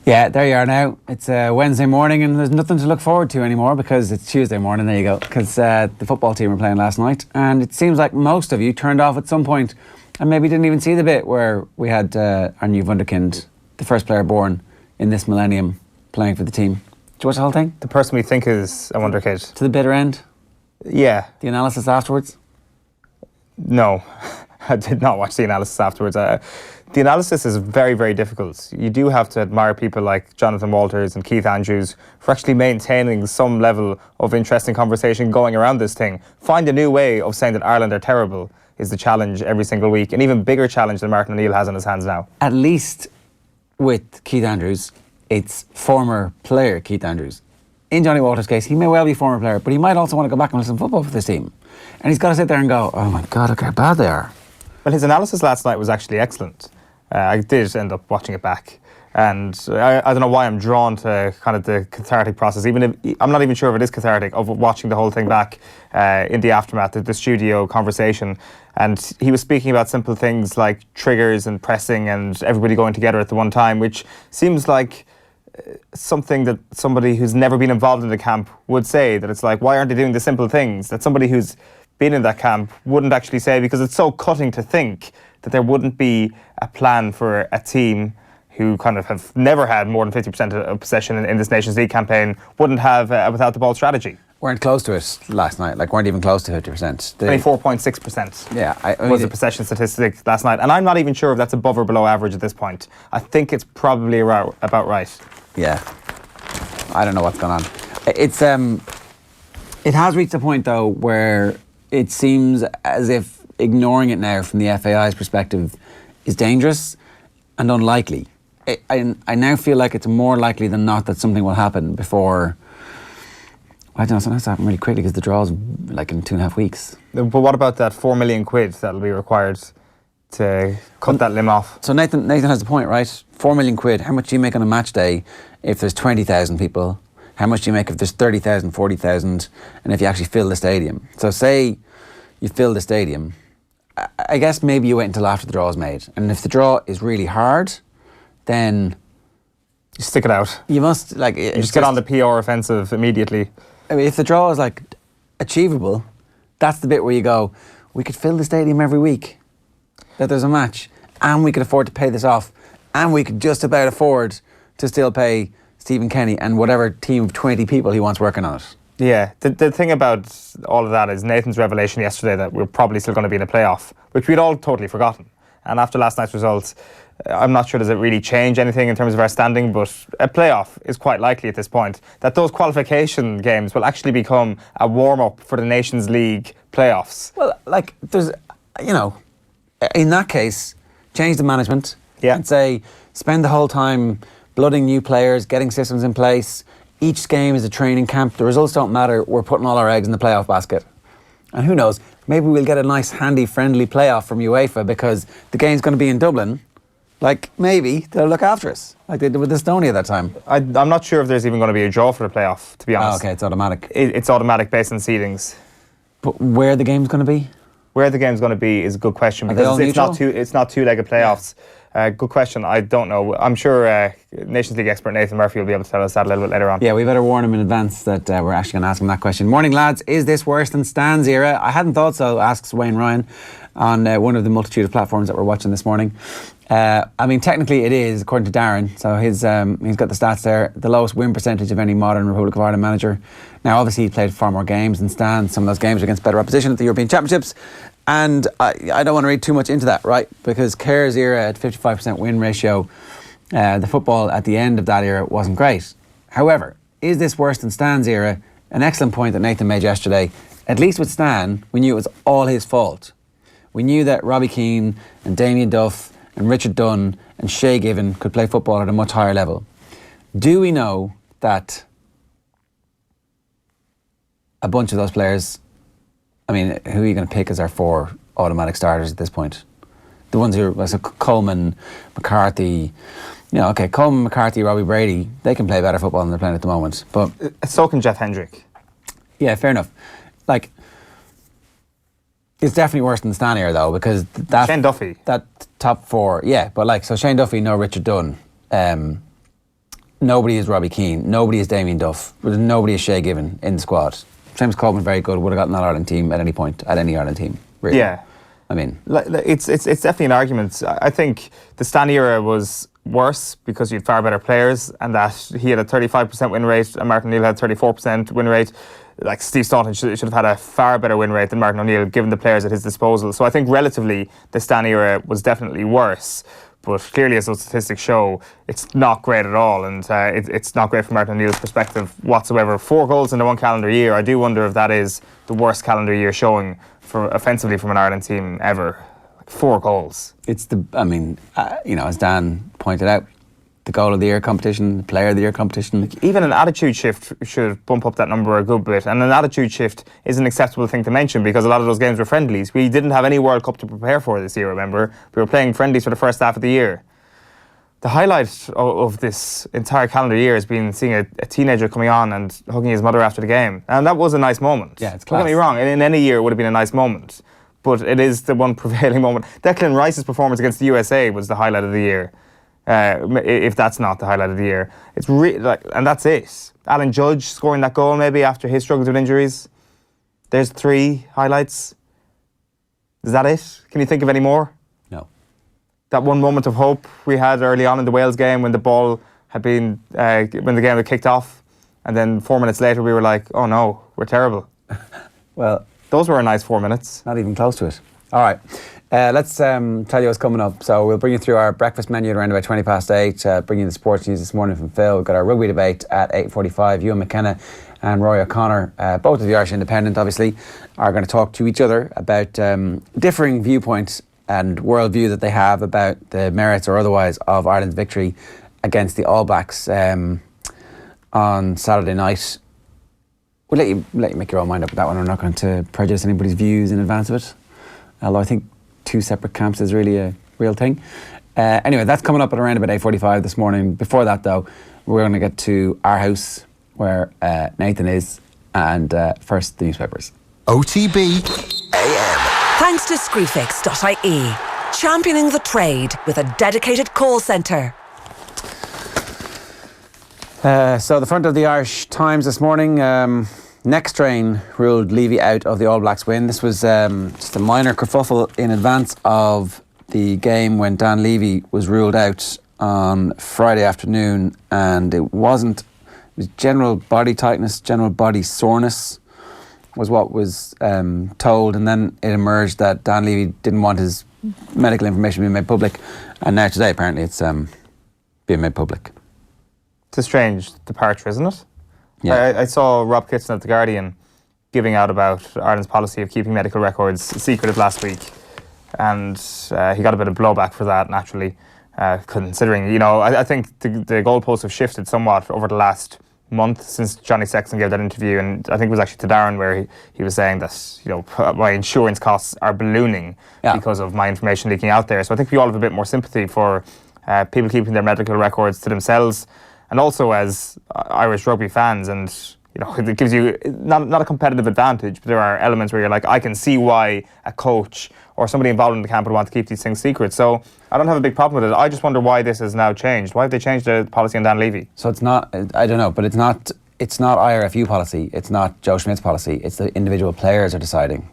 Yeah, there you are now. It's Wednesday morning and there's nothing to look forward to anymore because it's Tuesday morning, there you go, because the football team were playing last night and it seems like most of you turned off at some point and maybe didn't even see the bit where we had our new wunderkind, the first player born in this millennium, playing for the team. Did you watch the whole thing? The person we think is a wunderkid. To the bitter end? Yeah. The analysis afterwards? No, I did not watch the analysis afterwards. The analysis is very, very difficult. You do have to admire people like Jonathan Walters and Keith Andrews for actually maintaining some level of interesting conversation going around this thing. Find a new way of saying that Ireland are terrible is the challenge every single week. An even bigger challenge than Martin O'Neill has on his hands now. At least with Keith Andrews, it's former player Keith Andrews. In Johnny Walters' case, he may well be former player, but he might also want to go back and play some football for this team. And he's got to sit there and go, oh my God, look how bad they are. Well, his analysis last night was actually excellent. I did end up watching it back. And I don't know why I'm drawn to kind of the cathartic process, even if I'm not even sure if it is cathartic, of watching the whole thing back in the aftermath of the studio conversation. And he was speaking about simple things like triggers and pressing and everybody going together at the one time, which seems like something that somebody who's never been involved in the camp would say, that it's like, why aren't they doing the simple things that somebody who's been in that camp wouldn't actually say, because it's so cutting to think that there wouldn't be a plan for a team who kind of have never had more than 50% of possession in this Nations League campaign, wouldn't have a without the ball strategy. Weren't close to it last night, weren't even close to 50%. 24.6% yeah, was the possession statistic last night. And I'm not even sure if that's above or below average at this point. I think it's probably about right. Yeah. I don't know what's going on. It has reached a point, though, where it seems as if ignoring it now from the FAI's perspective is dangerous and unlikely. I now feel like it's more likely than not that something will happen before... I don't know, something has to happen really quickly because the draw's like in 2.5 weeks. But what about that 4 million quid that'll be required to cut that limb off? So Nathan has the point, right? 4 million quid. How much do you make on a match day if there's 20,000 people? How much do you make if there's 30,000, 40,000, and if you actually fill the stadium? So say you fill the stadium, I guess maybe you wait until after the draw is made. And if the draw is really hard, then... You stick it out. You must, you just get on the PR offensive immediately. I mean, if the draw is, achievable, that's the bit where you go, we could fill the stadium every week, that there's a match, and we could afford to pay this off, and we could just about afford to still pay Stephen Kenny and whatever team of 20 people he wants working on it. Yeah, the thing about all of that is Nathan's revelation yesterday that we're probably still going to be in a playoff, which we'd all totally forgotten. And after last night's results, I'm not sure does it really change anything in terms of our standing, but a playoff is quite likely at this point. That those qualification games will actually become a warm-up for the Nations League playoffs. Well, there's, in that case, change the management. Yeah. And say, spend the whole time blooding new players, getting systems in place. Each game is a training camp. The results don't matter. We're putting all our eggs in the playoff basket. And who knows, maybe we'll get a nice, handy, friendly playoff from UEFA because the game's going to be in Dublin. Maybe they'll look after us, like they did with Estonia that time. I'm not sure if there's even going to be a draw for the playoff, to be honest. Oh, okay, it's automatic. It's automatic based on seedings. But where the game's going to be? Where the game's going to be is a good question because it's not two-legged playoffs. Yeah. Good question. I don't know. I'm sure Nations League expert Nathan Murphy will be able to tell us that a little bit later on. Yeah, we better warn him in advance that we're actually going to ask him that question. Morning, lads. Is this worse than Stan's era? I hadn't thought so, asks Wayne Ryan on one of the multitude of platforms that we're watching this morning. Technically it is, according to Darren. So he's got the stats there. The lowest win percentage of any modern Republic of Ireland manager. Now, obviously, he played far more games than Stan. Some of those games are against better opposition at the European Championships. And I don't want to read too much into that, right? Because Kerr's era at 55% win ratio, the football at the end of that era wasn't great. However, is this worse than Stan's era? An excellent point that Nathan made yesterday. At least with Stan, we knew it was all his fault. We knew that Robbie Keane and Damien Duff and Richard Dunn and Shay Given could play football at a much higher level. Do we know that a bunch of those players, who are you going to pick as our 4 automatic starters at this point? The ones who are, Coleman, McCarthy, Coleman, McCarthy, Robbie Brady, they can play better football than they're playing at the moment. But so can Jeff Hendrick. Yeah, fair enough. It's definitely worse than the Stan era, though, because Shane Duffy. That top 4, yeah, but so Shane Duffy, no Richard Dunn. nobody is Robbie Keane, nobody is Damien Duff, nobody is Shay Given in the squad. James Coleman, very good, would have gotten that Ireland team at any point, at any Ireland team, really. Yeah. I mean, it's definitely an argument. I think the Stan era was worse because you had far better players, and that he had a 35% win rate and Martin O'Neill had 34% win rate. Like Steve Staunton should have had a far better win rate than Martin O'Neill, given the players at his disposal. So I think relatively the Stan era was definitely worse. But clearly, as those statistics show, it's not great at all, and it's not great from Martin O'Neill's perspective whatsoever. 4 goals in the one calendar year. I do wonder if that is the worst calendar year showing for offensively from an Ireland team ever. Like 4 goals. It's as Dan pointed out, the goal of the year competition, the player of the year competition. Even an attitude shift should bump up that number a good bit. And an attitude shift is an acceptable thing to mention because a lot of those games were friendlies. We didn't have any World Cup to prepare for this year, remember? We were playing friendlies for the first half of the year. The highlight of this entire calendar year has been seeing a teenager coming on and hugging his mother after the game. And that was a nice moment. Yeah, it's class. Don't get me wrong, in any year it would have been a nice moment. But it is the one prevailing moment. Declan Rice's performance against the USA was the highlight of the year. If that's not the highlight of the year, it's and that's it. Alan Judge scoring that goal maybe after his struggles with injuries. There's 3 highlights. Is that it? Can you think of any more? No. That one moment of hope we had early on in the Wales game when the ball had been when the game had kicked off, and then 4 minutes later we were like, oh no, we're terrible. Well, those were a nice 4 minutes. Not even close to it. All right. Let's tell you what's coming up. So we'll bring you through our breakfast menu at around about 8:20. Bring you the sports news this morning from Phil. We've got our rugby debate at 8:45. Ewan MacKenna and Ruaidhri O'Connor, both of the Irish Independent, obviously, are going to talk to each other about differing viewpoints and worldview that they have about the merits or otherwise of Ireland's victory against the All Blacks on Saturday night. We'll let you make your own mind up with that one. I'm not going to prejudice anybody's views in advance of it. Although I think 2 separate camps is really a real thing. Anyway, that's coming up at around about 8:45 this morning. Before that, though, we're going to get to Aarhus, where Nathan is, and first, the newspapers. OTB AM. Thanks to Screwfix.ie, championing the trade with a dedicated call centre. So the front of the Irish Times this morning, next train ruled Levy out of the All Blacks win. This was just a minor kerfuffle in advance of the game when Dan Levy was ruled out on Friday afternoon, and it was general body tightness, general body soreness was what was told, and then it emerged that Dan Levy didn't want his medical information being made public, and now today apparently it's being made public. It's a strange departure, isn't it? Yeah. I saw Rob Kitson at The Guardian giving out about Ireland's policy of keeping medical records secretive last week, and he got a bit of blowback for that, naturally, considering, I think the goalposts have shifted somewhat over the last month since Johnny Sexton gave that interview, and I think it was actually to Darren where he was saying that, my insurance costs are ballooning because of my information leaking out there. So I think we all have a bit more sympathy for people keeping their medical records to themselves, and also as Irish rugby fans, and it gives you not a competitive advantage, but there are elements where you're like, I can see why a coach or somebody involved in the camp would want to keep these things secret. So I don't have a big problem with it. I just wonder why this has now changed. Why have they changed the policy on Dan Levy? So it's not, I don't know, but it's not IRFU policy. It's not Joe Schmidt's policy. It's the individual players are deciding.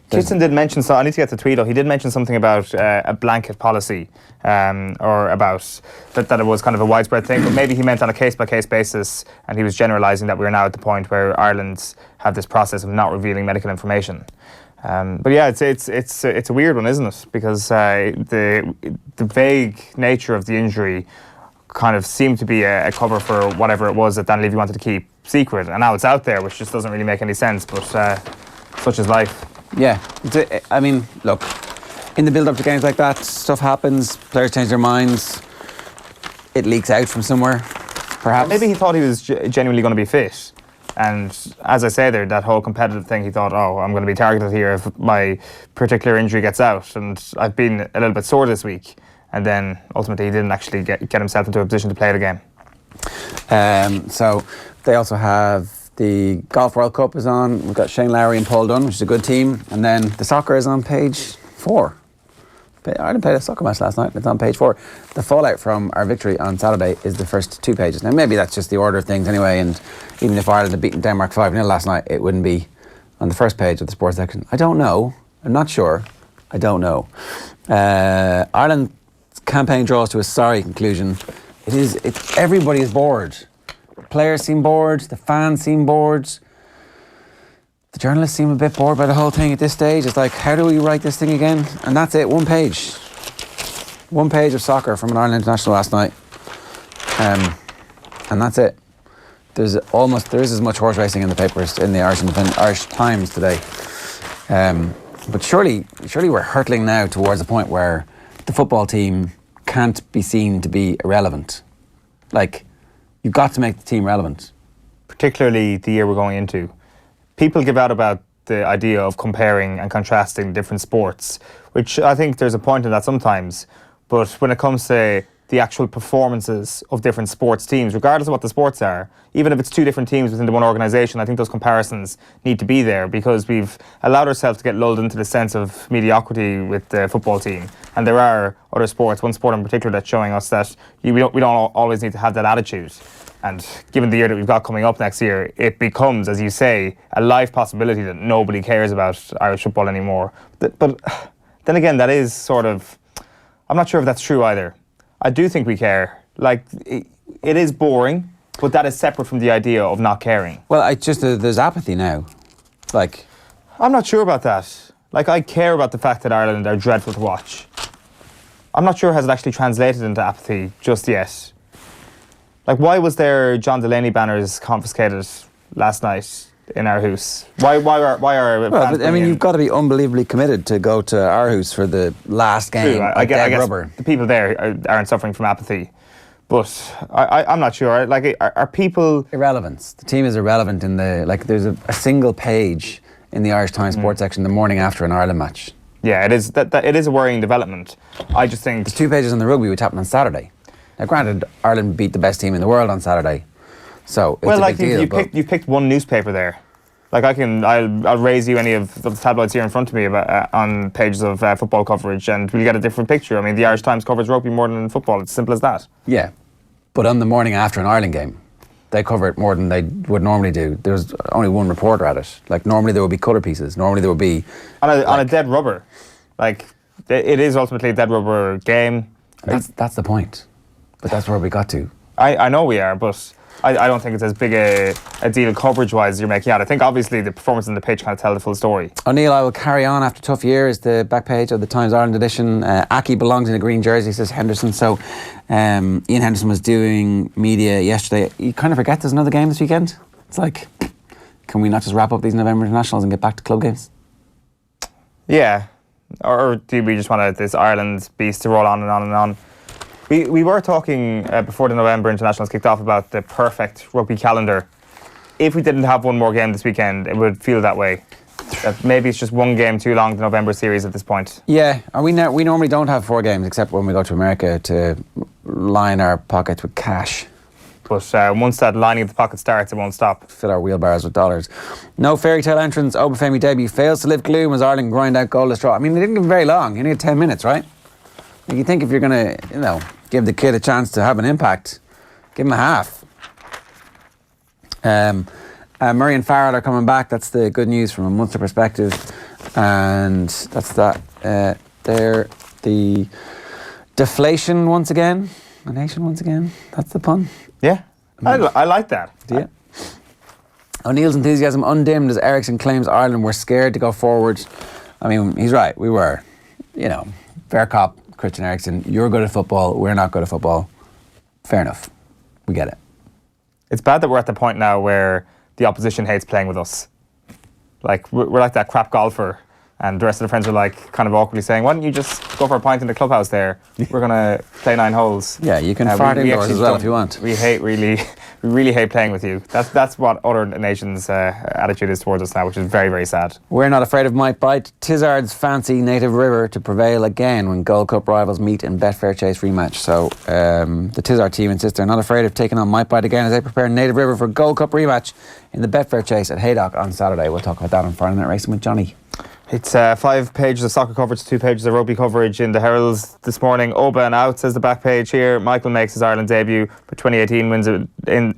Kitson did mention, so I need to get the tweet. He did mention something about a blanket policy, or about that it was kind of a widespread thing, but maybe he meant on a case-by-case basis, and he was generalising that we're now at the point where Ireland have this process of not revealing medical information. But yeah, it's a weird one, isn't it? Because the vague nature of the injury kind of seemed to be a cover for whatever it was that Dan Levy wanted to keep secret, and now it's out there, which just doesn't really make any sense, but such is life. Yeah, I mean, look, in the build-up to games like that, stuff happens, players change their minds, it leaks out from somewhere, perhaps. Maybe he thought he was genuinely going to be fit, and as I say there, that whole competitive thing, he thought, I'm going to be targeted here if my particular injury gets out, and I've been a little bit sore this week, and then ultimately he didn't actually get himself into a position to play the game. So they also have the Golf World Cup is on. We've got Shane Lowry and Paul Dunn, which is a good team. And then the soccer is on page 4. Ireland played a soccer match last night. It's on page 4. The fallout from our victory on Saturday is the first 2 pages. Now, maybe that's just the order of things anyway, and even if Ireland had beaten Denmark 5-0 last night, it wouldn't be on the first page of the sports section. I don't know. I'm not sure. I don't know. Ireland's campaign draws to a sorry conclusion. Everybody is bored. The players seem bored. The fans seem bored. The journalists seem a bit bored by the whole thing at this stage. It's like, how do we write this thing again? And that's it, 1 page. 1 page of soccer from an Ireland international last night. And that's it. There is as much horse racing in the papers, in the Irish Times today. But surely we're hurtling now towards a point where the football team can't be seen to be irrelevant. Like, you've got to make the team relevant. Particularly the year we're going into. People give out about the idea of comparing and contrasting different sports, which I think there's a point in that sometimes. But when it comes to the actual performances of different sports teams, regardless of what the sports are, even if it's 2 different teams within the one organisation, I think those comparisons need to be there, because we've allowed ourselves to get lulled into the sense of mediocrity with the football team. And there are other sports, one sport in particular, that's showing us that we don't always need to have that attitude. And given the year that we've got coming up next year, it becomes, as you say, a live possibility that nobody cares about Irish football anymore. But then again, that is sort of... I'm not sure if that's true either. I do think we care. Like, it is boring, but that is separate from the idea of not caring. Well, there's apathy now. Like... I'm not sure about that. Like, I care about the fact that Ireland are dreadful to watch. I'm not sure has it actually translated into apathy just yet. Like, why was there John Delaney banners confiscated last night in Aarhus? Why are well, but, I mean, you've got to be unbelievably committed to go to Aarhus for the last game. True, I guess rubber. The people there aren't suffering from apathy. But I'm not sure. Like, are people... Irrelevance. The team is irrelevant in the... Like, there's a single page in the Irish Times sports section the morning after an Ireland match. Yeah, it is. It is a worrying development. I just think... There's 2 pages on the rugby, which happened on Saturday. Now, granted, Ireland beat the best team in the world on Saturday, so it's a big deal. You've picked one newspaper there. Like, I'll raise you any of the tabloids here in front of me about on pages of football coverage, and we'll get a different picture. I mean, the Irish Times covers rugby more than football. It's simple as that. Yeah, but on the morning after an Ireland game, they cover it more than they would normally do. There's only one reporter at it. Like, normally there would be colour pieces. Normally there would be on a dead rubber. Like, it is ultimately a dead rubber game. That's the point. But that's where we got to. I know we are, but I don't think it's as big a deal coverage-wise as you're making out. I think obviously the performance on the pitch kind of tell the full story. O'Neill, I will carry on after tough years. The back page of the Times Ireland edition. Aki belongs in a green jersey, says Henderson. So Ian Henderson was doing media yesterday. You kind of forget there's another game this weekend. It's like, can we not just wrap up these November internationals and get back to club games? Yeah. Or do we just want this Ireland beast to roll on and on and on? We were talking before the November internationals kicked off about the perfect rugby calendar. If we didn't have one more game this weekend, it would feel that way. That maybe it's just one game too long, the November series at this point. Yeah, we normally don't have 4 games except when we go to America to line our pockets with cash. But once that lining of the pocket starts, it won't stop. Fill our wheelbarrows with dollars. No fairy tale entrance. Obafemi debut fails to lift gloom as Ireland grind out goalless draw. I mean, they didn't give him very long. You only had 10 minutes, right? Like, you think if you're going to, give the kid a chance to have an impact, give him a half. Murray and Farrell are coming back. That's the good news from a Munster perspective. And that's that. They're the deflation once again. A nation once again. That's the pun. Yeah, I like that. Yeah. O'Neill's enthusiasm undimmed as Ericsson claims Ireland were scared to go forward. I mean, he's right. We were, fair cop, Christian Eriksen. You're good at football. We're not good at football. Fair enough. We get it. It's bad that we're at the point now where the opposition hates playing with us. Like, we're like that crap golfer. And the rest of the friends are like kind of awkwardly saying, why don't you just go for a pint in the clubhouse there? We're going to play 9 holes. Yeah, you can fart indoors as well if you want. We really hate playing with you. That's what other nations' attitude is towards us now, which is very, very sad. We're not afraid of Might Bite. Tizard's fancy Native River to prevail again when Gold Cup rivals meet in Betfair Chase rematch. So the Tizard team insists they're not afraid of taking on Might Bite again as they prepare Native River for Gold Cup rematch in the Betfair Chase at Haydock on Saturday. We'll talk about that on Friday Night Racing with Johnny. It's 5 pages of soccer coverage, 2 pages of rugby coverage in the Heralds this morning. Oba out, says the back page here. Michael makes his Ireland debut for 2018,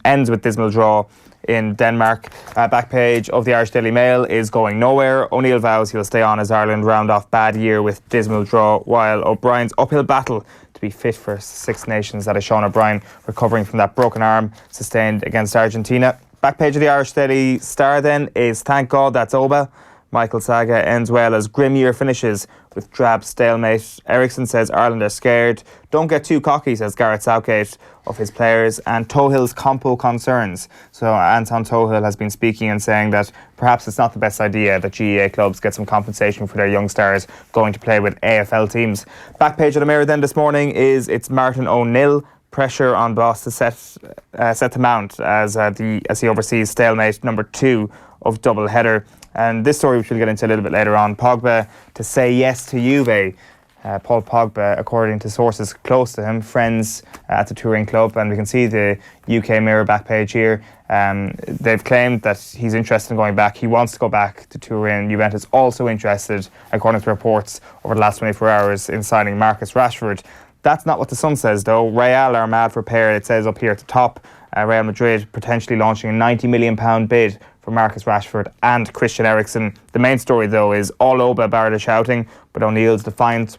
ends with dismal draw in Denmark. Back page of the Irish Daily Mail is going nowhere. O'Neill vows he'll stay on as Ireland round off bad year with dismal draw, while O'Brien's uphill battle to be fit for Six Nations. That is Sean O'Brien recovering from that broken arm sustained against Argentina. Back page of the Irish Daily Star then is thank God that's Oba. Michael Saga ends well as grim year finishes with drab stalemate. Ericsson says Ireland are scared. Don't get too cocky, says Gareth Southgate of his players. And Tohill's compo concerns. So Anton Tohill has been speaking and saying that perhaps it's not the best idea that GEA clubs get some compensation for their young stars going to play with AFL teams. Back page of the Mirror then this morning is it's Martin O'Neill. Pressure on Boss to set to mount as he oversees stalemate number 2 of double header. And this story, which we'll get into a little bit later on, Pogba to say yes to Juve. Paul Pogba, according to sources close to him, friends at the touring club, and we can see the UK Mirror back page here. They've claimed that he's interested in going back. He wants to go back to Turin. Juventus also interested, according to reports over the last 24 hours, in signing Marcus Rashford. That's not what the Sun says, though. Real are mad for pair, it says up here at the top. Real Madrid potentially launching a £90 million bid for Marcus Rashford and Christian Eriksen. The main story, though, is all Oba Barrett shouting, but O'Neill's defiant.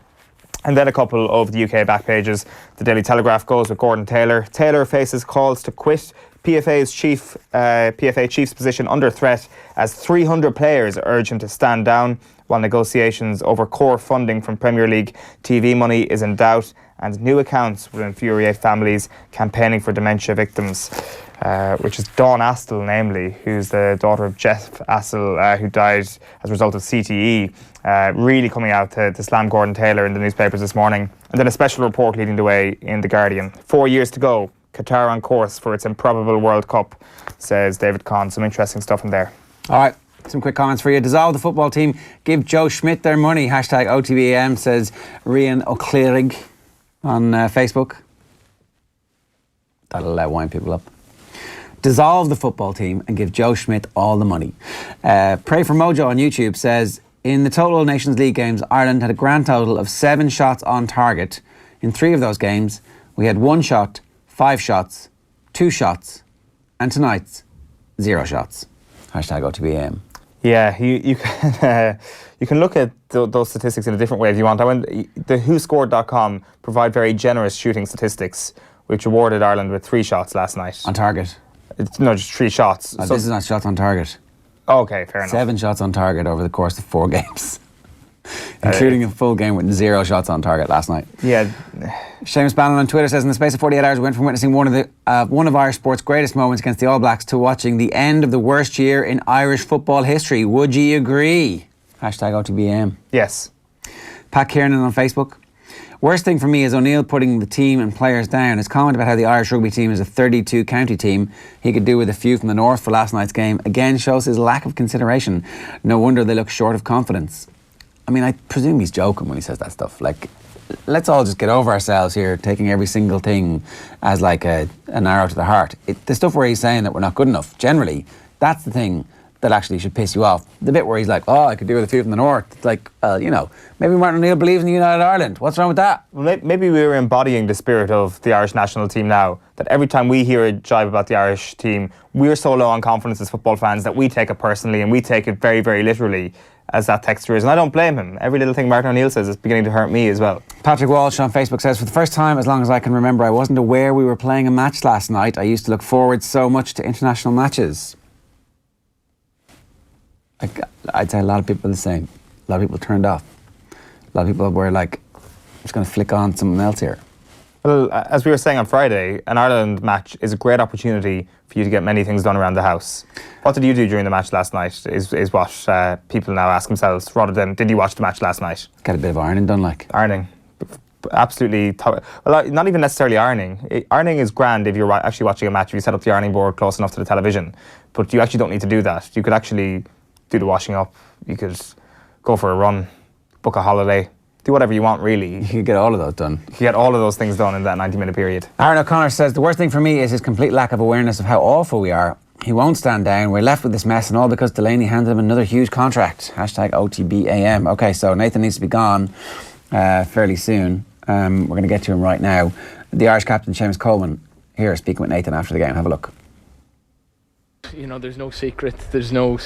And then a couple of the UK back pages. The Daily Telegraph goes with Gordon Taylor. Taylor faces calls to quit. PFA chief's position under threat as 300 players urge him to stand down, while negotiations over core funding from Premier League TV money is in doubt, and new accounts will infuriate families campaigning for dementia victims. Which is Dawn Astle, namely, who's the daughter of Jeff Astle, who died as a result of CTE, really coming out to slam Gordon Taylor in the newspapers this morning. And then a special report leading the way in The Guardian. 4 years to go. Qatar on course for its improbable World Cup, says David Conn. Some interesting stuff in there. All right, some quick comments for you. Dissolve the football team. Give Joe Schmidt their money. Hashtag OTBAM, says Rian O'Clerig on Facebook. That'll wind people up. Dissolve the football team and give Joe Schmidt all the money. Pray for Mojo on YouTube says, in the total Nations League games, Ireland had a grand total of 7 shots on target. In 3 of those games, we had 1 shot, 5 shots, 2 shots, and tonight's 0 shots. Hashtag OTBAM. Yeah, you can look at those statistics in a different way if you want. The WhoScored.com provide very generous shooting statistics, which awarded Ireland with 3 shots last night. On target? No, just 3 shots. So this is not shots on target. Okay, fair enough. 7 shots on target over the course of 4 games. Including a full game with 0 shots on target last night. Yeah. Seamus Bannon on Twitter says, in the space of 48 hours, we went from witnessing one of Irish sport's greatest moments against the All Blacks to watching the end of the worst year in Irish football history. Would you agree? Hashtag OTBAM. Yes. Pat Kiernan on Facebook. Worst thing for me is O'Neill putting the team and players down. His comment about how the Irish rugby team is a 32 county team he could do with a few from the north for last night's game again shows his lack of consideration. No wonder they look short of confidence. I mean, I presume he's joking when he says that stuff. Like, let's all just get over ourselves here, taking every single thing as like an arrow to the heart. The stuff where he's saying that we're not good enough, generally, that's the thing that actually should piss you off. The bit where he's like, I could do with a few from the north. It's like, maybe Martin O'Neill believes in United Ireland. What's wrong with that? Well, maybe we're embodying the spirit of the Irish national team now, that every time we hear a jibe about the Irish team, we're so low on confidence as football fans that we take it personally and we take it very, very literally, as that texter is. And I don't blame him. Every little thing Martin O'Neill says is beginning to hurt me as well. Patrick Walsh on Facebook says, for the first time as long as I can remember, I wasn't aware we were playing a match last night. I used to look forward so much to international matches. I'd say a lot of people are the same. A lot of people turned off. A lot of people were like, I'm just going to flick on someone else here. Well, as we were saying on Friday, an Ireland match is a great opportunity for you to get many things done around the house. What did you do during the match last night is what people now ask themselves, rather than, did you watch the match last night? Get a bit of ironing done, like. Ironing. Absolutely. Well, not even necessarily ironing. Ironing is grand if you're actually watching a match, if you set up the ironing board close enough to the television. But you actually don't need to do that. You could actually do the washing up. You could go for a run, book a holiday, do whatever you want, really. You could get all of those done. You could get all of those things done in that 90-minute period. Aaron O'Connor says, the worst thing for me is his complete lack of awareness of how awful we are. He won't stand down. We're left with this mess and all because Delaney handed him another huge contract. Hashtag OTBAM. Okay, so Nathan needs to be gone fairly soon. We're going to get to him right now. The Irish captain, Seamus Coleman, here speaking with Nathan after the game. Have a look. You know, there's no secret. There's no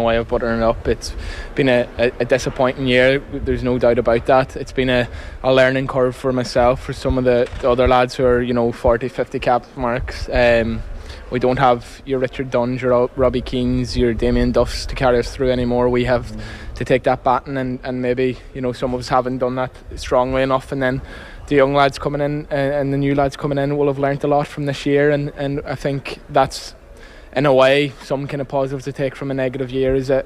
way of buttering it up. It's been a disappointing year. There's no doubt about that. It's been a learning curve for myself, for some of the other lads who are, 40, 50 cap marks. We don't have your Richard Dunns, your Robbie Keanes, your Damien Duffs to carry us through anymore. We have to take that baton and maybe, some of us haven't done that strongly enough, and then the young lads coming in and the new lads coming in will have learnt a lot from this year, and I think that's, in a way, some kind of positive to take from a negative year is that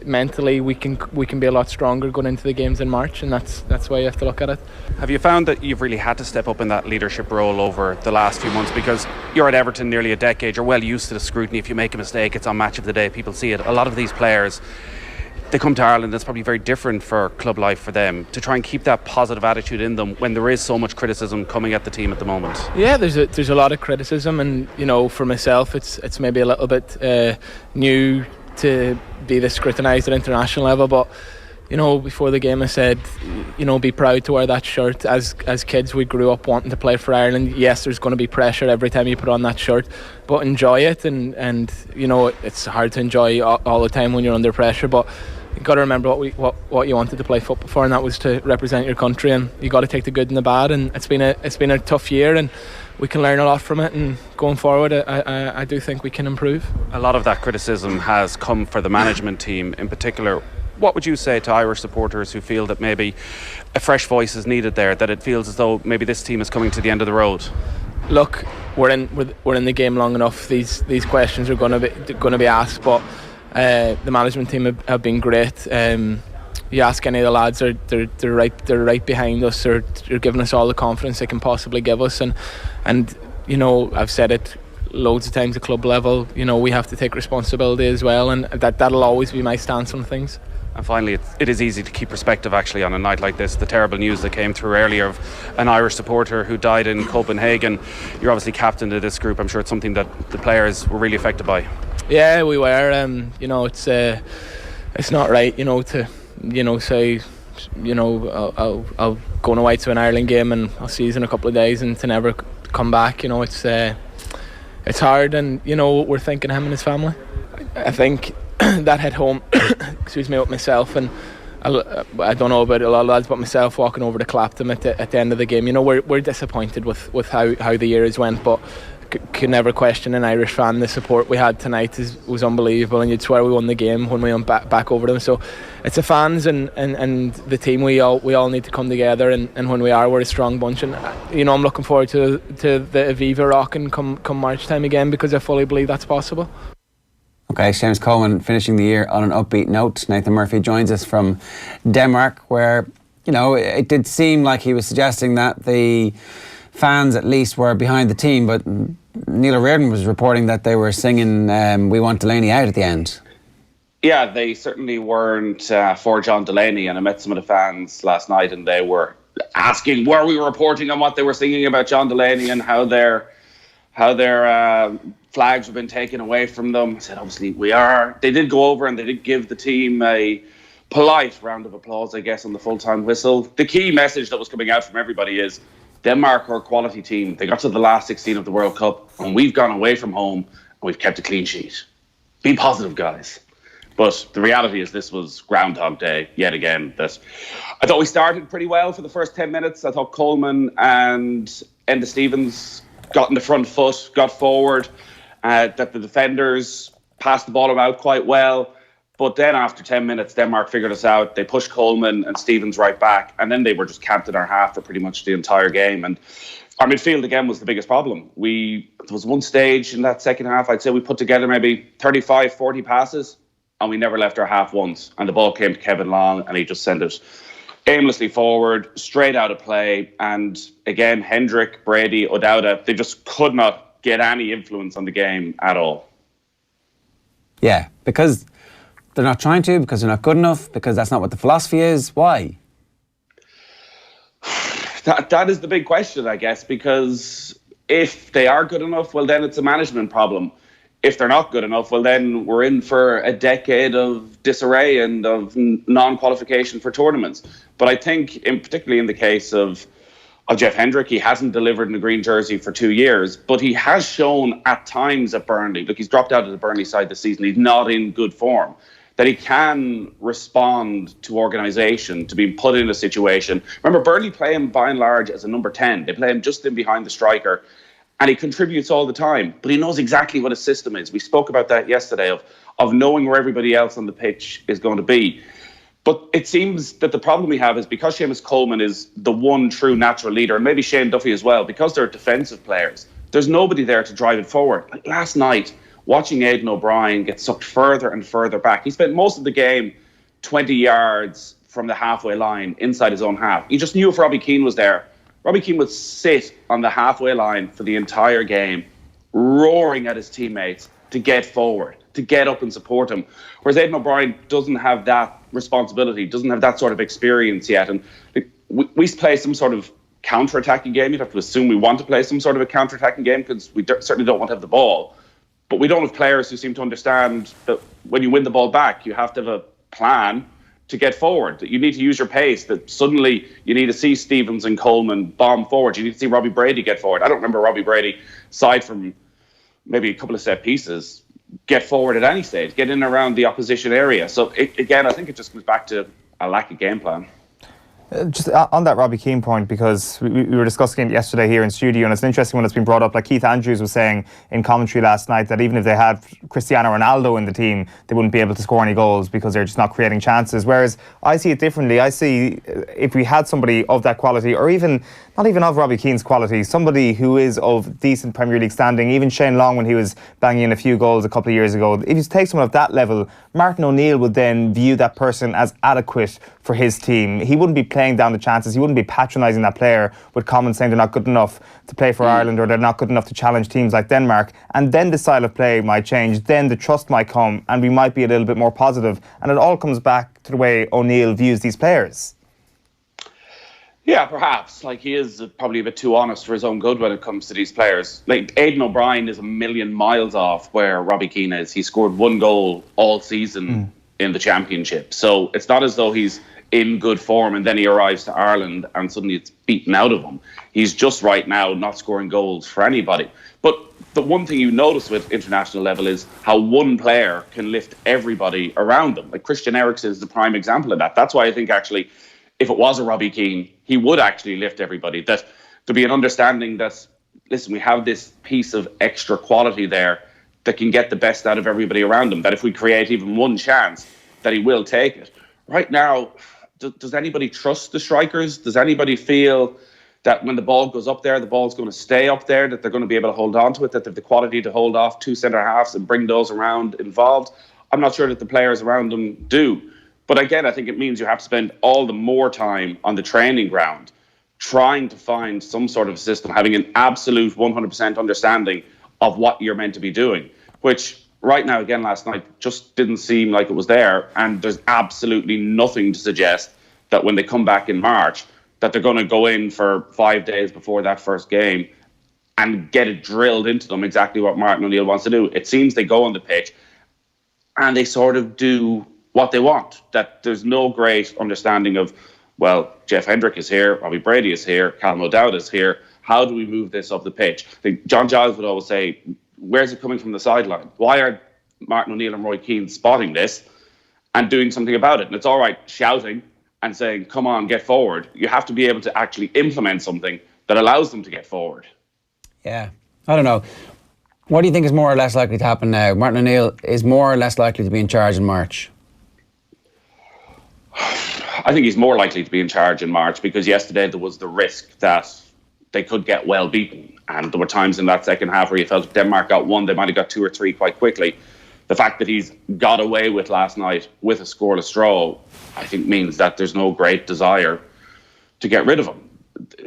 mentally we can be a lot stronger going into the games in March, and that's the way you have to look at it. Have you found that you've really had to step up in that leadership role over the last few months, because you're at Everton nearly a decade, you're well used to the scrutiny. If you make a mistake, it's on Match of the Day, people see it. A lot of these players, they come to Ireland, it's probably very different for club life for them, to try and keep that positive attitude in them when there is so much criticism coming at the team at the moment. Yeah, there's a lot of criticism, and for myself it's maybe a little bit new to be this scrutinised at international level, but before the game I said, be proud to wear that shirt. As kids, we grew up wanting to play for Ireland. Yes, there's going to be pressure every time you put on that shirt, but enjoy it, and it's hard to enjoy all the time when you're under pressure, but you've got to remember what you wanted to play football for, and that was to represent your country, and you got to take the good and the bad, and it's been a tough year, and we can learn a lot from it, and going forward I do think we can improve. A lot of that criticism has come for the management team in particular. What would you say to Irish supporters who feel that maybe a fresh voice is needed there, that it feels as though maybe this team is coming to the end of the road? Look, we're in the game long enough. These questions are going to be asked, but the management team have been great. You ask any of the lads, they're right behind us. They're giving us all the confidence they can possibly give us, and I've said it loads of times at club level. We have to take responsibility as well, and that'll always be my stance on things. And finally, it is easy to keep perspective actually on a night like this. The terrible news that came through earlier of an Irish supporter who died in Copenhagen. You're obviously captain of this group. I'm sure it's something that the players were really affected by. Yeah, we were. It's not right, to say, I'll go away to an Ireland game and I'll see you in a couple of days, and to never come back. It's hard, and we're thinking of him and his family. I think that hit home excuse me, with myself, and I don't know about a lot of lads, but myself walking over to Clapton at the end of the game. We're disappointed with how the year has went, but could never question an Irish fan. The support we had tonight was unbelievable, and you'd swear we won the game when we went back over them. So it's the fans and the team. We all need to come together, and when we're a strong bunch. And I'm looking forward to the Aviva rocking come March time again, because I fully believe that's possible. Okay, Seamus Coleman finishing the year on an upbeat note. Nathan Murphy joins us from Denmark, where it did seem like he was suggesting that the fans at least were behind the team, but Neil O'Riordan was reporting that they were singing "We Want Delaney Out" at the end. Yeah, they certainly weren't for John Delaney, and I met some of the fans last night, and they were asking, were we reporting on what they were singing about John Delaney and how their flags have been taken away from them. I said, obviously we are. They did go over and they did give the team a polite round of applause, I guess, on the full-time whistle. The key message that was coming out from everybody is Denmark are a quality team. They got to the last 16 of the World Cup, and we've gone away from home and we've kept a clean sheet. Be positive, guys. But the reality is this was Groundhog Day yet again. That I thought we started pretty well for the first 10 minutes. I thought Coleman and Enda Stevens got in the front foot, got forward, that the defenders passed the ball out quite well. But then after 10 minutes, Denmark figured us out. They pushed Coleman and Stevens right back, and then they were just camped in our half for pretty much the entire game. And our midfield, again, was the biggest problem. There was one stage in that second half, I'd say we put together maybe 35, 40 passes, and we never left our half once. And the ball came to Kevin Long, and he just sent it aimlessly forward, straight out of play. And again, Hendrick, Brady, O'Dowda, they just could not get any influence on the game at all. Yeah, because they're not trying to, because they're not good enough, because that's not what the philosophy is. Why? That is the big question, I guess, because if they are good enough, well, then it's a management problem. if they're not good enough, well, then we're in for a decade of disarray and of non-qualification for tournaments. But I think, particularly in the case of Jeff Hendrick, he hasn't delivered in the green jersey for 2 years, but he has shown at times at Burnley, look, he's dropped out of the Burnley side this season, he's not in good form, that he can respond to organisation, to being put in a situation. Remember, Burnley play him by and large as a number 10. They play him just in behind the striker, and he contributes all the time, but he knows exactly what his system is. We spoke about that yesterday, of knowing where everybody else on the pitch is going to be. But it seems that the problem we have is because Seamus Coleman is the one true natural leader, and maybe Shane Duffy as well, because they're defensive players, there's nobody there to drive it forward. Like last night, watching Aidan O'Brien get sucked further and further back. He spent most of the game 20 yards from the halfway line, inside his own half. You just knew if Robbie Keane was there, Robbie Keane would sit on the halfway line for the entire game, roaring at his teammates to get forward, to get up and support him. Whereas Aidan O'Brien doesn't have that responsibility, doesn't have that sort of experience yet. And we play some sort of counter-attacking game. You'd have to assume we want to play some sort of a counter-attacking game because we certainly don't want to have the ball. But we don't have players who seem to understand that when you win the ball back, you have to have a plan to get forward, that you need to use your pace, that suddenly you need to see Stevens and Coleman bomb forward. You need to see Robbie Brady get forward. I don't remember Robbie Brady, aside from maybe a couple of set pieces, get forward at any stage, get in around the opposition area. So again, I think it just comes back to a lack of game plan. Just on that Robbie Keane point, because we were discussing it yesterday here in studio, and it's an interesting one that's been brought up. Like Keith Andrews was saying in commentary last night that even if they had Cristiano Ronaldo in the team, they wouldn't be able to score any goals because they're just not creating chances. Whereas I see it differently. I see if we had somebody of that quality, or even not even of Robbie Keane's quality, somebody who is of decent Premier League standing, even Shane Long when he was banging in a few goals a couple of years ago, if you take someone of that level, Martin O'Neill would then view that person as adequate for his team. He wouldn't be playing down the chances. He wouldn't be patronising that player with comments saying they're not good enough to play for Ireland, or they're not good enough to challenge teams like Denmark. And then the style of play might change. Then the trust might come and we might be a little bit more positive. And it all comes back to the way O'Neill views these players. Yeah, perhaps. Like, he is probably a bit too honest for his own good when it comes to these players. Like, Aidan O'Brien is a million miles off where Robbie Keane is. He scored 1 goal all season in the Championship. So it's not as though he's in good form and then he arrives to Ireland and suddenly it's beaten out of him. He's just right now not scoring goals for anybody. But the one thing you notice with international level is how one player can lift everybody around them. Like, Christian Eriksen is the prime example of that. That's why I think actually, if it was a Robbie Keane, he would actually lift everybody. That there'd be an understanding that, listen, we have this piece of extra quality there that can get the best out of everybody around him. That if we create even one chance, that he will take it. Right now, does anybody trust the strikers? Does anybody feel that when the ball goes up there, the ball's going to stay up there, that they're going to be able to hold on to it, that they have the quality to hold off 2 centre-halves and bring those around involved? I'm not sure that the players around them do. But again, I think it means you have to spend all the more time on the training ground trying to find some sort of system, having an absolute 100% understanding of what you're meant to be doing, which right now, again, last night, just didn't seem like it was there. And there's absolutely nothing to suggest that when they come back in March, that they're going to go in for 5 days before that first game and get it drilled into them exactly what Martin O'Neill wants to do. It seems they go on the pitch and they sort of do what they want, that there's no great understanding of, well, Jeff Hendrick is here, Robbie Brady is here, Callum O'Dowd is here. How do we move this up the pitch? I think John Giles would always say, where's it coming from the sideline? Why are Martin O'Neill and Roy Keane spotting this and doing something about it? And it's all right shouting and saying, come on, get forward. You have to be able to actually implement something that allows them to get forward. Yeah, I don't know. What do you think is more or less likely to happen now? Martin O'Neill is more or less likely to be in charge in March? I think he's more likely to be in charge in March because yesterday there was the risk that they could get well beaten. And there were times in that second half where you felt if Denmark got 1, they might have got 2 or 3 quite quickly. The fact that he's got away with last night with a scoreless draw, I think means that there's no great desire to get rid of him.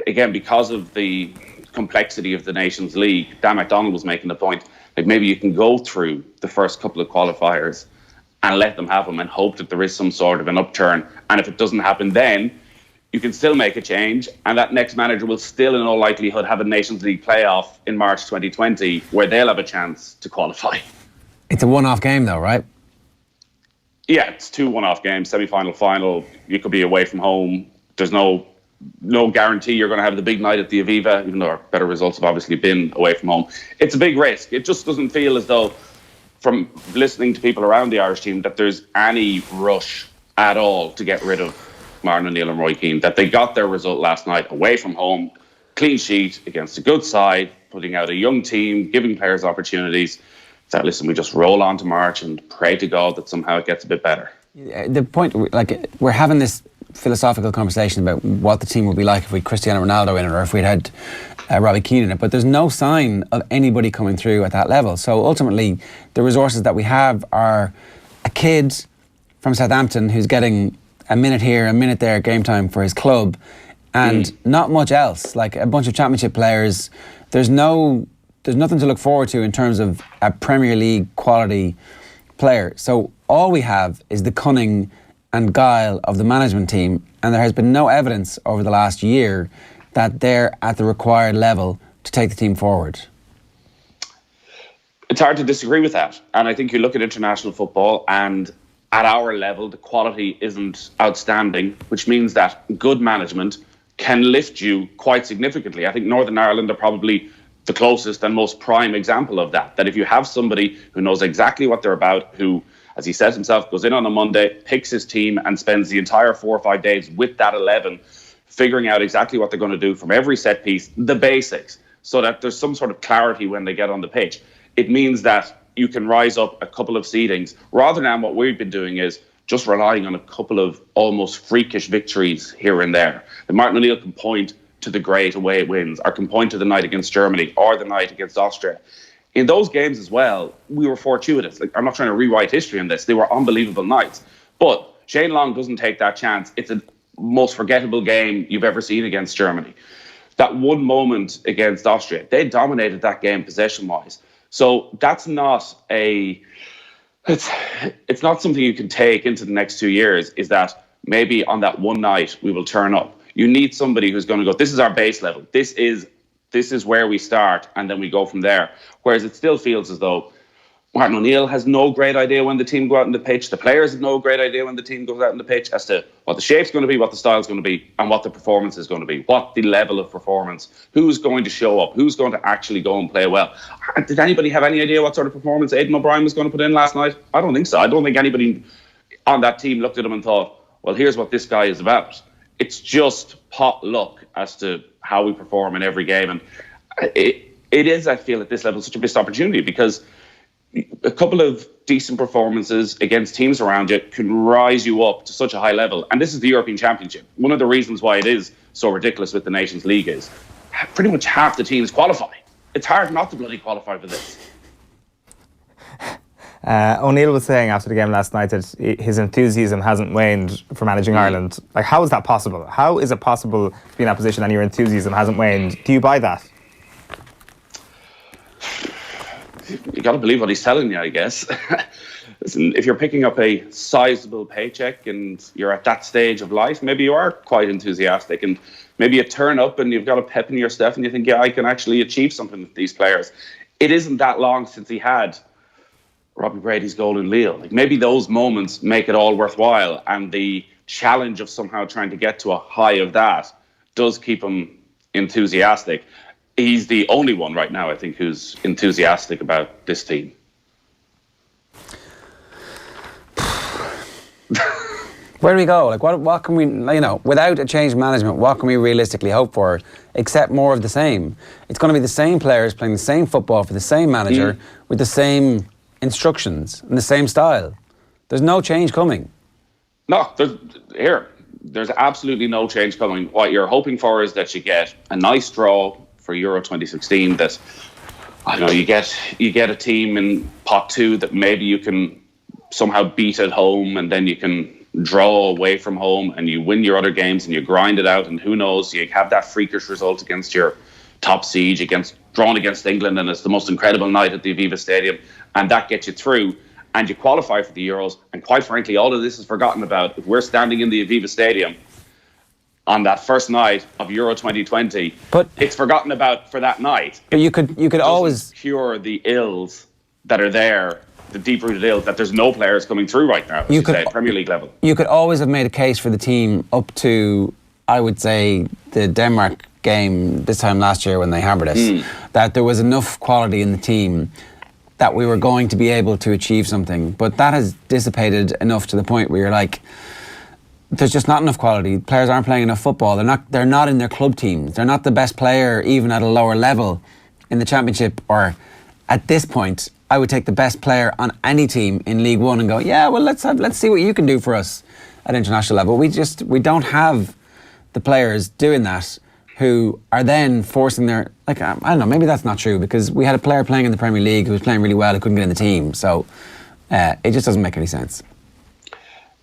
Again, because of the complexity of the Nations League, Dan McDonald was making the point, like maybe you can go through the first couple of qualifiers and let them have him and hope that there is some sort of an upturn. And if it doesn't happen then, you can still make a change, and that next manager will still in all likelihood have a Nations League playoff in March 2020 where they'll have a chance to qualify. It's a one-off game though, right? Yeah, it's 2 one-off games, semi-final, final. You could be away from home. There's no guarantee you're going to have the big night at the Aviva, even though our better results have obviously been away from home. It's a big risk. It just doesn't feel as though, from listening to people around the Irish team, that there's any rush at all to get rid of Martin O'Neill and Roy Keane, that they got their result last night away from home, clean sheet against a good side, putting out a young team, giving players opportunities. That, listen, we just roll on to March and pray to God that somehow it gets a bit better. The point, like, we're having this philosophical conversation about what the team would be like if we had Cristiano Ronaldo in it or if we'd had Robbie Keane in it, but there's no sign of anybody coming through at that level. So ultimately, the resources that we have are a kid from Southampton who's getting a minute here, a minute there, game time for his club, and not much else. Like a bunch of championship players, there's nothing to look forward to in terms of a Premier League quality player. So all we have is the cunning and guile of the management team, and there has been no evidence over the last year that they're at the required level to take the team forward. It's hard to disagree with that. And I think you look at international football, and at our level, the quality isn't outstanding, which means that good management can lift you quite significantly. I think Northern Ireland are probably the closest and most prime example of that. That if you have somebody who knows exactly what they're about, who, as he says himself, goes in on a Monday, picks his team and spends the entire 4 or 5 days with that 11, figuring out exactly what they're going to do from every set piece, the basics, so that there's some sort of clarity when they get on the pitch. It means that you can rise up a couple of seedings, rather than what we've been doing is just relying on a couple of almost freakish victories here and there. And Martin O'Neill can point to the great away wins, or can point to the night against Germany or the night against Austria. In those games as well, we were fortuitous. Like, I'm not trying to rewrite history on this. They were unbelievable nights. But Shane Long doesn't take that chance. It's the most forgettable game you've ever seen against Germany. That one moment against Austria, they dominated that game possession-wise. So that's not it's not something you can take into the next 2 years, is that maybe on that one night we will turn up. You need somebody who's going to go, this is our base level. This is where we start, and then we go from there. Whereas it still feels as though Martin O'Neill has no great idea when the team go out on the pitch. The players have no great idea when the team goes out on the pitch as to what the shape's going to be, what the style's going to be, and what the performance is going to be, what the level of performance, who's going to show up, who's going to actually go and play well. Did anybody have any idea what sort of performance Aidan O'Brien was going to put in last night? I don't think so. I don't think anybody on that team looked at him and thought, well, here's what this guy is about. It's just pot luck as to how we perform in every game. And it is, I feel, at this level, such a missed opportunity, because a couple of decent performances against teams around you can rise you up to such a high level. And this is the European Championship. One of the reasons why it is so ridiculous with the Nations League is pretty much half the teams qualify. It's hard not to bloody qualify for this. O'Neill was saying after the game last night that his enthusiasm hasn't waned for managing Ireland. Like, how is that possible? How is it possible to be in that position and your enthusiasm hasn't waned? Do you buy that? You got to believe what he's telling you, I guess. Listen, if you're picking up a sizable paycheck and you're at that stage of life, maybe you are quite enthusiastic, and maybe you turn up and you've got a pep in your step and you think, yeah, I can actually achieve something with these players. It isn't that long since he had Robbie Brady's goal in Lille. Like, maybe those moments make it all worthwhile, and the challenge of somehow trying to get to a high of that does keep him enthusiastic. He's the only one right now, I think, who's enthusiastic about this team. Where do we go? Like, what can we, without a change in management, what can we realistically hope for, except more of the same? It's going to be the same players playing the same football for the same manager with the same instructions and the same style. There's no change coming. No, there's absolutely no change coming. What you're hoping for is that you get a nice draw for Euro 2016, that, I don't know, you get a team in pot 2 that maybe you can somehow beat at home, and then you can draw away from home and you win your other games and you grind it out, and who knows, you have that freakish result against your top siege, drawn against England, and it's the most incredible night at the Aviva Stadium, and that gets you through and you qualify for the Euros. And quite frankly, all of this is forgotten about if we're standing in the Aviva Stadium on that first night of Euro 2020. But it's forgotten about for that night. But you could always cure the ills that are there the deep-rooted ill that there's no players coming through right now, as you say, Premier League level. You could always have made a case for the team up to, I would say, the Denmark game this time last year when they hammered us, that there was enough quality in the team that we were going to be able to achieve something. But that has dissipated enough to the point where you're like, there's just not enough quality. Players aren't playing enough football. They're not in their club teams. They're not the best player even at a lower level in the Championship, or at this point I would take the best player on any team in League One and go, yeah, well, let's see what you can do for us at international level. We don't have the players doing that who are then forcing their, like, I don't know, maybe that's not true, because we had a player playing in the Premier League who was playing really well, who couldn't get in the team, so it just doesn't make any sense.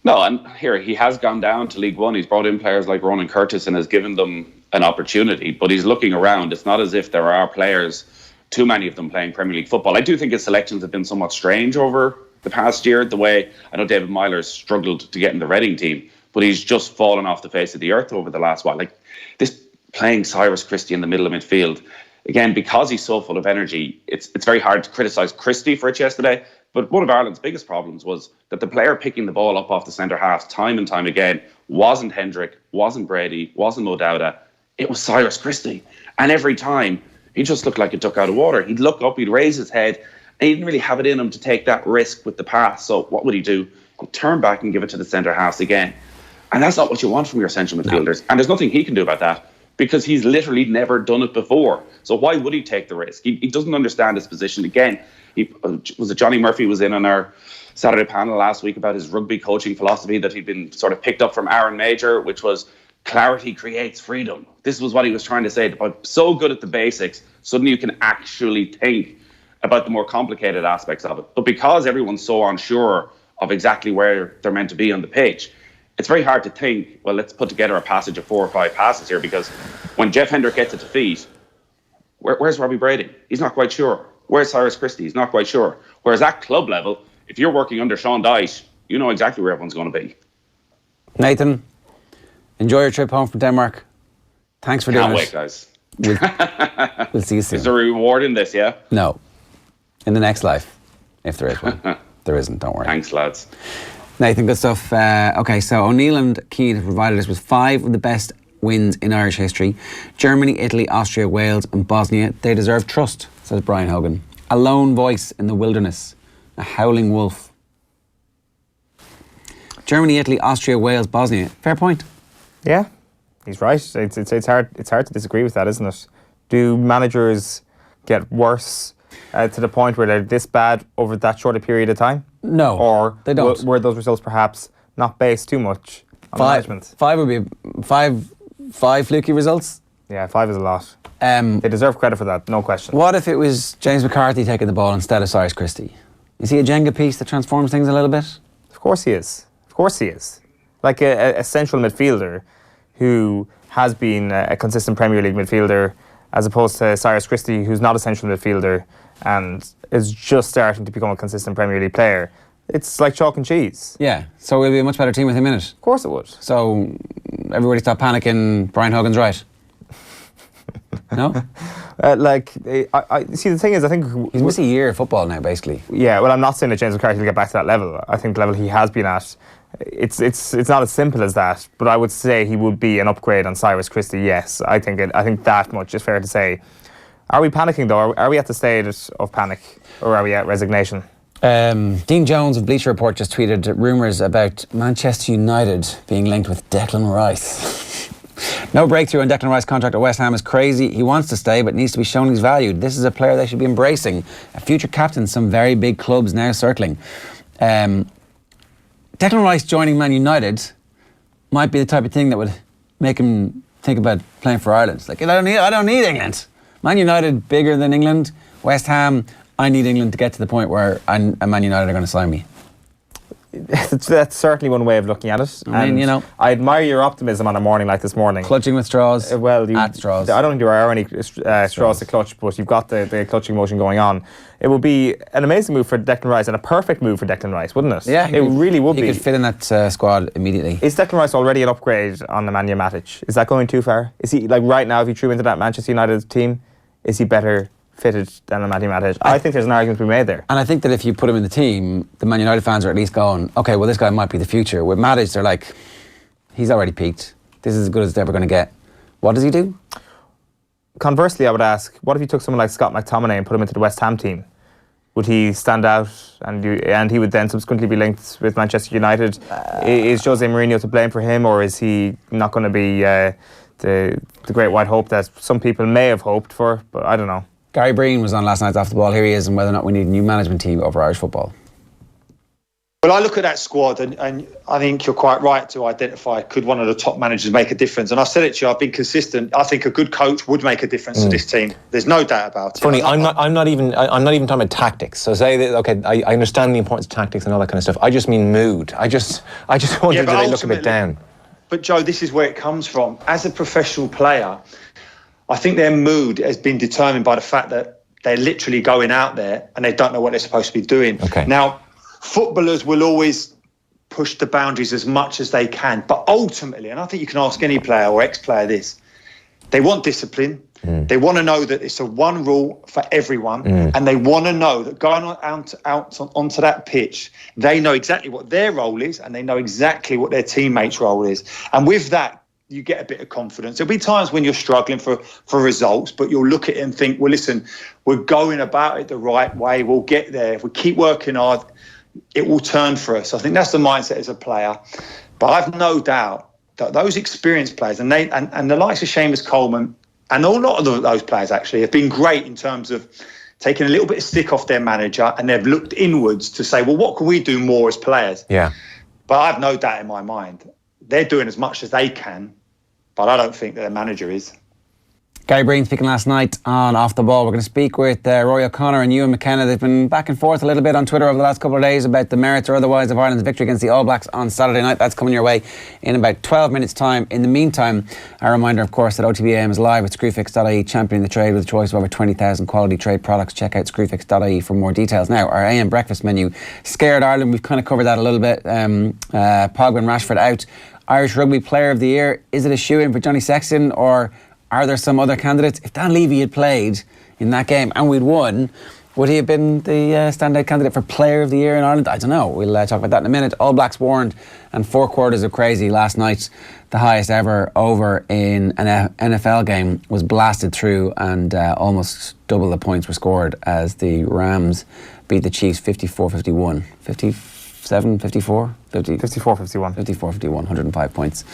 No, and here, he has gone down to League One. He's brought in players like Ronan Curtis and has given them an opportunity, but he's looking around. It's not as if there are players, too many of them, playing Premier League football. I do think his selections have been somewhat strange over the past year, the way, I know David Myler's struggled to get in the Reading team, but he's just fallen off the face of the earth over the last while. Like, this playing Cyrus Christie in the middle of midfield, again, because he's so full of energy, it's very hard to criticise Christie for it yesterday. But one of Ireland's biggest problems was that the player picking the ball up off the centre half time and time again wasn't Hendrick, wasn't Brady, wasn't Mo Dowda. It was Cyrus Christie. And every time, he just looked like a duck out of water. He'd look up, he'd raise his head, and he didn't really have it in him to take that risk with the pass. So what would he do? He'd turn back and give it to the centre halves again. And that's not what you want from your central midfielders. No. And there's nothing he can do about that, because he's literally never done it before. So why would he take the risk? He doesn't understand his position. Again, Johnny Murphy was in on our Saturday panel last week about his rugby coaching philosophy that he'd been sort of picked up from Aaron Major, which was clarity creates freedom. This was what he was trying to say. I'm so good at the basics, suddenly you can actually think about the more complicated aspects of it. But because everyone's so unsure of exactly where they're meant to be on the pitch, it's very hard to think, well, let's put together a passage of 4 or 5 passes here, because when Jeff Hendrick gets it to feet, where's Robbie Brady? He's not quite sure. Where's Cyrus Christie? He's not quite sure. Whereas at club level, if you're working under Sean Dyche, you know exactly where everyone's going to be. Nathan, enjoy your trip home from Denmark. Thanks for doing it. Can't wait, guys. We'll see you soon. Is there a reward in this, yeah? No. In the next life, if there is one. There isn't, don't worry. Thanks, lads. Nathan, good stuff. Okay, so O'Neill and Keane have provided us with 5 of the best wins in Irish history. Germany, Italy, Austria, Wales and Bosnia. They deserve trust, says Brian Hogan. A lone voice in the wilderness. A howling wolf. Germany, Italy, Austria, Wales, Bosnia. Fair point. Yeah, he's right. It's hard to disagree with that, isn't it? Do managers get worse to the point where they're this bad over that short a period of time? No, or they don't. Were those results perhaps not based too much on management? 5 would be 5 fluky results. Yeah, 5 is a lot. They deserve credit for that, no question. What if it was James McCarthy taking the ball instead of Cyrus Christie? Is he a Jenga piece that transforms things a little bit? Of course he is. Of course he is. Like a central midfielder who has been a consistent Premier League midfielder, as opposed to Cyrus Christie, who's not a central midfielder and is just starting to become a consistent Premier League player. It's like chalk and cheese. Yeah, so we'll be a much better team with him in it. Of course it would. So everybody stop panicking, Brian Hogan's right. No? I see, the thing is, I think... He's missed a year of football now, basically. Yeah, well, I'm not saying that James McCarthy will get back to that level. I think the level he has been at, it's not as simple as that, but I would say he would be an upgrade on Cyrus Christie, yes. I think that much is fair to say. Are we panicking, though? Are we at the stage of panic, or are we at resignation? Dean Jones of Bleacher Report just tweeted rumours about Manchester United being linked with Declan Rice. No breakthrough on Declan Rice's contract at West Ham is crazy. He wants to stay, but needs to be shown he's valued. This is a player they should be embracing. A future captain, some very big clubs now circling. Declan Rice joining Man United might be the type of thing that would make him think about playing for Ireland. It's like, I don't need England. Man United, bigger than England. West Ham, I need England to get to the point where Man United are going to sign me. That's certainly one way of looking at it. I mean, you know, I admire your optimism on a morning like this morning. Clutching with straws. At straws. I don't think there are any straws to clutch, but you've got the clutching motion going on. It would be an amazing move for Declan Rice and a perfect move for Declan Rice, wouldn't it? Yeah, it really would be. He could fit in that squad immediately. Is Declan Rice already an upgrade on Nemanja Matic? Is that going too far? Is he, like, right now, if he threw into that Manchester United team, is he better fitted than Nemanja Matic. I think there's an argument to be made there. And I think that if you put him in the team, the Man United fans are at least going, okay, well, this guy might be the future. With Matic, they're like, he's already peaked. This is as good as it's ever going to get. What does he do? Conversely, I would ask, what if you took someone like Scott McTominay and put him into the West Ham team? Would he stand out and he would then subsequently be linked with Manchester United? Is Jose Mourinho to blame for him, or is he not going to be the great white hope that some people may have hoped for? But I don't know. Gary Breen was on last night's Off the Ball. Here he is, and whether or not we need a new management team over Irish football. Well, I look at that squad and I think you're quite right to identify, could one of the top managers make a difference? And I said it to you, I've been consistent. I think a good coach would make a difference to this team. There's no doubt about it. Funny, I'm not even talking about tactics. So say that, okay, I understand the importance of tactics and all that kind of stuff. I just mean mood. I just wonder, do they look a bit down? But Joe, this is where it comes from. As a professional player, I think their mood has been determined by the fact that they're literally going out there and they don't know what they're supposed to be doing. Okay. Now, footballers will always push the boundaries as much as they can. But ultimately, and I think you can ask any player or ex-player this, they want discipline. They want to know that it's a one rule for everyone. And they want to know that going onto that pitch, they know exactly what their role is and they know exactly what their teammates' role is. And with that, you get a bit of confidence. There'll be times when you're struggling for results, but you'll look at it and think, well, listen, we're going about it the right way. We'll get there. If we keep working hard, it will turn for us. I think that's the mindset as a player. But I've no doubt that those experienced players, and the likes of Seamus Coleman, and a lot of those players actually have been great in terms of taking a little bit of stick off their manager, and they've looked inwards to say, well, what can we do more as players? Yeah. But I have no doubt in my mind, they're doing as much as they can, but I don't think that their manager is. Gary Breen speaking last night on Off the Ball. We're going to speak with Ruaidhri O'Connor and Ewan MacKenna. They've been back and forth a little bit on Twitter over the last couple of days about the merits or otherwise of Ireland's victory against the All Blacks on Saturday night. That's coming your way in about 12 minutes' time. In the meantime, a reminder, of course, that OTB AM is live at screwfix.ie, championing the trade with a choice of over 20,000 quality trade products. Check out screwfix.ie for more details. Now, our AM breakfast menu scared Ireland. We've kind of covered that a little bit. Pogba and Rashford out. Irish Rugby Player of the Year. Is it a shoe-in for Johnny Sexton, or are there some other candidates? If Dan Levy had played in that game and we'd won, would he have been the standout candidate for Player of the Year in Ireland? I don't know. We'll talk about that in a minute. All Blacks warned and 4 quarters of crazy last night. The highest ever over in an NFL game was blasted through, and almost double the points were scored as the Rams beat the Chiefs 54-51. 54-51. 105 points.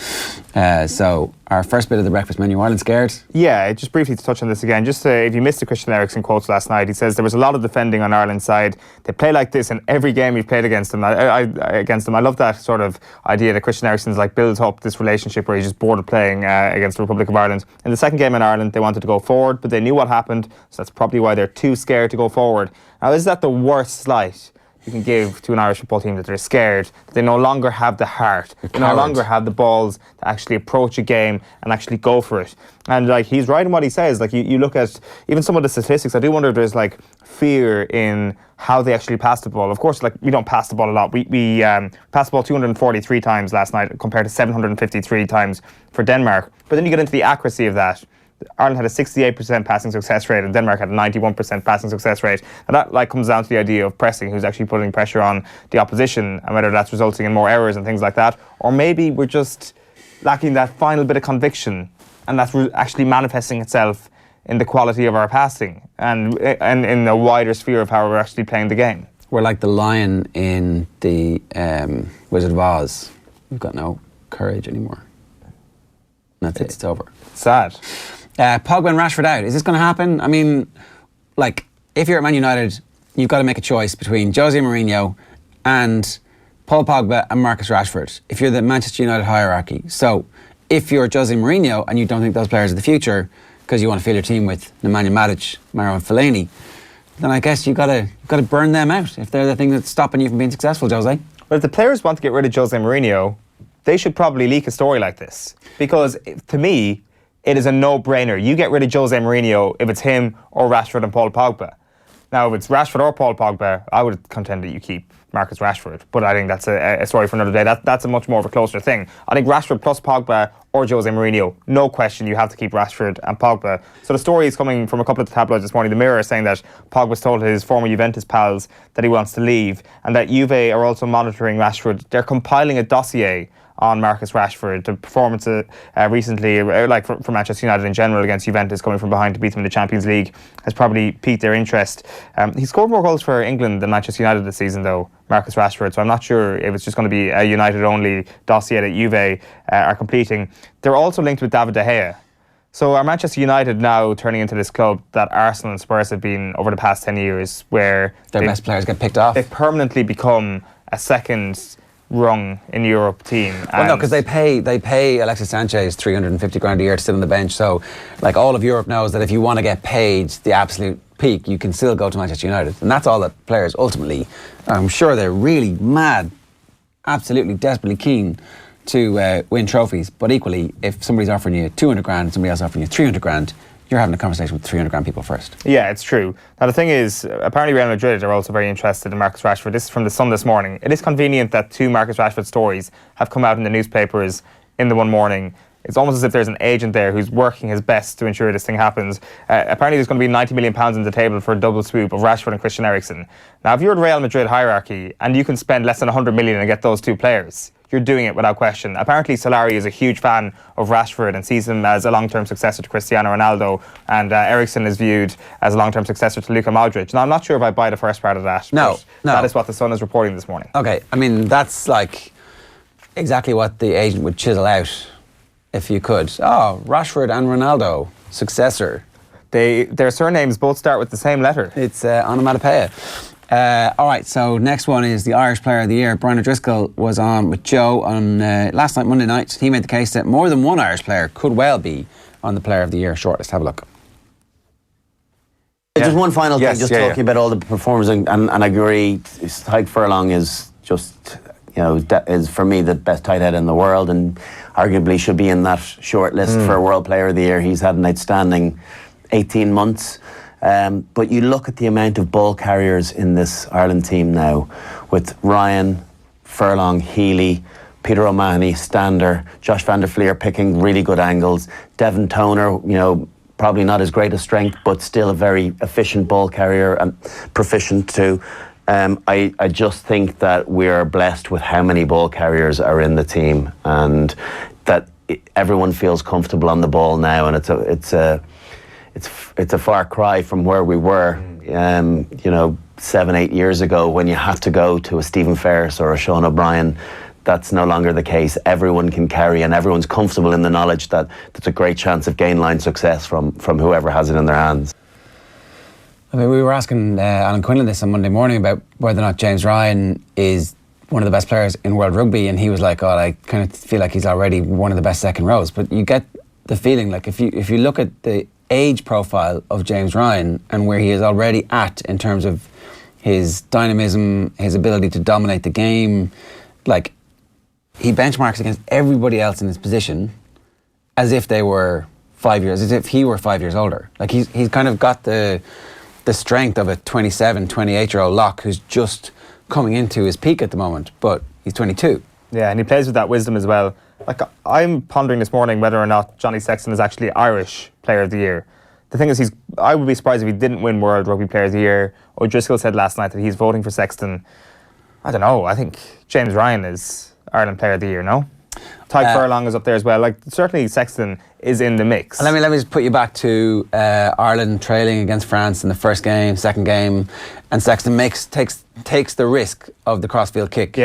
So our first bit of the breakfast menu. Ireland scared? Yeah, just briefly to touch on this again, just if you missed the Christian Eriksen quotes last night, he says there was a lot of defending on Ireland's side. They play like this in every game we've played against them. I love that sort of idea that Christian Eriksen's like builds up this relationship where he's just bored of playing against the Republic of Ireland. In the second game in Ireland, they wanted to go forward, but they knew what happened, so that's probably why they're too scared to go forward. Now, is that the worst slight you can give to an Irish football team, that they're scared, that they no longer have the heart, they no longer have the balls to actually approach a game and actually go for it? And like, he's right in what he says. Like, you look at even some of the statistics, I do wonder if there's like fear in how they actually pass the ball. Of course, like, we don't pass the ball a lot. We passed the ball 243 times last night compared to 753 times for Denmark. But then you get into the accuracy of that. Ireland had a 68% passing success rate and Denmark had a 91% passing success rate. And that like comes down to the idea of pressing, who's actually putting pressure on the opposition, and whether that's resulting in more errors and things like that. Or maybe we're just lacking that final bit of conviction, and that's actually manifesting itself in the quality of our passing and in the wider sphere of how we're actually playing the game. We're like the lion in the Wizard of Oz. We've got no courage anymore. That's it, it's over. Sad. Pogba and Rashford out. Is this going to happen? I mean, like, if you're at Man United, you've got to make a choice between Jose Mourinho and Paul Pogba and Marcus Rashford, if you're the Manchester United hierarchy. So, if you're Jose Mourinho and you don't think those players are the future because you want to fill your team with Nemanja Matic, Marouane Fellaini, then I guess you've got to burn them out if they're the thing that's stopping you from being successful, Jose. Well, if the players want to get rid of Jose Mourinho, they should probably leak a story like this. Because, to me, it is a no-brainer. You get rid of Jose Mourinho if it's him or Rashford and Paul Pogba. Now, if it's Rashford or Paul Pogba, I would contend that you keep Marcus Rashford. But I think that's a story for another day. That's a much more of a closer thing. I think Rashford plus Pogba or Jose Mourinho, no question you have to keep Rashford and Pogba. So the story is coming from a couple of the tabloids this morning. The Mirror saying that Pogba's told his former Juventus pals that he wants to leave, and that Juve are also monitoring Rashford. They're compiling a dossier on Marcus Rashford. The performance recently, like for Manchester United in general against Juventus, coming from behind to beat them in the Champions League, has probably piqued their interest. He scored more goals for England than Manchester United this season, though, Marcus Rashford, so I'm not sure if it's just going to be a United-only dossier that Juve are completing. They're also linked with David De Gea. So are Manchester United now turning into this club that Arsenal and Spurs have been over the past 10 years, where their best players get picked off? They've permanently become a second rung in Europe team. Well, no, because they pay Alexis Sanchez 350 grand a year to sit on the bench. So, like, all of Europe knows that if you want to get paid the absolute peak, you can still go to Manchester United, and that's all that players ultimately. I'm sure they're really mad, absolutely desperately keen to win trophies. But equally, if somebody's offering you 200 grand and somebody else offering you 300 grand, you're having a conversation with 300 grand people first. Yeah, it's true. Now, the thing is, apparently Real Madrid are also very interested in Marcus Rashford. This is from The Sun this morning. It is convenient that two Marcus Rashford stories have come out in the newspapers in the one morning. It's almost as if there's an agent there who's working his best to ensure this thing happens. Apparently there's going to be £90 million on the table for a double swoop of Rashford and Christian Eriksen. Now, if you're the Real Madrid hierarchy and you can spend less than 100 million and get those two players, you're doing it without question. Apparently Solari is a huge fan of Rashford and sees him as a long-term successor to Cristiano Ronaldo, and Eriksen is viewed as a long-term successor to Luka Modric. Now, I'm not sure if I buy the first part of that. No. That is what The Sun is reporting this morning. Okay, I mean, that's like exactly what the agent would chisel out if you could. Oh, Rashford and Ronaldo, successor. Their surnames both start with the same letter. It's onomatopoeia. All right, so next one is the Irish Player of the Year. Brian O'Driscoll was on with Joe on last night, Monday night. He made the case that more than one Irish player could well be on the Player of the Year shortlist. Have a look. Just one final thing, talking about all the performers, and I agree, Tadhg Furlong is just, is for me the best tight head in the world, and arguably should be in that shortlist for World Player of the Year. He's had an outstanding 18 months. But you look at the amount of ball carriers in this Ireland team now, with Ryan, Furlong, Healy, Peter O'Mahony, Stander, Josh van der Fleer picking really good angles, Devon Toner, probably not as great a strength, but still a very efficient ball carrier and proficient too. I just think that we're blessed with how many ball carriers are in the team, and that everyone feels comfortable on the ball now, and it's a far cry from where we were, 7-8 years ago, when you had to go to a Stephen Ferris or a Sean O'Brien. That's no longer the case. Everyone can carry, and everyone's comfortable in the knowledge that there's a great chance of gain line success from whoever has it in their hands. I mean, we were asking Alan Quinlan this on Monday morning about whether or not James Ryan is one of the best players in world rugby, and he was like, I kind of feel like he's already one of the best second rows. But you get the feeling, like, if you look at the age profile of James Ryan and where he is already at in terms of his dynamism, his ability to dominate the game, like, he benchmarks against everybody else in his position as if they were 5 years, as if he were 5 years older. Like, he's kind of got the strength of a 27, 28-year-old lock who's just coming into his peak at the moment, but he's 22. Yeah, and he plays with that wisdom as well. Like, I'm pondering this morning whether or not Johnny Sexton is actually Irish Player of the Year. The thing is, I would be surprised if he didn't win World Rugby Player of the Year. O'Driscoll said last night that he's voting for Sexton. I don't know. I think James Ryan is Ireland Player of the Year, no? Tadhg Furlong is up there as well. Like, certainly Sexton is in the mix. Let me just put you back to Ireland trailing against France in the first game, second game, and Sexton takes the risk of the crossfield kick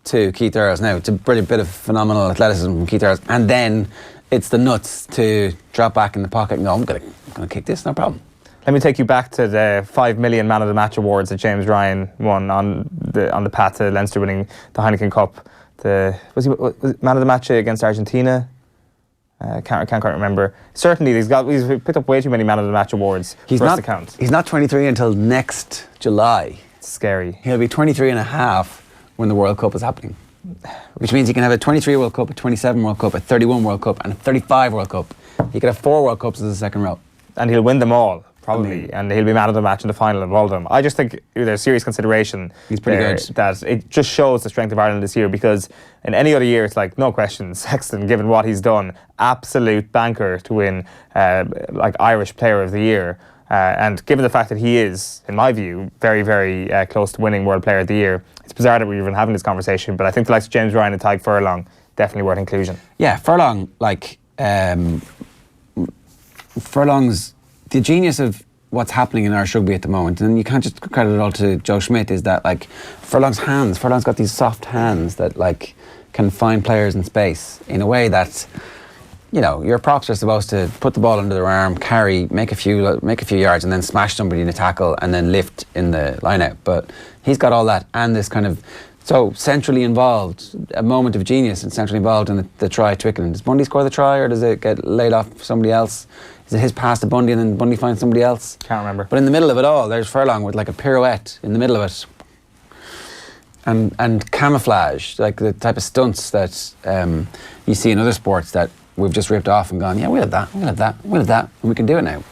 to Keith Earls. Now, it's a brilliant bit of phenomenal athleticism from Keith Earls, and then it's the nuts to drop back in the pocket and go, I'm going to kick this, no problem. Let me take you back to the 5 million Man of the Match awards that James Ryan won on the path to Leinster winning the Heineken Cup. Was he Man of the Match against Argentina? Can't quite remember. Certainly, he's picked up way too many Man of the Match awards for us to count. He's not 23 until next July. It's scary. He'll be 23 and a half when the World Cup is happening, which means he can have a 23 World Cup, a 27 World Cup, a 31 World Cup, and a 35 World Cup. He could have 4 World Cups as a second row. And he'll win them all Probably, and he'll be man of the match in the final of all of them. I just think there's serious consideration. He's pretty good. That it just shows the strength of Ireland this year, because in any other year it's like no question Sexton, given what he's done, absolute banker to win like Irish Player of the Year, and given the fact that he is, in my view, very very close to winning World Player of the Year, it's bizarre that we're even having this conversation. But I think the likes of James Ryan and Tadhg Furlong definitely worth inclusion. Yeah, Furlong, like Furlong's the genius of what's happening in Irish rugby at the moment, and you can't just credit it all to Joe Schmidt, is that like Furlong's got these soft hands that like can find players in space in a way that, you know, your props are supposed to put the ball under their arm, carry, make a few yards, and then smash somebody in a tackle and then lift in the line-out. But he's got all that and this kind of so centrally involved, a moment of genius and centrally involved in the try to Twickenham. Does Bundy score the try, or does it get laid off for somebody else? Is it his pass to Bundy and then Bundy finds somebody else? Can't remember. But in the middle of it all, there's Furlong with like a pirouette in the middle of it. And camouflage, like the type of stunts that you see in other sports that we've just ripped off and gone, yeah, we'll have that, and we can do it now.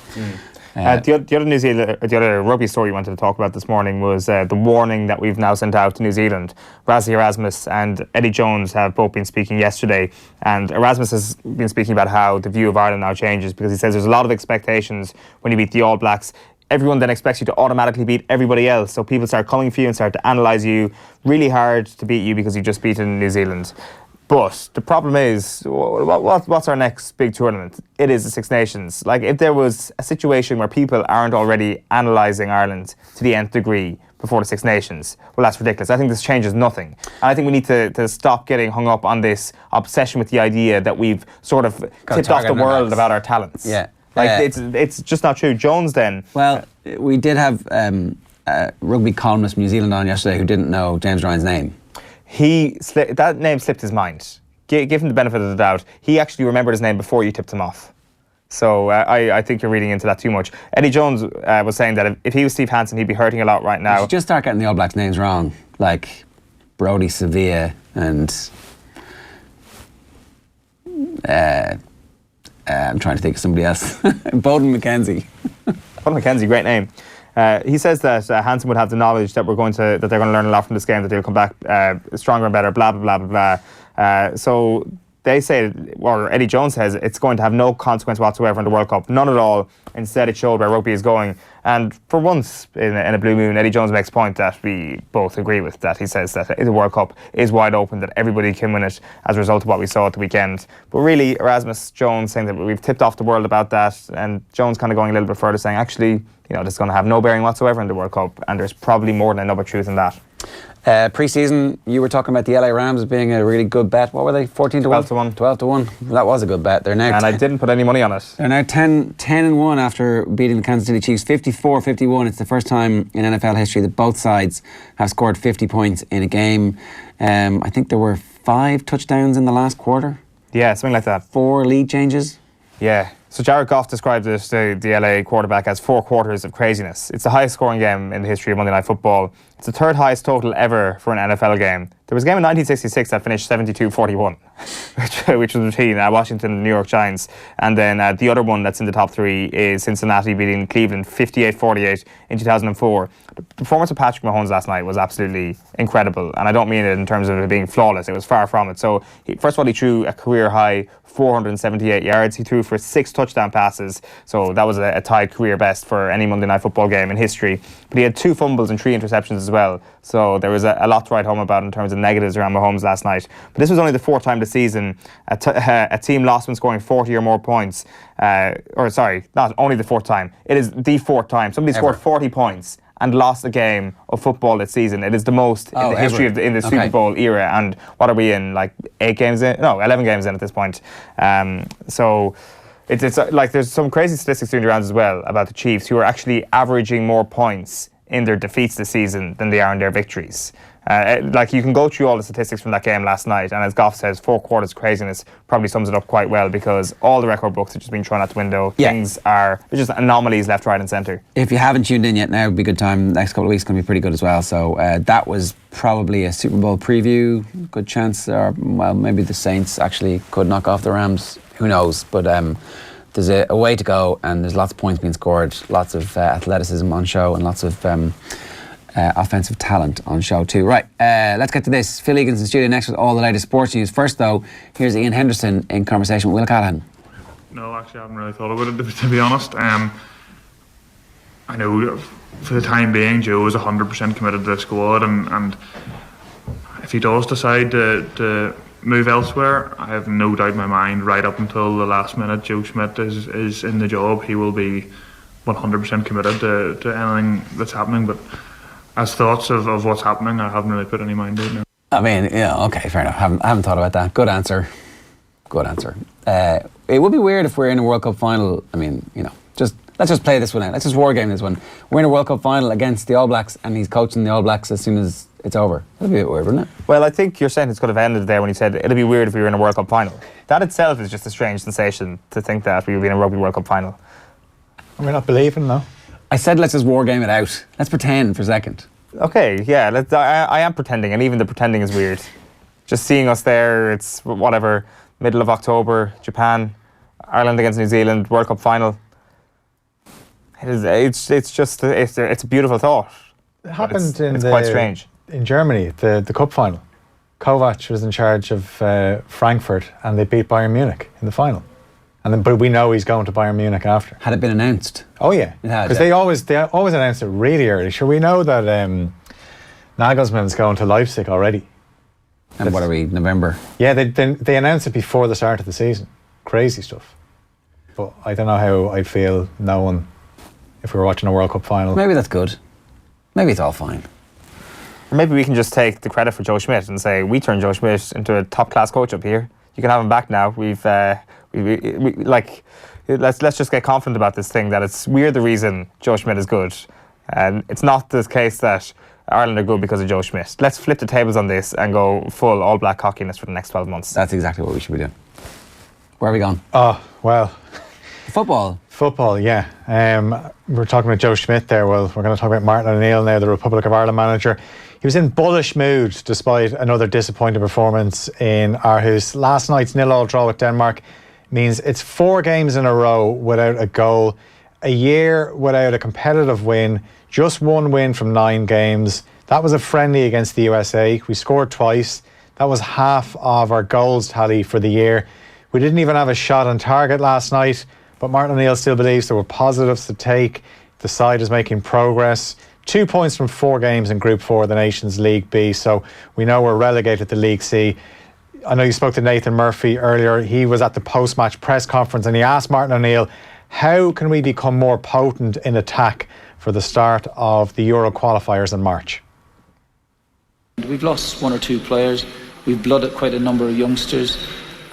The other rugby story we wanted to talk about this morning was the warning that we've now sent out to New Zealand. Rassie Erasmus and Eddie Jones have both been speaking yesterday, and Erasmus has been speaking about how the view of Ireland now changes, because he says there's a lot of expectations when you beat the All Blacks. Everyone then expects you to automatically beat everybody else, so people start coming for you and start to analyse you really hard to beat you because you've just beaten New Zealand. But the problem is, what's our next big tournament? It is the Six Nations. Like, if there was a situation where people aren't already analysing Ireland to the nth degree before the Six Nations, well, that's ridiculous. I think this changes nothing. And I think we need to stop getting hung up on this obsession with the idea that we've sort of tipped off the world about our talents. Yeah. Like, it's just not true. Jones then... Well, we did have a rugby columnist from New Zealand on yesterday who didn't know James Ryan's name. That name slipped his mind. Give him the benefit of the doubt. He actually remembered his name before you tipped him off. So I think you're reading into that too much. Eddie Jones was saying that if he was Steve Hansen, he'd be hurting a lot right now. You should just start getting the All Blacks names wrong, like Brody Sevilla and I'm trying to think of somebody else. Bowden McKenzie. Bowden McKenzie, great name. He says that Hansen would have the knowledge that they're going to learn a lot from this game, that they'll come back stronger and better, blah, blah, blah, blah, blah. So they say, or Eddie Jones says, it's going to have no consequence whatsoever in the World Cup. None at all. Instead, it showed where rugby is going. And for once in a blue moon, Eddie Jones makes a point that we both agree with, that he says that the World Cup is wide open, that everybody can win it as a result of what we saw at the weekend. But really, Erasmus Jones saying that we've tipped off the world about that, and Jones kind of going a little bit further, saying, actually, you know, this is going to have no bearing whatsoever in the World Cup, and there's probably more than enough truth in that. Pre-season, you were talking about the LA Rams being a really good bet. What were they? 14 to 1? 12 to 1. 12 to 1. That was a good bet. They're now and I didn't put any money on it. They're now 10-1 after beating the Kansas City Chiefs 54-51. It's the first time in NFL history that both sides have scored 50 points in a game. I think there were 5 touchdowns in the last quarter. Yeah, something like that. 4 lead changes. Yeah. So Jared Goff described this, the LA quarterback, as 4 quarters of craziness. It's the highest scoring game in the history of Monday Night Football. It's the 3rd highest total ever for an NFL game. There was a game in 1966 that finished 72-41, which was between Washington and the New York Giants. And then the other one that's in the top 3 is Cincinnati beating Cleveland 58-48 in 2004. The performance of Patrick Mahomes last night was absolutely incredible. And I don't mean it in terms of it being flawless. It was far from it. So, first of all, he threw a career-high 478 yards. He threw for 6 touchdown passes. So that was a tied career best for any Monday Night Football game in history. But he had 2 fumbles and 3 interceptions as well. So there was a lot to write home about in terms of negatives around Mahomes last night. But this was only the 4th time this season a team lost when scoring 40 or more points. Not only the 4th time. It is the 4th time. Somebody scored 40 points and lost a game of football this season. It is the most in the history of the Super Bowl era. And what are we in, like 8 games in? No, 11 games in at this point. So it's like there's some crazy statistics doing the rounds as well about the Chiefs, who are actually averaging more points in their defeats this season than they are in their victories. Like, you can go through all the statistics from that game last night, and as Goff says, 4 quarters craziness probably sums it up quite well, because all the record books have just been thrown out the window. Yeah. Things are just anomalies left, right and centre. If you haven't tuned in yet, now would be a good time. The next couple of weeks going to be pretty good as well. So that was probably a Super Bowl preview. Good chance, or well, maybe the Saints actually could knock off the Rams. Who knows? But there's a way to go, and there's lots of points being scored, lots of athleticism on show, and lots of offensive talent on show too. Right, let's get to this. Phil Egan's in the studio next with all the latest sports news. First though, here's Ian Henderson in conversation with Will Callahan. No, actually I haven't really thought about it, to be honest. I know for the time being Joe is 100% committed to the squad, and if he does decide to move elsewhere, I have no doubt in my mind right up until the last minute Joe Schmidt is in the job, he will be 100% committed to anything that's happening. But as thoughts of what's happening, I haven't really put any mind to it now. I mean, yeah, okay, fair enough. I haven't thought about that. Good answer. It would be weird if we're in a World Cup final. I mean, let's just play this one out. Let's just war game this one. We're in a World Cup final against the All Blacks, and he's coaching the All Blacks as soon as it's over. That'd be a bit weird, wouldn't it? Well, I think your sentence could have ended there when you said it'd be weird if we were in a World Cup final. That itself is just a strange sensation, to think that we would be in a Rugby World Cup final. We're not believing, no. I said let's just war game it out. Let's pretend for a second. Okay, yeah, I am pretending, and even the pretending is weird. Just seeing us there, it's whatever, middle of October, Japan, Ireland against New Zealand, World Cup final. It's a beautiful thought. It happened it's quite strange. In Germany, the cup final. Kovac was in charge of Frankfurt, and they beat Bayern Munich in the final. But we know he's going to Bayern Munich after. Had it been announced? Oh yeah, because they always announce it really early. Sure, we know that Nagelsmann's going to Leipzig already. And what are we, November? Yeah, they announced it before the start of the season. Crazy stuff. But I don't know how I'd feel knowing if we were watching a World Cup final. Maybe that's good. Maybe it's all fine. Or maybe we can just take the credit for Joe Schmidt and say we turned Joe Schmidt into a top class coach up here. You can have him back now. Let's just get confident about this thing, that we're the reason Joe Schmidt is good, and it's not the case that Ireland are good because of Joe Schmidt. Let's flip the tables on this and go full all black cockiness for the next 12 months. That's exactly what we should be doing. Where are we going? Oh, well. Football, yeah. We're talking about Joe Schmidt there. Well, we're going to talk about Martin O'Neill now, the Republic of Ireland manager. He was in bullish mood despite another disappointing performance in Aarhus. Last night's 0-0 draw with Denmark means it's 4 games in a row without a goal, a year without a competitive win, just 1 win from 9 games. That was a friendly against the USA. We scored twice. That was half of our goals tally for the year. We didn't even have a shot on target last night, but Martin O'Neill still believes there were positives to take. The side is making progress. 2 points from 4 games in Group 4 of the Nations League B, so we know we're relegated to League C. I know you spoke to Nathan Murphy earlier. He was at the post-match press conference and he asked Martin O'Neill, how can we become more potent in attack for the start of the Euro qualifiers in March? We've lost 1 or 2 players. We've blooded quite a number of youngsters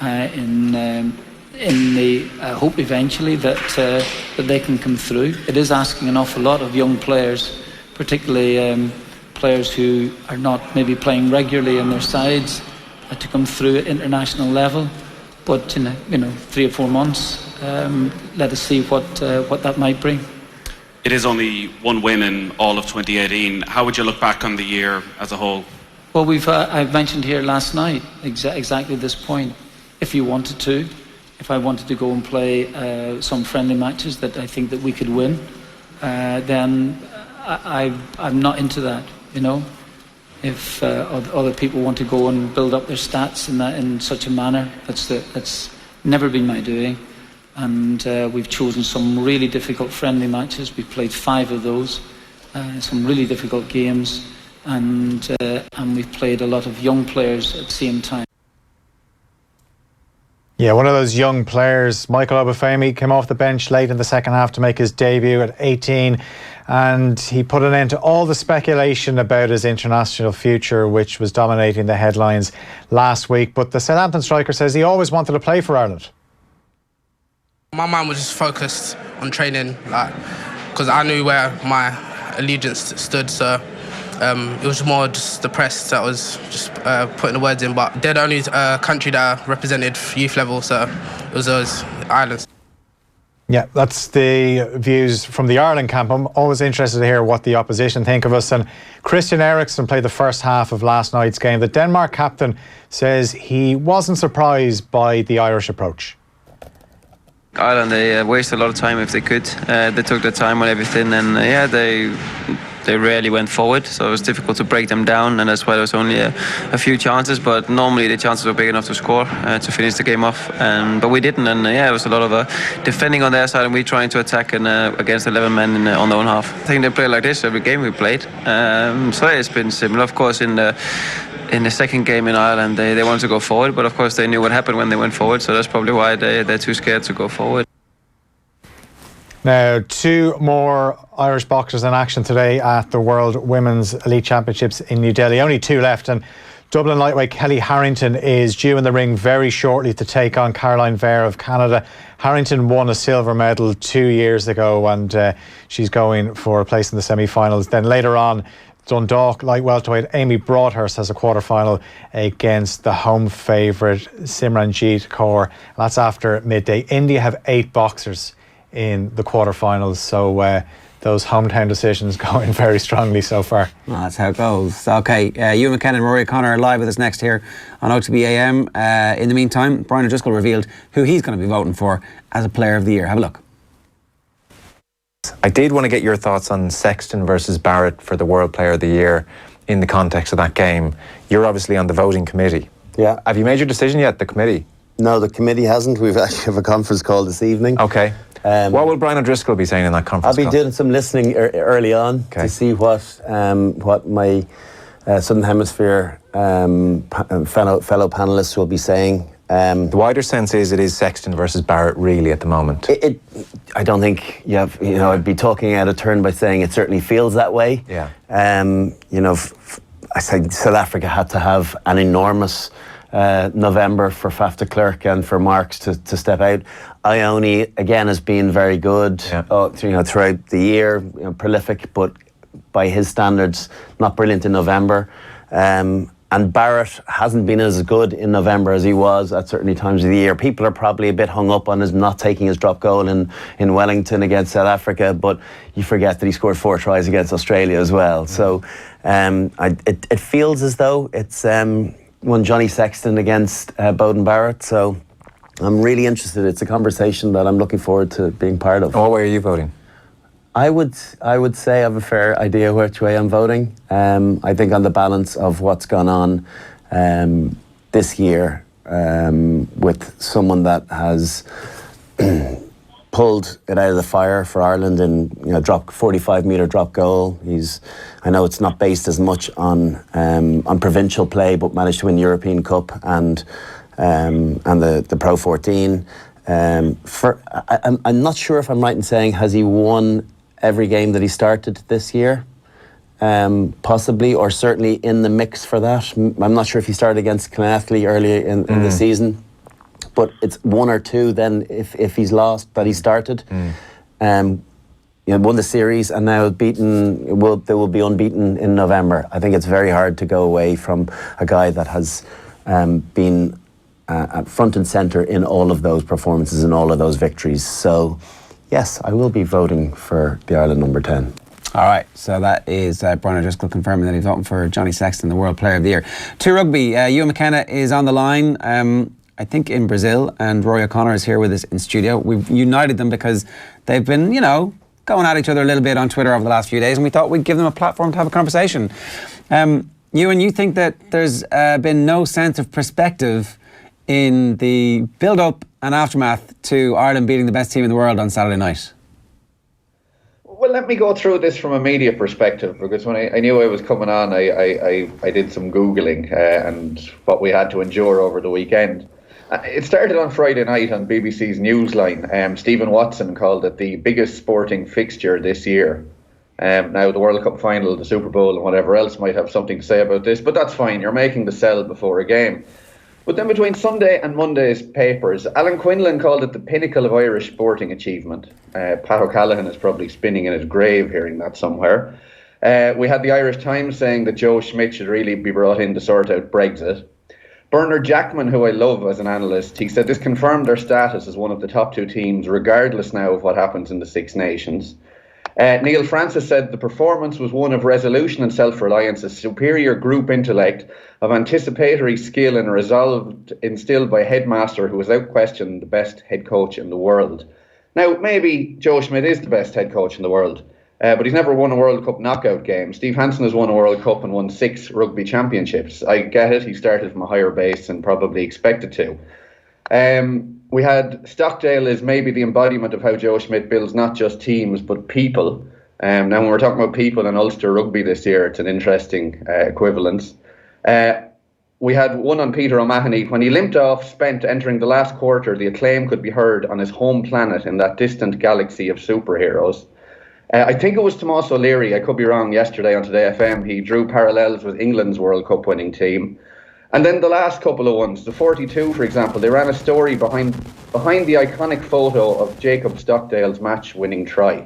in the hope eventually that they can come through. It is asking an awful lot of young players, particularly players who are not maybe playing regularly in their sides, to come through at international level. But in 3 or 4 months, let us see what that might bring. It is only 1 win in all of 2018. How would you look back on the year as a whole? Well, I've mentioned here last night exactly this point. If you wanted to, if I wanted to go and play some friendly matches that I think that we could win, then I'm not into that. If other people want to go and build up their stats in such a manner, that's never been my doing. And we've chosen some really difficult friendly matches. We've played 5 of those, some really difficult games, and we've played a lot of young players at the same time. Yeah, one of those young players, Michael Obafemi, came off the bench late in the second half to make his debut at 18, and he put an end to all the speculation about his international future, which was dominating the headlines last week. But the Southampton striker says he always wanted to play for Ireland. My mind was just focused on training, because I knew where my allegiance stood, so it was more just the press that was just putting the words in. But they're the only country that represented youth level, so it was those Ireland. Yeah, that's the views from the Ireland camp. I'm always interested to hear what the opposition think of us. And Christian Eriksen played the first half of last night's game. The Denmark captain says he wasn't surprised by the Irish approach. Ireland, they wasted a lot of time if they could. They took their time on everything, and they rarely went forward, so it was difficult to break them down, and that's why there was only a few chances, but normally the chances were big enough to score, to finish the game off, but we didn't, and it was a lot of defending on their side, and we trying to attack against 11 men on their own half. I think they play like this every game we played, so it's been similar. Of course, in the second game in Ireland, they wanted to go forward, but of course they knew what happened when they went forward, so that's probably why they're too scared to go forward. Now, 2 more Irish boxers in action today at the World Women's Elite Championships in New Delhi. Only 2 left, and Dublin lightweight Kelly Harrington is due in the ring very shortly to take on Caroline Vare of Canada. Harrington won a silver medal 2 years ago, and she's going for a place in the semi-finals. Then later on, Dundalk light welterweight Amy Broadhurst has a quarter-final against the home favourite Simranjeet Kaur. That's after midday. India have 8 boxers in the quarterfinals, so those hometown decisions going very strongly so far. Well, that's how it goes. Okay, Ewan MacKenna and Ruaidhri O'Connor are live with us next here on OTB AM. In the meantime, Brian O'Driscoll revealed who he's going to be voting for as a Player of the Year. Have a look. I did want to get your thoughts on Sexton versus Barrett for the World Player of the Year in the context of that game. You're obviously on the voting committee. Yeah. Have you made your decision yet, the committee? No, the committee hasn't. We've actually have a conference call this evening. Okay. What will Brian O'Driscoll be saying in that conference I'll be call? doing some listening early on to see what my Southern Hemisphere fellow panellists will be saying. The wider sense is it is Sexton versus Barrett really at the moment. I don't think I'd be talking out of turn by saying it certainly feels that way. Yeah. I think South Africa had to have an enormous November for Faf de Klerk and for Marks to step out. Ione again has been very good throughout the year, prolific, but by his standards, not brilliant in November. And Barrett hasn't been as good in November as he was at certain times of the year. People are probably a bit hung up on his not taking his drop goal in Wellington against South Africa, but you forget that he scored 4 tries against Australia as well. So it feels as though it's one Johnny Sexton against Bowden Barrett. So I'm really interested. It's a conversation that I'm looking forward to being part of. What way are you voting? I would say I have a fair idea which way I'm voting. I think on the balance of what's gone on this year with someone that has pulled it out of the fire for Ireland and 45-metre drop goal. I know it's not based as much on provincial play, but managed to win European Cup and the Pro 14. I'm not sure if I'm right in saying, has he won every game that he started this year? Possibly, or certainly in the mix for that. I'm not sure if he started against Clonathley early in the season, but it's 1 or 2 then if he's lost that he started. Won the series and now they will be unbeaten in November. I think it's very hard to go away from a guy that has been at front and centre in all of those performances and all of those victories. So yes, I will be voting for the Ireland number 10. All right, so that is Brian O'Driscoll confirming that he's voting for Johnny Sexton, the World Player of the Year. To rugby, Ewan MacKenna is on the line, I think in Brazil, and Ruaidhri O'Connor is here with us in studio. We've united them because they've been, going at each other a little bit on Twitter over the last few days, and we thought we'd give them a platform to have a conversation. Ewan, you think that there's been no sense of perspective in the build-up and aftermath to Ireland beating the best team in the world on Saturday night? Well, let me go through this from a media perspective, because when I knew I was coming on, I did some Googling and what we had to endure over the weekend. It started on Friday night on BBC's Newsline. Stephen Watson called it the biggest sporting fixture this year. Now, the World Cup final, the Super Bowl and whatever else might have something to say about this, but that's fine. You're making the sell before a game. But then between Sunday and Monday's papers, Alan Quinlan called it the pinnacle of Irish sporting achievement. Pat O'Callaghan is probably spinning in his grave hearing that somewhere. We had the Irish Times saying that Joe Schmidt should really be brought in to sort out Brexit. Bernard Jackman, who I love as an analyst, he said this confirmed their status as one of the top 2 teams, regardless now of what happens in the Six Nations. Neil Francis said the performance was one of resolution and self-reliance, a superior group intellect, of anticipatory skill and resolve instilled by a headmaster who was without question the best head coach in the world. Now, maybe Joe Schmidt is the best head coach in the world, but he's never won a World Cup knockout game. Steve Hansen has won a World Cup and won 6 rugby championships. I get it, he started from a higher base and probably expected to. We had Stockdale is maybe the embodiment of how Joe Schmidt builds not just teams but people. Now when we're talking about people in Ulster Rugby this year, it's an interesting equivalence. We had one on Peter O'Mahony. When he limped off spent entering the last quarter, the acclaim could be heard on his home planet in that distant galaxy of superheroes. I think it was Tomás O'Leary, I could be wrong, yesterday on Today FM, he drew parallels with England's World Cup winning team. And then the last couple of ones, the 42, for example, they ran a story behind the iconic photo of Jacob Stockdale's match-winning try,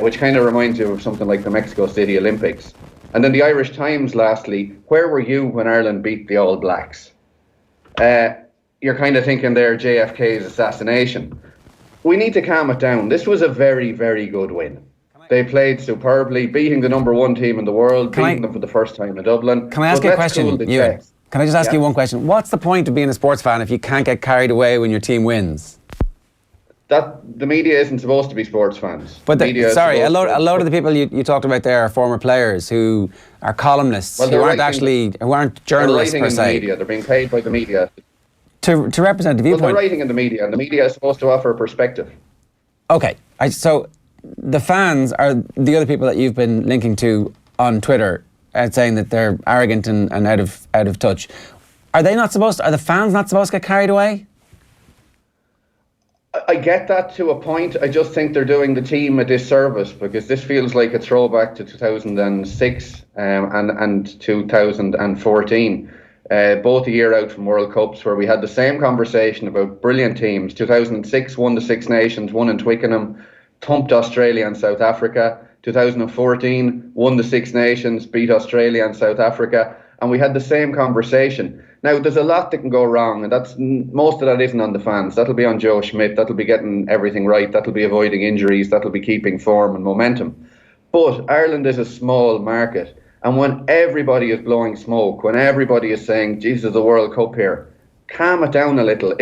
which kind of reminds you of something like the Mexico City Olympics. And then the Irish Times, lastly, where were you when Ireland beat the All Blacks? You're kind of thinking there JFK's assassination. We need to calm it down. This was a very, very good win. They played superbly, beating the number 1 team in the world, beating them for the first time in Dublin. Can I ask you a question, Ewan? Can I just ask you one question? What's the point of being a sports fan if you can't get carried away when your team wins? That the media isn't supposed to be sports fans. But a lot of the people you talked about there are former players who are columnists, who aren't journalists per se. They're writing in the media. They're being paid by the media to represent the viewpoint. Well, they're writing in the media, and the media is supposed to offer a perspective. Okay, so the fans are the other people that you've been linking to on Twitter, saying that they're arrogant and out of touch. Are the fans not supposed to get carried away? I get that to a point. I just think they're doing the team a disservice because this feels like a throwback to 2006 and 2014. Both a year out from World Cups, where we had the same conversation about brilliant teams. 2006 won the Six Nations, won in Twickenham, thumped Australia and South Africa. 2014 won the Six Nations, beat Australia and South Africa, and we had the same conversation. Now, there's a lot that can go wrong, and most of that isn't on the fans. That'll be on Joe Schmidt. That'll be getting everything right. That'll be avoiding injuries. That'll be keeping form and momentum. But Ireland is a small market, and when everybody is blowing smoke, when everybody is saying, "Jesus, there's a World Cup here," calm it down a little.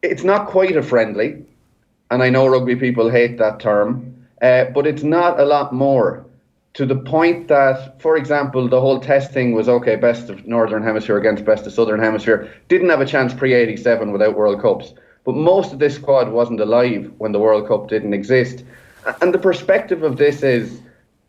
It's not quite a friendly, and I know rugby people hate that term. But it's not a lot more, to the point that, for example, the whole test thing was, okay, best of Northern Hemisphere against best of Southern Hemisphere. Didn't have a chance pre-87 without World Cups. But most of this squad wasn't alive when the World Cup didn't exist. And the perspective of this is,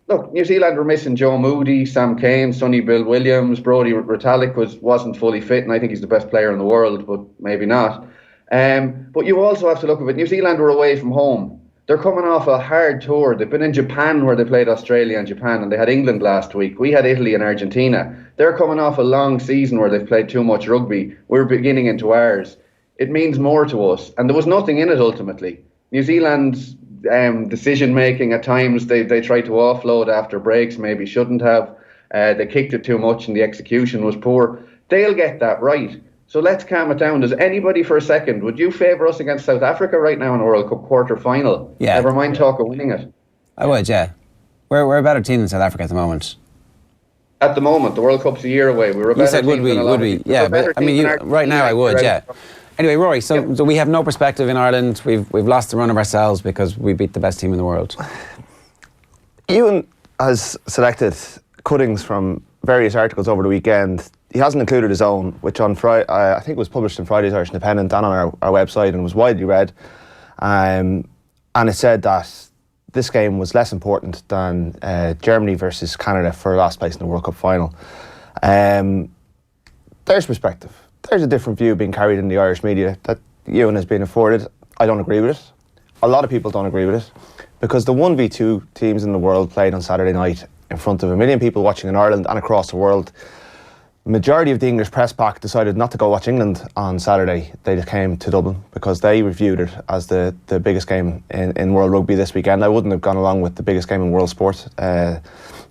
look, New Zealand were missing Joe Moody, Sam Cane, Sonny Bill Williams, Brodie Retallick wasn't fully fit, and I think he's the best player in the world, but maybe not. But you also have to look at it. New Zealand were away from home. They're coming off a hard tour. They've been in Japan where they played Australia and Japan, and they had England last week. We had Italy and Argentina. They're coming off a long season where they've played too much rugby. We're beginning into ours. It means more to us. And there was nothing in it ultimately. New Zealand's decision making at times, they tried to offload after breaks, maybe shouldn't have. They kicked it too much and the execution was poor. They'll get that right. So let's calm it down. Does anybody for a second, would you favour us against South Africa right now in a World Cup quarter final? Yeah. Never mind talk of winning it. I would, yeah. We're a better team than South Africa at the moment. At the moment, the World Cup's a year away. We're a better You said team would we? Yeah, but I mean, right now I would, yeah. Anyway, Rory, so we have no perspective in Ireland. We've lost the run of ourselves because we beat the best team in the world. Ewan has selected cuttings from various articles over the weekend. He hasn't included his own, which on Friday, I think it was published in Friday's Irish Independent and on our website and was widely read. And it said that this game was less important than Germany versus Canada for last place in the World Cup final. There's perspective. There's a different view being carried in the Irish media that Ewan has been afforded. I don't agree with it. A lot of people don't agree with it because the 1v2 teams in the world played on Saturday night in front of 1 million people watching in Ireland and across the world. Majority of the English press pack decided not to go watch England on Saturday. They just came to Dublin because they reviewed it as the biggest game in World Rugby this weekend. I wouldn't have gone along with the biggest game in world sport. I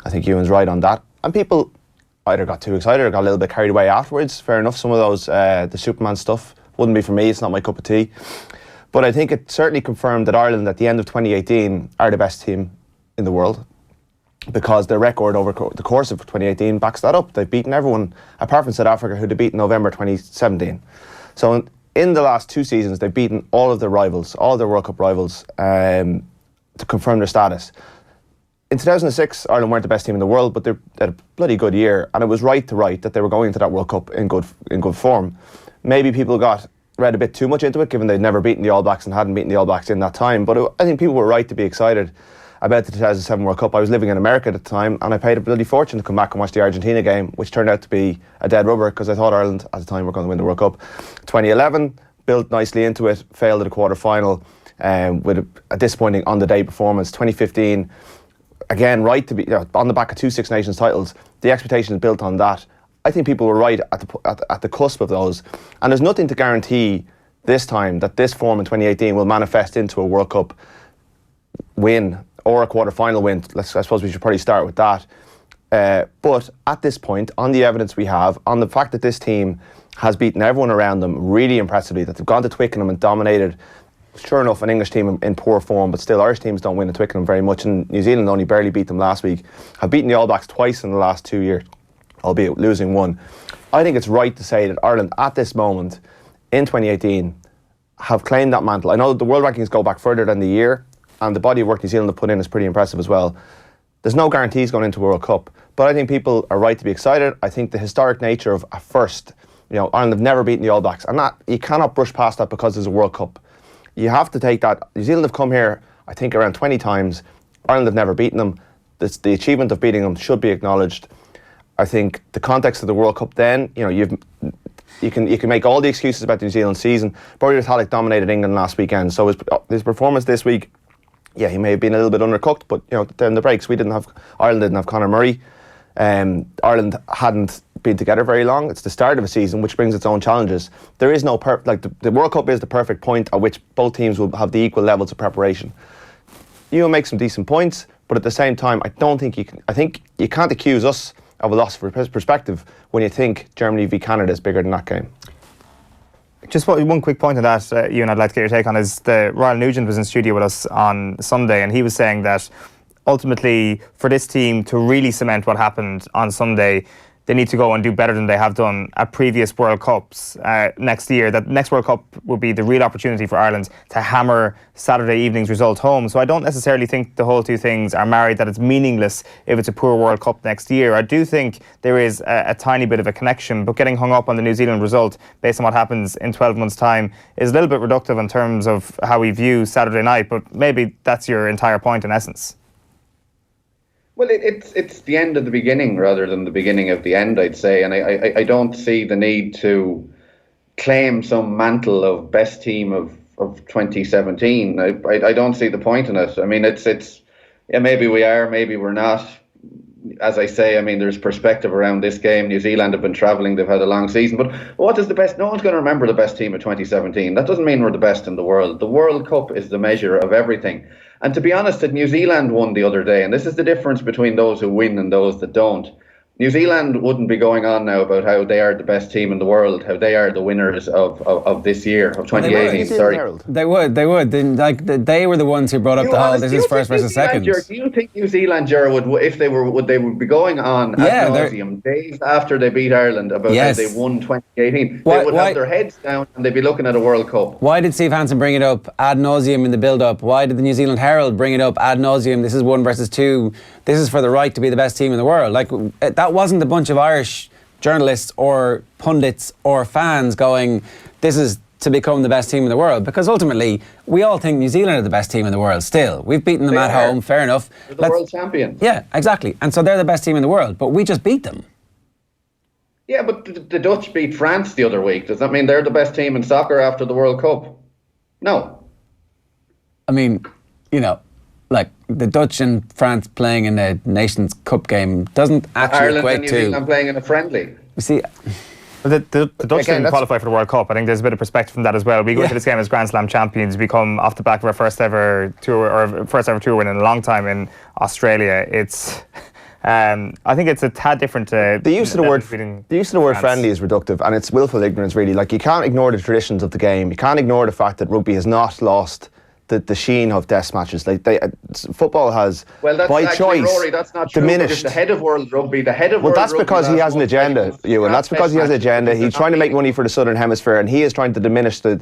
think Ewan's right on that. And people either got too excited or got a little bit carried away afterwards. Fair enough, some of those, the Superman stuff wouldn't be for me. It's not my cup of tea. But I think it certainly confirmed that Ireland at the end of 2018 are the best team in the world, because their record over the course of 2018 backs that up. They've beaten everyone apart from South Africa, who they beat in November 2017. So in the last 2 seasons, they've beaten all of their rivals, all their World Cup rivals, to confirm their status. In 2006, Ireland weren't the best team in the world, but they had a bloody good year, and it was right to write that they were going into that World Cup in good form. Maybe people read a bit too much into it, given they'd never beaten the All Blacks and hadn't beaten the All Blacks in that time. But I think people were right to be excited about the 2007 World Cup. I was living in America at the time, and I paid a bloody fortune to come back and watch the Argentina game, which turned out to be a dead rubber, because I thought Ireland at the time were going to win the World Cup. 2011, built nicely into it, failed at a quarter-final with a disappointing on-the-day performance. 2015, again, right to be on the back of 2 Six Nations titles. The expectations built on that. I think people were right at the cusp of those, and there's nothing to guarantee this time that this form in 2018 will manifest into a World Cup win or a quarter-final win. I suppose we should probably start with that. But at this point, on the evidence we have, on the fact that this team has beaten everyone around them really impressively, that they've gone to Twickenham and dominated, sure enough, an English team in poor form, but still Irish teams don't win at Twickenham very much, and New Zealand only barely beat them last week, have beaten the All Blacks twice in the last 2 years, albeit losing one. I think it's right to say that Ireland at this moment in 2018 have claimed that mantle. I know the world rankings go back further than the year, and the body of work New Zealand have put in is pretty impressive as well. There's no guarantees going into a World Cup, but I think people are right to be excited. I think the historic nature of a first, Ireland have never beaten the All Blacks, and that you cannot brush past that because there's a World Cup. You have to take that. New Zealand have come here, I think, around 20 times. Ireland have never beaten them. The achievement of beating them should be acknowledged. I think the context of the World Cup then, you can make all the excuses about the New Zealand season. Brodie Retallick dominated England last weekend, so his performance this week, yeah, he may have been a little bit undercooked, but in the breaks, Ireland didn't have Conor Murray. Ireland hadn't been together very long. It's the start of a season, which brings its own challenges. There is no the World Cup is the perfect point at which both teams will have the equal levels of preparation. You will make some decent points, but at the same time, I think you can't accuse us of a loss of perspective when you think Germany v Canada is bigger than that game. Just one quick point on that, Ewan, I'd like to get your take on is Royal Nugent was in studio with us on Sunday, and he was saying that ultimately for this team to really cement what happened on Sunday, they need to go and do better than they have done at previous World Cups next year. That next World Cup will be the real opportunity for Ireland to hammer Saturday evening's result home. So I don't necessarily think the whole two things are married, that it's meaningless if it's a poor World Cup next year. I do think there is a tiny bit of a connection, but getting hung up on the New Zealand result based on what happens in 12 months' time is a little bit reductive in terms of how we view Saturday night, but maybe that's your entire point in essence. Well, it's the end of the beginning rather than the beginning of the end, I'd say. And I don't see the need to claim some mantle of best team of 2017. I don't see the point in it. I mean, maybe we are, maybe we're not. As I say, I mean, there's perspective around this game. New Zealand have been travelling, they've had a long season. But what is the best? No one's going to remember the best team of 2017. That doesn't mean we're the best in the world. The World Cup is the measure of everything. And to be honest, New Zealand won the other day, and this is the difference between those who win and those that don't. New Zealand wouldn't be going on now about how they are the best team in the world, how they are the winners of this year, of 2018. They would. They were the ones who brought up the whole, this is first versus second. Do you think New Zealand, Ger, would they be going on ad nauseum days after they beat Ireland about how they won 2018? They would have their heads down and they'd be looking at a World Cup. Why did Steve Hansen bring it up ad nauseum in the build-up? Why did the New Zealand Herald bring it up ad nauseum? This is 1 versus 2. This is for the right to be the best team in the world. That wasn't a bunch of Irish journalists or pundits or fans going, this is to become the best team in the world, because ultimately we all think New Zealand are the best team in the world still. We've beaten them at home, fair enough. They're the world champions. Yeah, exactly. And so they're the best team in the world, but we just beat them. Yeah, but the Dutch beat France the other week. Does that mean they're the best team in soccer after the World Cup? No. I mean, the Dutch and France playing in a Nations Cup game doesn't actually Ireland equate and New to... Zealand playing in a friendly. You see... The Dutch didn't qualify for the World Cup. I think there's a bit of perspective from that as well. We go into this game as Grand Slam champions. We come off the back of our first ever tour win in a long time in Australia. I think it's a tad different. The use of the word friendly is reductive, and it's willful ignorance, really. Like, you can't ignore the traditions of the game. You can't ignore the fact that rugby has not lost the sheen of test matches. Like, football has, by choice, Rory, that's not true, diminished. The head of World Rugby, that's because he has an agenda, Ewan. That's because he has an agenda. He's trying to make money for the Southern Hemisphere, and he is trying to diminish the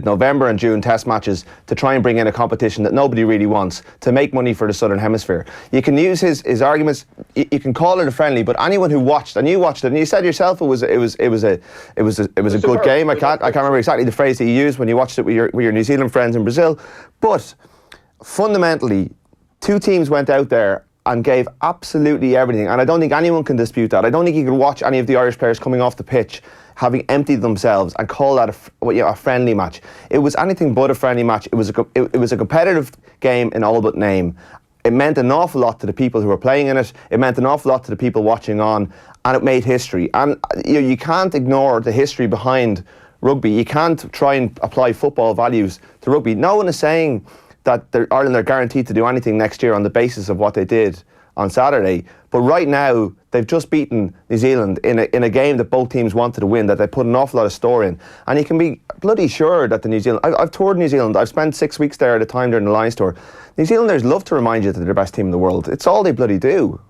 November and June test matches to try and bring in a competition that nobody really wants, to make money for the Southern Hemisphere. You can use his arguments. You can call it a friendly, but anyone who watched, and you watched it, and you said yourself it was a good game. I can't remember exactly the phrase that you used when you watched it with your New Zealand friends in Brazil. But fundamentally, two teams went out there and gave absolutely everything, and I don't think anyone can dispute that. I don't think you could watch any of the Irish players coming off the pitch having emptied themselves and call that a friendly match. It was anything but a friendly match. It was a competitive game in all but name. It meant an awful lot to the people who were playing in it. It meant an awful lot to the people watching on, and it made history. And you can't ignore the history behind rugby. You can't try and apply football values to rugby. No one is saying that Ireland are guaranteed to do anything next year on the basis of what they did on Saturday. But right now, they've just beaten New Zealand in a game that both teams wanted to win, that they put an awful lot of store in. And you can be bloody sure that the New Zealand... I've toured New Zealand. I've spent 6 weeks there at a time during the Lions tour. New Zealanders love to remind you that they're the best team in the world. It's all they bloody do.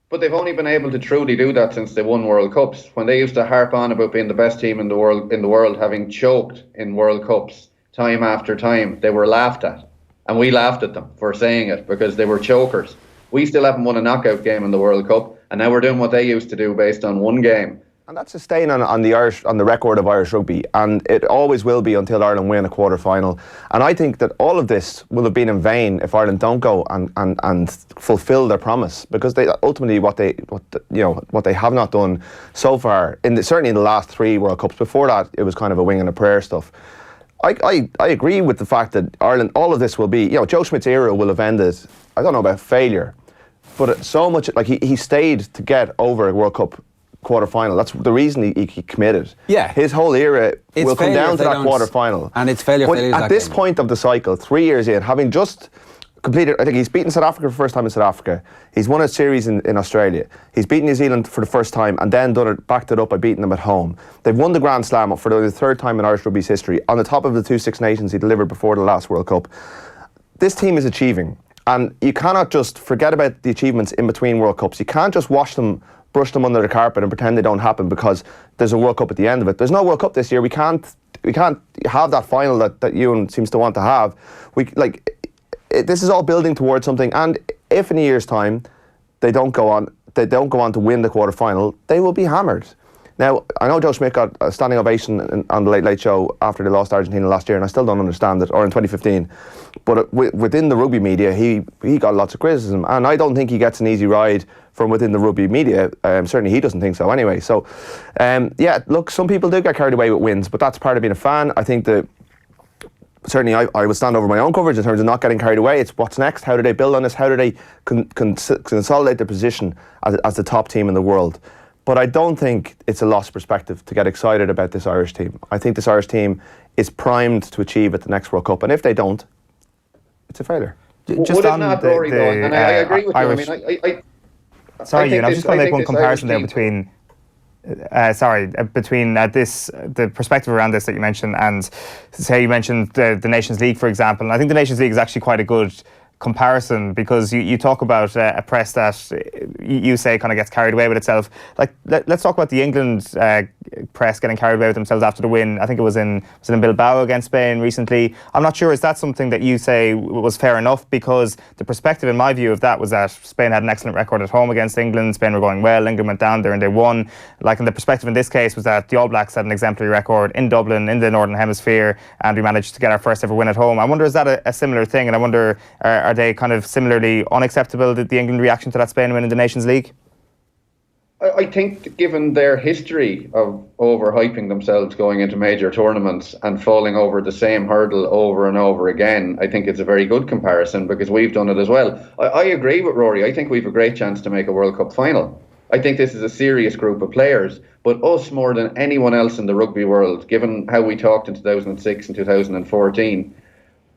But they've only been able to truly do that since they won World Cups. When they used to harp on about being the best team in the world, having choked in World Cups time after time, they were laughed at. And we laughed at them for saying it because they were chokers. We still haven't won a knockout game in the World Cup, and now we're doing what they used to do based on one game. And that's a stain on the record of Irish rugby, and it always will be until Ireland win a quarter-final. And I think that all of this will have been in vain if Ireland don't go and fulfil their promise, because they ultimately what they have not done so far, certainly in the last 3 World Cups. Before that, it was kind of a wing and a prayer stuff. I agree with the fact that Ireland, all of this will be, Joe Schmidt's era will have ended, I don't know about failure, but so much, like he stayed to get over a World Cup quarter-final. That's the reason he committed. Yeah. His whole era will come down to that quarter-final. And it's failure. But at this point of the cycle, 3 years in, having just completed, I think he's beaten South Africa for the first time in South Africa. He's won a series in Australia. He's beaten New Zealand for the first time and then backed it up by beating them at home. They've won the Grand Slam for the 3rd time in Irish rugby's history, on the top of the 2 Six Nations he delivered before the last World Cup. This team is achieving. And you cannot just forget about the achievements in between World Cups. You can't just brush them under the carpet and pretend they don't happen because there's a World Cup at the end of it. There's no World Cup this year. We can't have that final that Ewan seems to want to have. This is all building towards something. And if in a year's time they don't go on to win the quarter final, they will be hammered. Now, I know Joe Schmidt got a standing ovation on the Late Late Show after they lost Argentina last year, and I still don't understand it, or in 2015. But within the rugby media, he got lots of criticism, and I don't think he gets an easy ride from within the rugby media. Certainly he doesn't think so anyway. So, look, some people do get carried away with wins, but that's part of being a fan. I think that certainly I would stand over my own coverage in terms of not getting carried away. It's what's next. How do they build on this? How do they consolidate their position as the top team in the world? But I don't think it's a lost perspective to get excited about this Irish team. I think this Irish team is primed to achieve at the next World Cup. And if they don't, it's a failure. Just on Rory, and I agree with Irish, you. Sorry, Ewan, I was just going to make one comparison there between the perspective around this that you mentioned, and say you mentioned the Nations League, for example. And I think the Nations League is actually quite a good comparison, because you talk about a press that you say kind of gets carried away with itself. Like, let's talk about the England press getting carried away with themselves after the win. I think it was in Bilbao against Spain recently. I'm not sure, is that something that you say was fair enough? Because the perspective, in my view, of that was that Spain had an excellent record at home against England. Spain were going well. England went down there and they won. Like, and the perspective in this case was that the All Blacks had an exemplary record in Dublin, in the Northern Hemisphere, and we managed to get our first ever win at home. I wonder, is that a similar thing? And I wonder, are they kind of similarly unacceptable, the England reaction to that Spain win in the Nations League? I think, given their history of overhyping themselves going into major tournaments and falling over the same hurdle over and over again, I think it's a very good comparison, because we've done it as well. I agree with Rory. I think we've a great chance to make a World Cup final. I think this is a serious group of players, but us more than anyone else in the rugby world, given how we talked in 2006 and 2014,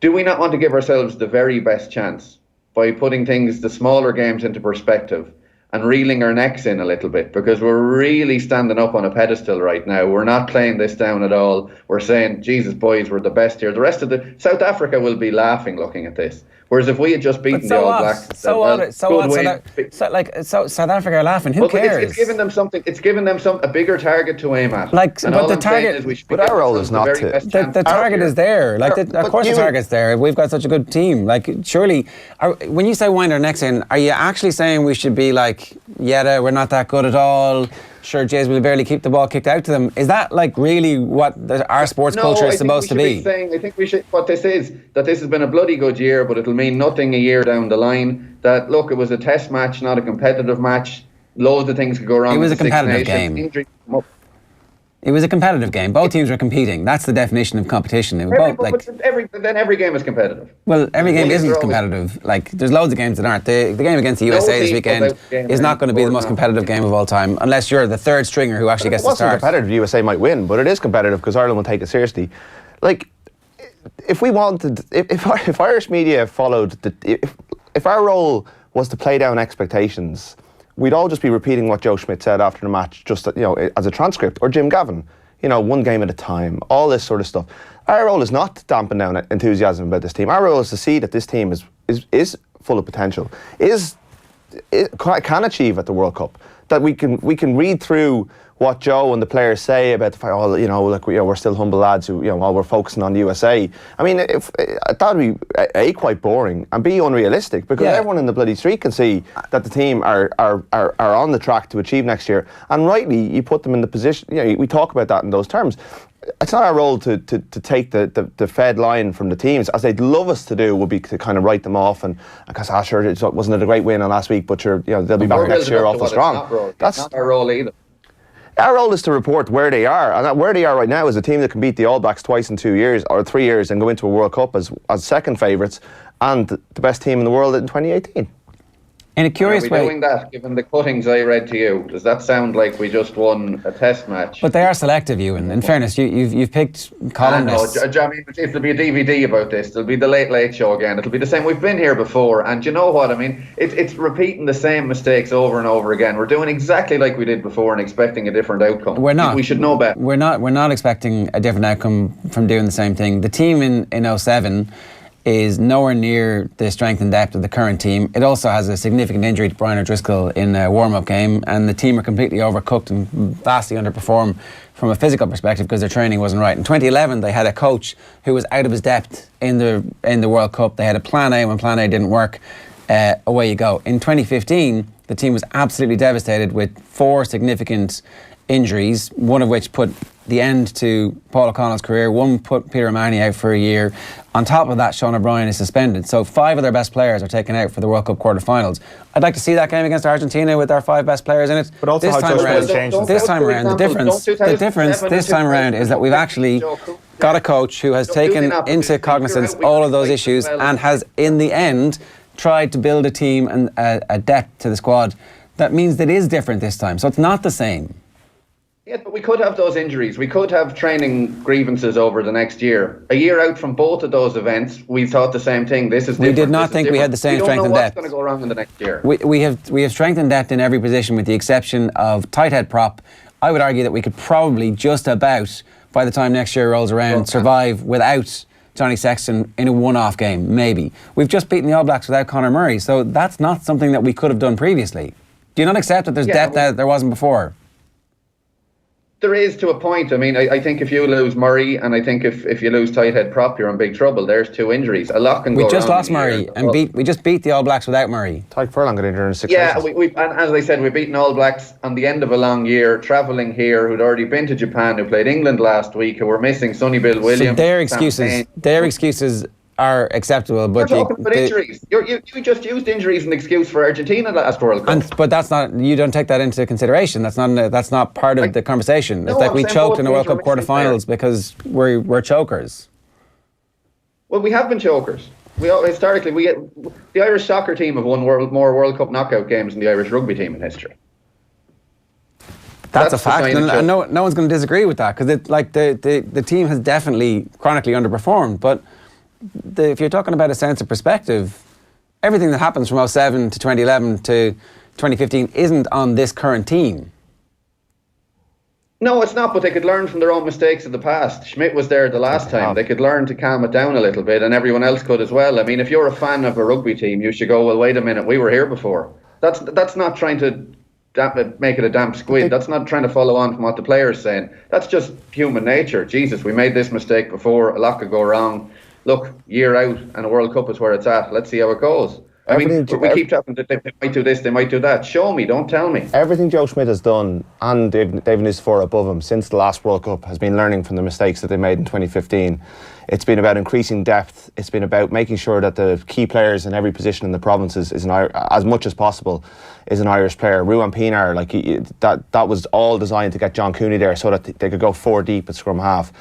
do we not want to give ourselves the very best chance by putting the smaller games into perspective and reeling our necks in a little bit, because we're really standing up on a pedestal right now. We're not playing this down at all. We're saying, Jesus, boys, we're the best here. The rest of South Africa will be laughing looking at this. Whereas if we had just beaten the All Blacks, South Africa are laughing. Who cares? It's giving them something. It's giving them a bigger target to aim at. But the target. But our role is not to. The target is there. Of course, the target's there. We've got such a good team. Surely, when you say wind our necks in, are you actually saying we should be like, we're not that good at all? Sure, Jays will barely keep the ball kicked out to them. Is that really what our sports culture is supposed to be? I think we should. What this is, that this has been a bloody good year, but it'll mean nothing a year down the line. That look, it was a test match, not a competitive match. Loads of things could go wrong. It was a competitive game. It was a competitive game. Both teams were competing. That's the definition of competition. Then every game is competitive. Well, every game isn't competitive. There's loads of games that aren't. The game against the USA this weekend is not going to be the most competitive game of all time, unless you're the third stringer who actually gets to start. It wasn't competitive. The USA might win, but it is competitive because Ireland will take it seriously. If we wanted, if Irish media followed, if our role was to play down expectations, we'd all just be repeating what Joe Schmidt said after the match, just as a transcript, or Jim Gavin, one game at a time, all this sort of stuff. Our role is not to dampen down enthusiasm about this team. Our role is to see that this team is full of potential, can achieve at the World Cup. That we can read through what Joe and the players say about the fact, we're still humble lads who, while we're focusing on the USA. I mean, that would be A, quite boring, and B, unrealistic, because everyone in the bloody street can see that the team are on the track to achieve next year. And rightly, you put them in the position, we talk about that in those terms. It's not our role to take the fed line from the teams, as they'd love us to do, would be to kind of write them off and because sure, wasn't it a great win on last week, but they'll be back next year awful strong. That's not our role either. Our role is to report where they are, and where they are right now is a team that can beat the All Blacks twice in 2 years or 3 years and go into a World Cup as second favourites and the best team in the world in 2018. In a curious way. Are we doing that, given the cuttings I read to you? Does that sound like we just won a test match? But they are selective, Ewan. In fairness, you've picked columnists. I mean, there'll be a DVD about this. There'll be the Late Late Show again. It'll be the same. We've been here before, and you know what I mean? It's repeating the same mistakes over and over again. We're doing exactly like we did before and expecting a different outcome. We're not. We should know better. We're not expecting a different outcome from doing the same thing. The team in 07 is nowhere near the strength and depth of the current team. It also has a significant injury to Brian O'Driscoll in a warm-up game, and the team are completely overcooked and vastly underperform from a physical perspective because their training wasn't right. In 2011, they had a coach who was out of his depth in the World Cup. They had a plan A. When plan A didn't work, away you go. In 2015, the team was absolutely devastated with 4 significant injuries, one of which put the end to Paul O'Connell's career, one put Peter O'Mahony out for a year. On top of that, Sean O'Brien is suspended. So 5 of their best players are taken out for the World Cup quarterfinals. I'd like to see that game against Argentina with our 5 best players in it. But also this how time around, the difference this time around is that we've actually got a coach who has taken into cognizance all of those issues and has, in the end, tried to build a team and a depth to the squad. That means that it is different this time. So it's not the same. Yeah, but we could have those injuries. We could have training grievances over the next year. A year out from both of those events, we thought the same thing. This is different. We did not think we had the same strength and depth. We don't know what's going to go wrong in the next year. We have strength and depth in every position with the exception of tight head prop. I would argue that we could probably just about, by the time next year rolls around, survive without Johnny Sexton in a one-off game, maybe. We've just beaten the All Blacks without Conor Murray, so that's not something that we could have done previously. Do you not accept that there's depth that there wasn't before? There is, to a point. I mean, I think if you lose Murray and I think if you lose tight head prop, you're in big trouble. There's 2 injuries. A lot can go wrong. We just lost Murray and we just beat the All Blacks without Murray. Tyke Furlong got injured in 6 Yeah, and as I said, we've beaten All Blacks on the end of a long year, travelling here, who'd already been to Japan, who played England last week, who were missing Sonny Bill Williams. So their excuses are acceptable, but you're talking about injuries. You just used injuries as an excuse for Argentina last World Cup. But that's not. You don't take that into consideration. That's not part of the conversation. It's like we choked in the World Cup quarterfinals because we're chokers. Well, we have been chokers. Historically, the Irish soccer team have won more World Cup knockout games than the Irish rugby team in history. That's a fact, and no one's going to disagree with that because the team has definitely chronically underperformed, but. If you're talking about a sense of perspective, everything that happens from 07 to 2011 to 2015 isn't on this current team. No, it's not, but they could learn from their own mistakes of the past. Schmidt was there the last time. They could learn to calm it down a little bit, and everyone else could as well. I mean, if you're a fan of a rugby team, you should go, well, wait a minute, we were here before. That's not trying to make it a damp squid. That's not trying to follow on from what the player's saying. That's just human nature. Jesus, we made this mistake before, a lot could go wrong. Look, year out, and a World Cup is where it's at. Let's see how it goes. I mean, we keep talking that they might do this, they might do that. Show me, don't tell me. Everything Joe Schmidt has done, and David Nisfor above him, since the last World Cup, has been learning from the mistakes that they made in 2015. It's been about increasing depth. It's been about making sure that the key players in every position in the provinces is as much as possible is an Irish player. Ruan Pinar, that was all designed to get John Cooney there so that they could go 4 deep at scrum half.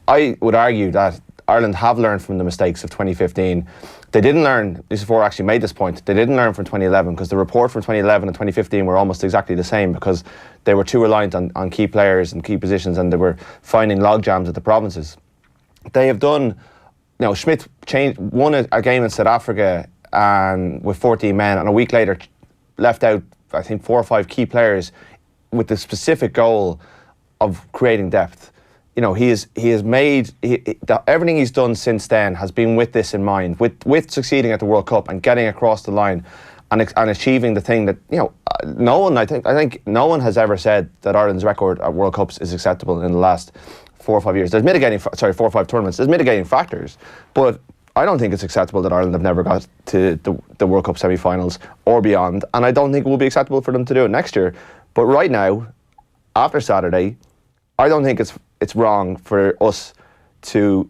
I would argue that Ireland have learned from the mistakes of 2015. They didn't learn, Nisfor actually made this point, they didn't learn from 2011 because the report from 2011 and 2015 were almost exactly the same because they were too reliant on key players and key positions, and they were finding logjams at the provinces. They have done, Schmidt won a game in South Africa and with 14 men, and a week later left out, I think, 4 or 5 key players with the specific goal of creating depth. He has made everything he's done since then has been with this in mind, with succeeding at the World Cup and getting across the line and achieving the thing that I think no one has ever said that Ireland's record at World Cups is acceptable in the last 4 or 5 years. There's 4 or 5 tournaments. There's mitigating factors, but I don't think it's acceptable that Ireland have never got to the World Cup semi-finals or beyond, and I don't think it will be acceptable for them to do it next year. But right now, after Saturday, I don't think it's wrong for us to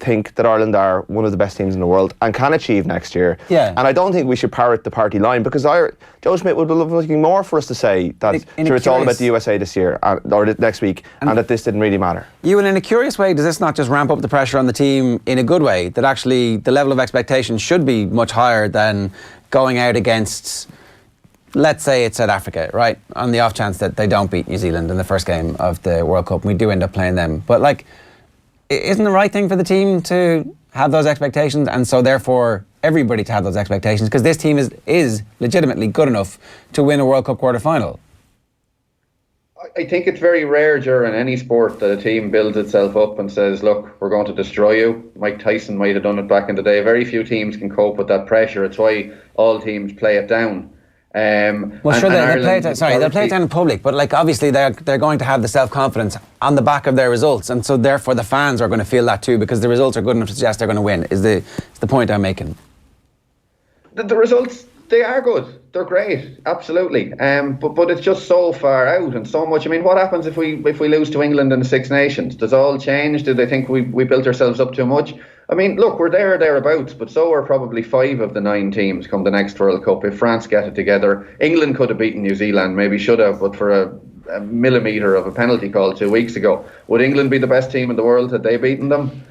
think that Ireland are one of the best teams in the world and can achieve next year. Yeah. And I don't think we should parrot the party line because Joe Schmidt would be looking more for us to say that it's all about the USA this year or next week and that this didn't really matter. Ewan, in a curious way, does this not just ramp up the pressure on the team in a good way? That actually the level of expectation should be much higher than going out against, let's say it's South Africa, right? On the off chance that they don't beat New Zealand in the first game of the World Cup, and we do end up playing them. But isn't the right thing for the team to have those expectations, and so therefore everybody to have those expectations? Because this team is legitimately good enough to win a World Cup quarter-final. I think it's very rare, Ger, in any sport that a team builds itself up and says, look, we're going to destroy you. Mike Tyson might have done it back in the day. Very few teams can cope with that pressure. It's why all teams play it down. They'll play it down in public, but obviously they're going to have the self-confidence on the back of their results, and so therefore the fans are going to feel that too because the results are good enough to suggest they're going to win, is the point I'm making. The results, they are good. They're great, absolutely. But it's just so far out and so much. I mean, what happens if we lose to England in the Six Nations? Does all change? Do they think we built ourselves up too much? I mean, look, we're thereabouts, but so are probably 5 of the 9 teams come the next World Cup. If France get it together, England could have beaten New Zealand, maybe should have, but for a millimetre of a penalty call 2 weeks ago. Would England be the best team in the world had they beaten them?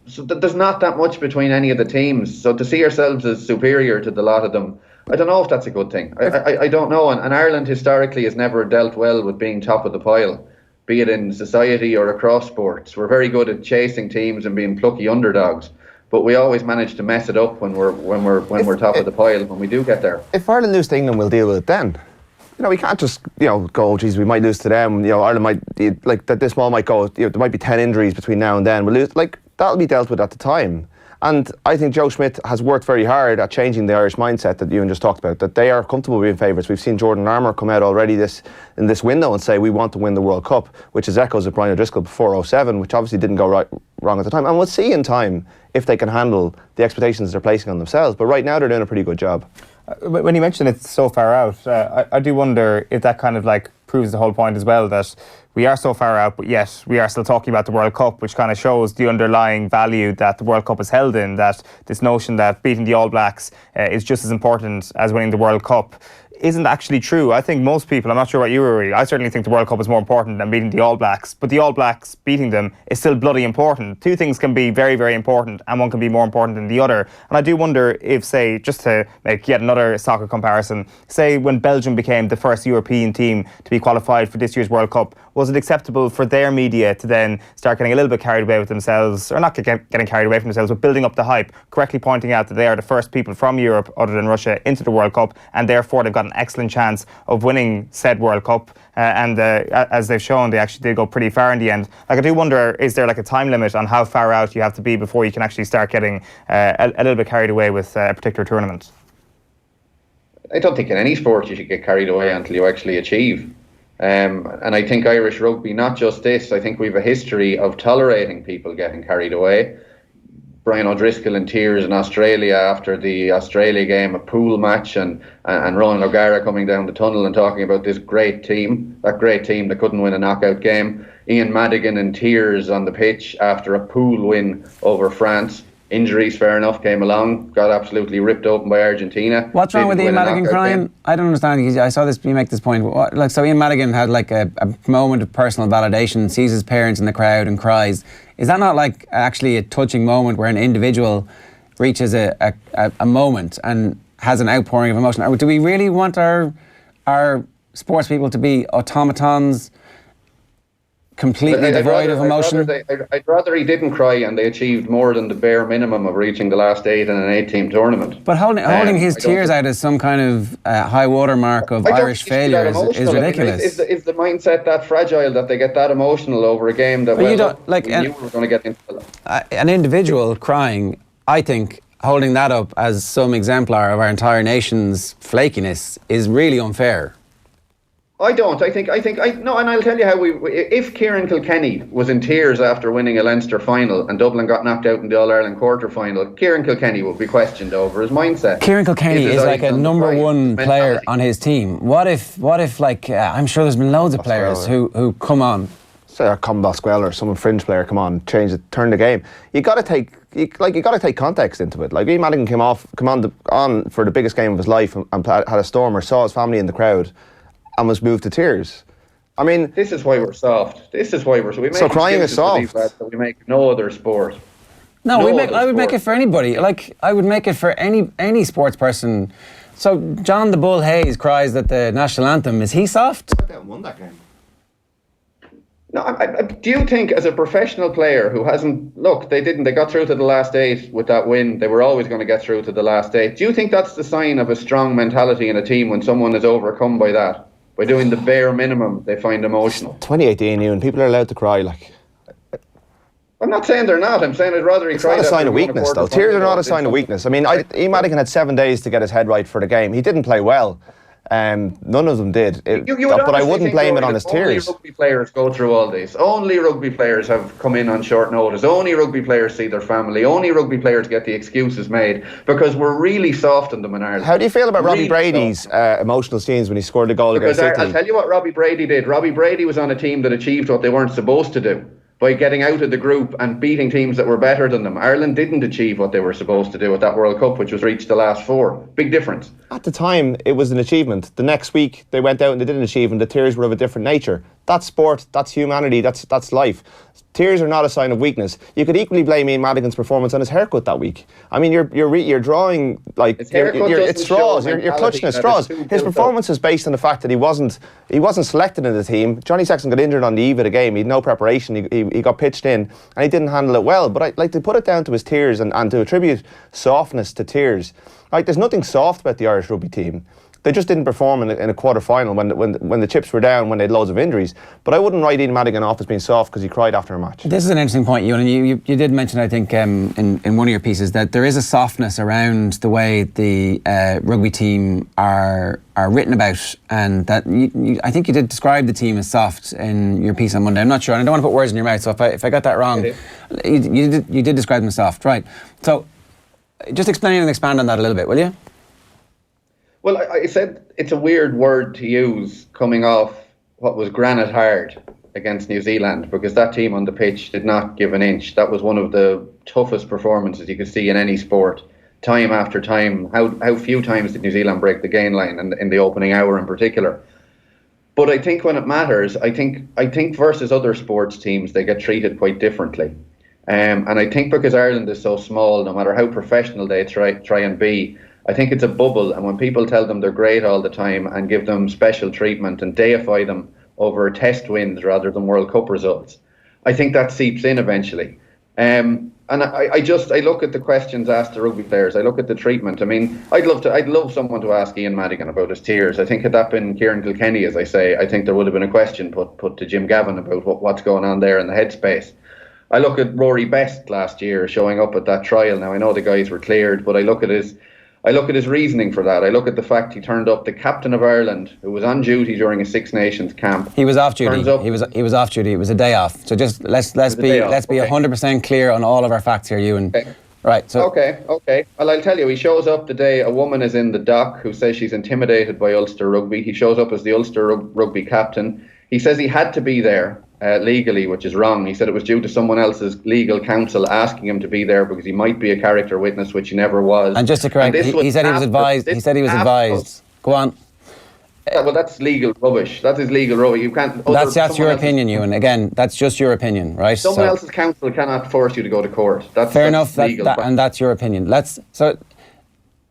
So there's not that much between any of the teams. So to see ourselves as superior to the lot of them, I don't know if that's a good thing. I don't know. And Ireland historically has never dealt well with being top of the pile, be it in society or across sports. We're very good at chasing teams and being plucky underdogs, but we always manage to mess it up when we're top of the pile when we do get there. If Ireland lose to England, we'll deal with it then. We can't just go, oh, geez, we might lose to them. Ireland might this ball might go. There might be 10 injuries between now and then. We'll lose. That'll be dealt with at the time. And I think Joe Schmidt has worked very hard at changing the Irish mindset that Ewan just talked about, that they are comfortable being favourites. We've seen Jordan Armour come out already in this window and say we want to win the World Cup, which is echoes of Brian O'Driscoll before 07, which obviously didn't go wrong at the time. And we'll see in time if they can handle the expectations they're placing on themselves. But right now they're doing a pretty good job. When you mention it's so far out, I do wonder if that kind of proves the whole point as well, that we are so far out, but yet we are still talking about the World Cup, which kind of shows the underlying value that the World Cup is held in, that this notion that beating the All Blacks is just as important as winning the World Cup. isn't actually true. I think most people, I'm not sure what you were, I certainly think the World Cup is more important than beating the All Blacks, but the All Blacks beating them is still bloody important. Two things can be very, very important, and one can be more important than the other. And I do wonder if, say, just to make yet another soccer comparison, say when Belgium became the first European team to be qualified for this year's World Cup, was it acceptable for their media to then start getting a little bit carried away with themselves, or not getting carried away from themselves, but building up the hype, correctly pointing out that they are the first people from Europe, other than Russia, into the World Cup, and therefore they've got an excellent chance of winning said World Cup, and as they've shown, they actually did go pretty far in the end. Like, I do wonder, is there like a time limit on how far out you have to be before you can actually start getting a little bit carried away with a particular tournament? I don't think in any sport you should get carried away until you actually achieve. And I think Irish rugby, not just this, I think we have a history of tolerating people getting carried away. Brian O'Driscoll in tears in Australia after the Australia game, a pool match, and Ronan O'Gara coming down the tunnel and talking about this great team, that couldn't win a knockout game. Ian Madigan in tears on the pitch after a pool win over France. Injuries, fair enough, came along, got absolutely ripped open by Argentina. What's wrong with Ian Madigan crying? I don't understand. I saw this. You make this point. So Ian Madigan had like a moment of personal validation, sees his parents in the crowd and cries. Is that not like actually a touching moment where an individual reaches a moment and has an outpouring of emotion? Or do we really want our sports people to be automatons, completely devoid of emotion? I'd rather he didn't cry and they achieved more than the bare minimum of reaching the last 8 in an 8-team tournament. But holding his tears out as some kind of high watermark of Irish failure is ridiculous. Is the mindset that fragile that they get that emotional over a game that we knew we were going to get into? An individual crying, I think, holding that up as some exemplar of our entire nation's flakiness is really unfair. I don't. I think. No, and I'll tell you how if Kieran Kilkenny was in tears after winning a Leinster final and Dublin got knocked out in the All-Ireland quarter-final, Kieran Kilkenny would be questioned over his mindset. Kieran Kilkenny is like a number one player on his team. What if like, I'm sure there's been loads of players who come on. Say a Boswell or some fringe player come on, turn the game. You got to take context into it. Like, Ian Madigan came on for the biggest game of his life and had a stormer, saw his family in the crowd, and was moved to tears. I mean, this is why we're soft. We make so crying is soft. That we make no other sport. I would make it for anybody. Like, I would make it for any sports person. So John the Bull Hayes cries that the national anthem. Is he soft? They won that game. No, do you think as a professional player who hasn't... Look, they got through to the last 8 with that win. They were always going to get through to the last 8. Do you think that's the sign of a strong mentality in a team when someone is overcome by that? By doing the bare minimum they find emotional? 2018, Ewan, people are allowed to cry, like... I'm not saying they're not. I'm saying I'd rather he cried. It's not a sign of weakness, though. Tears are not a sign of weakness. I mean, Ian Madigan had 7 days to get his head right for the game. He didn't play well. None of them did. But I wouldn't blame it on his tears. Only rugby players go through all this. Only rugby players have come in on short notice. Only rugby players see their family. Only rugby players get the excuses made because we're really soft on them in Ireland. How do you feel about Robbie Brady's emotional scenes when he scored the goal against Italy? I'll tell you what Robbie Brady did. Robbie Brady was on a team that achieved what they weren't supposed to do by getting out of the group and beating teams that were better than them. Ireland didn't achieve what they were supposed to do at that World Cup, which was reach the last 4. Big difference. At the time, it was an achievement. The next week, they went out and they didn't achieve, and the tears were of a different nature. That's sport, that's humanity, that's life. Tears are not a sign of weakness. You could equally blame Ian Madigan's performance on his haircut that week. I mean, you're drawing like it's straws. You're clutching at straws. His performance is based on the fact that he wasn't selected in the team. Johnny Sexton got injured on the eve of the game. He had no preparation. He got pitched in and he didn't handle it well. But I'd like to put it down to his tears and to attribute softness to tears. Like, there's nothing soft about the Irish rugby team. They just didn't perform in a quarter-final when the chips were down, when they had loads of injuries. But I wouldn't write Ian Madigan off as being soft because he cried after a match. This is an interesting point, Ewan. You did mention, I think, in one of your pieces that there is a softness around the way the rugby team are written about, and that I think you did describe the team as soft in your piece on Monday. I'm not sure, and I don't want to put words in your mouth, so if I got that wrong, you did describe them as soft, right? So just explain and expand on that a little bit, will you? Well, I said it's a weird word to use coming off what was granite hard against New Zealand, because that team on the pitch did not give an inch. That was one of the toughest performances you could see in any sport. time after time. How few times did New Zealand break the gain line in the opening hour in particular? But I think when it matters, I think versus other sports teams, they get treated quite differently. And I think because Ireland is so small, no matter how professional they try and be, I think it's a bubble. And when people tell them they're great all the time and give them special treatment and deify them over test wins rather than World Cup results, I think that seeps in eventually. And I look at the questions asked to rugby players. I look at the treatment. I mean, I'd love someone to ask Ian Madigan about his tears. I think had that been Kieran Kilkenny, as I say, I think there would have been a question put to Jim Gavin about what's going on there in the headspace. I look at Rory Best last year showing up at that trial. Now I know the guys were cleared, but I look at his reasoning for that. I look at the fact he turned up, the captain of Ireland, who was on duty during a Six Nations camp. He was off duty. He was off duty. It was a day off. So just let's be 100% clear on all of our facts here, Ewan. Okay. Right. So Okay. Well, I'll tell you. He shows up the day a woman is in the dock who says she's intimidated by Ulster Rugby. He shows up as the Ulster Rugby captain. He says he had to be there legally, which is wrong. He said it was due to someone else's legal counsel asking him to be there because he might be a character witness, which he never was. And just to correct, he said he was advised. He said he was advised. Go on. Yeah, well, that's legal rubbish. That is legal rubbish. You can't. That's your opinion, Ewan. Again, that's just your opinion, right? Someone else's counsel cannot force you to go to court. That's fair enough. Legal. And that's your opinion.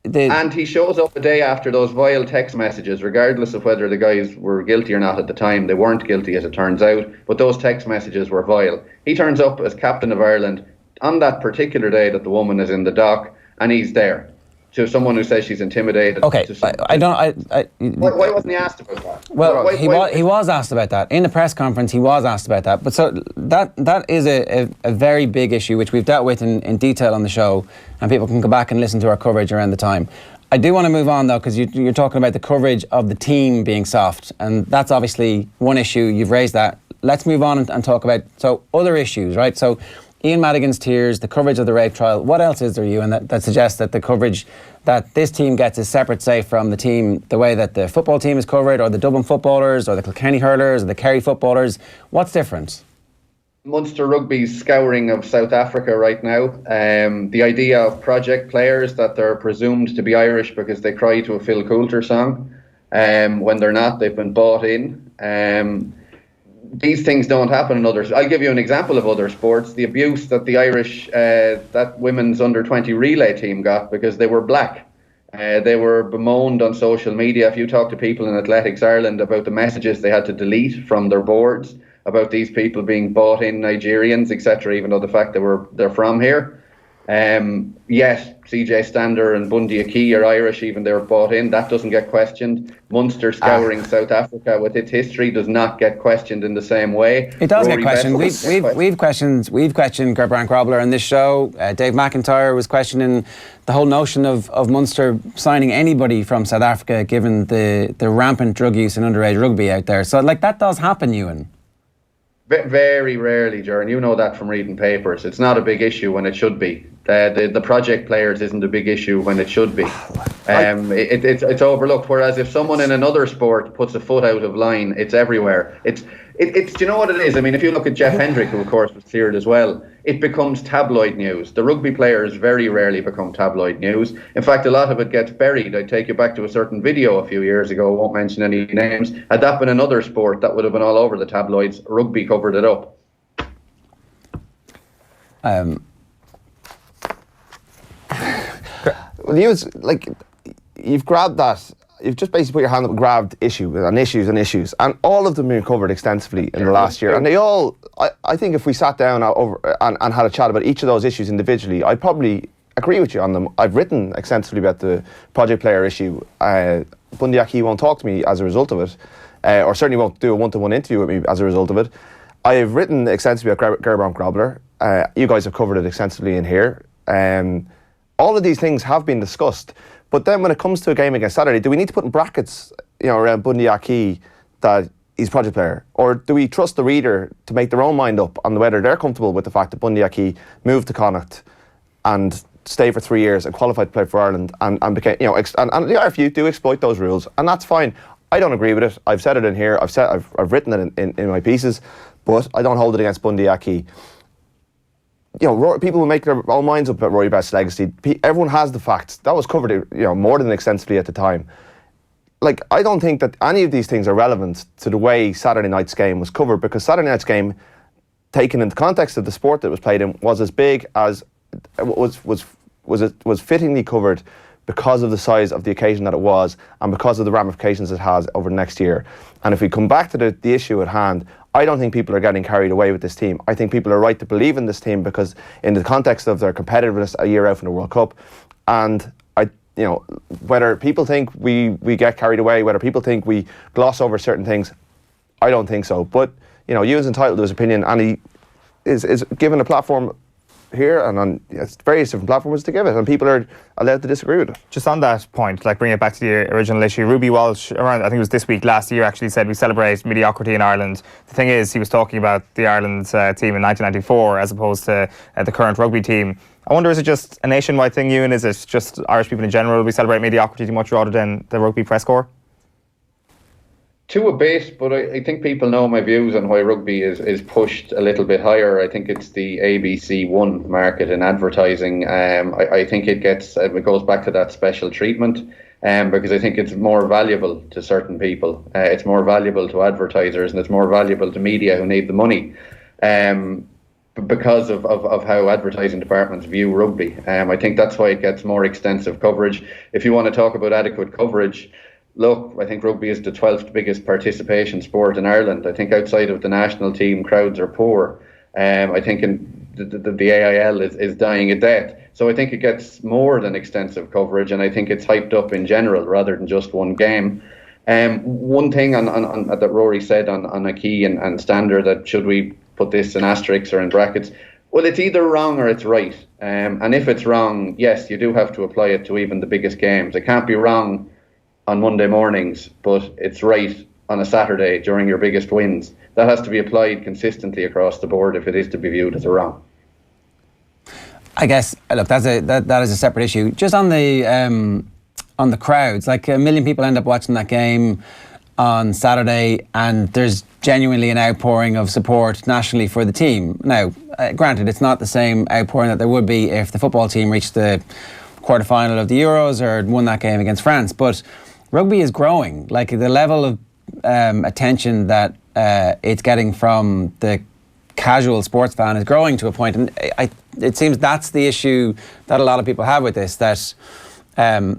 And he shows up a day after those vile text messages, regardless of whether the guys were guilty or not at the time. They weren't guilty, as it turns out, but those text messages were vile. He turns up as captain of Ireland on that particular day that the woman is in the dock, and he's there. To someone who says she's intimidated. Okay, why wasn't he asked about that? Well, he was asked about that in the press conference. He was asked about that, but so that is a very big issue which we've dealt with in detail on the show, and people can go back and listen to our coverage around the time. I do want to move on though, because you're talking about the coverage of the team being soft, and that's obviously one issue. You've raised that. Let's move on and talk about other issues, right? So Ian Madigan's tears, the coverage of the rape trial. What else is there, Ewan, that suggests that the coverage that this team gets is separate, say, from the team, the way that the football team is covered, or the Dublin footballers, or the Kilkenny hurlers, or the Kerry footballers? What's different? Munster Rugby's scouring of South Africa right now. The idea of project players that they're presumed to be Irish because they cry to a Phil Coulter song. When they're not, they've been bought in. These things don't happen in others. I'll give you an example of other sports. The abuse that the Irish, that women's under-20 relay team got because they were black. They were bemoaned on social media. If you talk to people in Athletics Ireland about the messages they had to delete from their boards about these people being bought in Nigerians, etc., even though the fact they're from here. Yes, CJ Stander and Bundy Aki are Irish, even they were bought in. That doesn't get questioned. Munster scouring South Africa with its history does not get questioned in the same way. It does get questioned. We've questioned Ger and Eoin on this show. Dave McIntyre was questioning the whole notion of Munster signing anybody from South Africa, given the rampant drug use in underage rugby out there. So that does happen, Ewan. Very rarely, Ger, and you know that from reading papers. It's not a big issue when it should be. The project players isn't a big issue when it should be. It's overlooked. Whereas if someone in another sport puts a foot out of line, it's everywhere. It's do you know what it is? I mean, if you look at Jeff Hendrick, who of course was cleared as well, it becomes tabloid news. The rugby players very rarely become tabloid news. In fact, a lot of it gets buried. I take you back to a certain video a few years ago. I won't mention any names. Had that been another sport, that would have been all over the tabloids. Rugby covered it up. Well, you've grabbed that. You've just basically put your hand up and grabbed issues, and all of them have been covered extensively in the last year. And they all, I think, if we sat down and had a chat about each of those issues individually, I'd probably agree with you on them. I've written extensively about the project player issue. Bundy Aki won't talk to me as a result of it, or certainly won't do a one-to-one interview with me as a result of it. I have written extensively about Ger and Eoin. You guys have covered it extensively in here. All of these things have been discussed. But then when it comes to a game against Saturday, do we need to put in brackets, around Bundy Aki that he's a project player? Or do we trust the reader to make their own mind up on whether they're comfortable with the fact that Bundy Aki moved to Connacht and stayed for 3 years and qualified to play for Ireland and became, and the RFU do exploit those rules, and that's fine. I don't agree with it. I've said it in here. I've written it in my pieces, but I don't hold it against Bundy Aki. people will make their own minds up about Rory Best's legacy. Everyone has the facts. That was covered, more than extensively at the time. Like, I don't think that any of these things are relevant to the way Saturday night's game was covered, because Saturday night's game, taken in the context of the sport that it was played in, was as big as was fittingly covered because of the size of the occasion that it was and because of the ramifications it has over the next year. And if we come back to the issue at hand, I don't think people are getting carried away with this team. I think people are right to believe in this team because in the context of their competitiveness a year out from the World Cup, and whether people think we get carried away, whether people think we gloss over certain things, I don't think so. But Ewan's entitled to his opinion, and he is given a platform here and on various different platforms to give it, and people are allowed to disagree with it. Just on that point, bring it back to the original issue, Ruby Walsh, around, I think it was this week, last year, actually said we celebrate mediocrity in Ireland. The thing is, he was talking about the Ireland team in 1994 as opposed to the current rugby team. I wonder, is it just a nationwide thing, Ewan? Is it just Irish people in general, we celebrate mediocrity too much rather than the rugby press corps? To a bit, but I think people know my views on why rugby is pushed a little bit higher. I think it's the ABC One market in advertising. I think it goes back to that special treatment, because I think it's more valuable to certain people. It's more valuable to advertisers, and it's more valuable to media who need the money, because of how advertising departments view rugby. I think that's why it gets more extensive coverage. If you want to talk about adequate coverage, look, I think rugby is the 12th biggest participation sport in Ireland. I think outside of the national team, crowds are poor. I think the AIL is dying a death. So I think it gets more than extensive coverage, and I think it's hyped up in general rather than just one game. One thing on that Rory said on a key and standard, that should we put this in asterisks or in brackets? Well, it's either wrong or it's right. And if it's wrong, yes, you do have to apply it to even the biggest games. It can't be wrong on Monday mornings, but it's right on a Saturday during your biggest wins. That has to be applied consistently across the board if it is to be viewed as a wrong. I guess, look, that is a separate issue. Just on the crowds, like 1 million people end up watching that game on Saturday, and there's genuinely an outpouring of support nationally for the team. Now, granted, it's not the same outpouring that there would be if the football team reached the quarter-final of the Euros or won that game against France, but rugby is growing. Like, the level of attention that it's getting from the casual sports fan is growing to a point, and it seems that's the issue that a lot of people have with this, that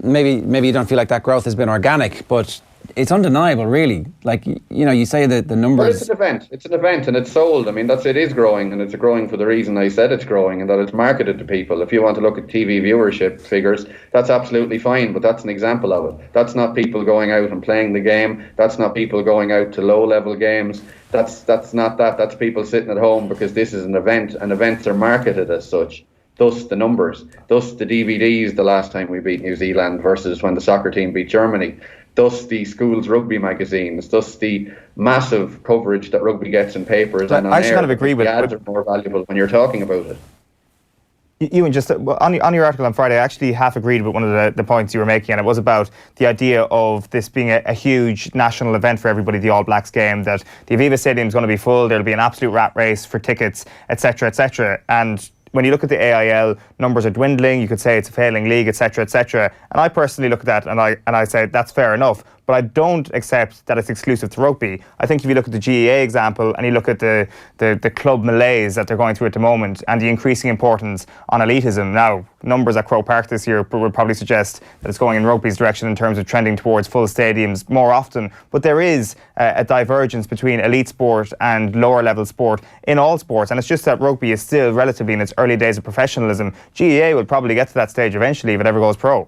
maybe you don't feel like that growth has been organic, but it's undeniable, really. Like, you say that the numbers... Well, it's an event and it's sold. I mean, it is growing, and it's growing for the reason I said it's growing, and that it's marketed to people. If you want to look at TV viewership figures, that's absolutely fine, but that's an example of it. That's not people going out and playing the game. That's not people going out to low-level games. That's not that. That's people sitting at home because this is an event, and events are marketed as such. Thus the numbers. Thus the DVDs the last time we beat New Zealand versus when the soccer team beat Germany. Thus the schools rugby magazines, thus the massive coverage that rugby gets in papers and on I just air. kind of agree with... The ads are more valuable when you're talking about it. Ewan, just on your article on Friday, I actually half agreed with one of the points you were making, and it was about the idea of this being a huge national event for everybody, the All Blacks game, that the Aviva Stadium is going to be full, there'll be an absolute rat race for tickets, etc., etc. And when you look at the AIL, numbers are dwindling. You could say it's a failing league, etc., etc. And I personally look at that and I say that's fair enough. But I don't accept that it's exclusive to rugby. I think if you look at the GAA example and you look at the club malaise that they're going through at the moment and the increasing importance on elitism, now numbers at Croke Park this year would probably suggest that it's going in rugby's direction in terms of trending towards full stadiums more often. But there is a divergence between elite sport and lower level sport in all sports, and it's just that rugby is still relatively in its early days of professionalism. GAA will probably get to that stage eventually if it ever goes pro.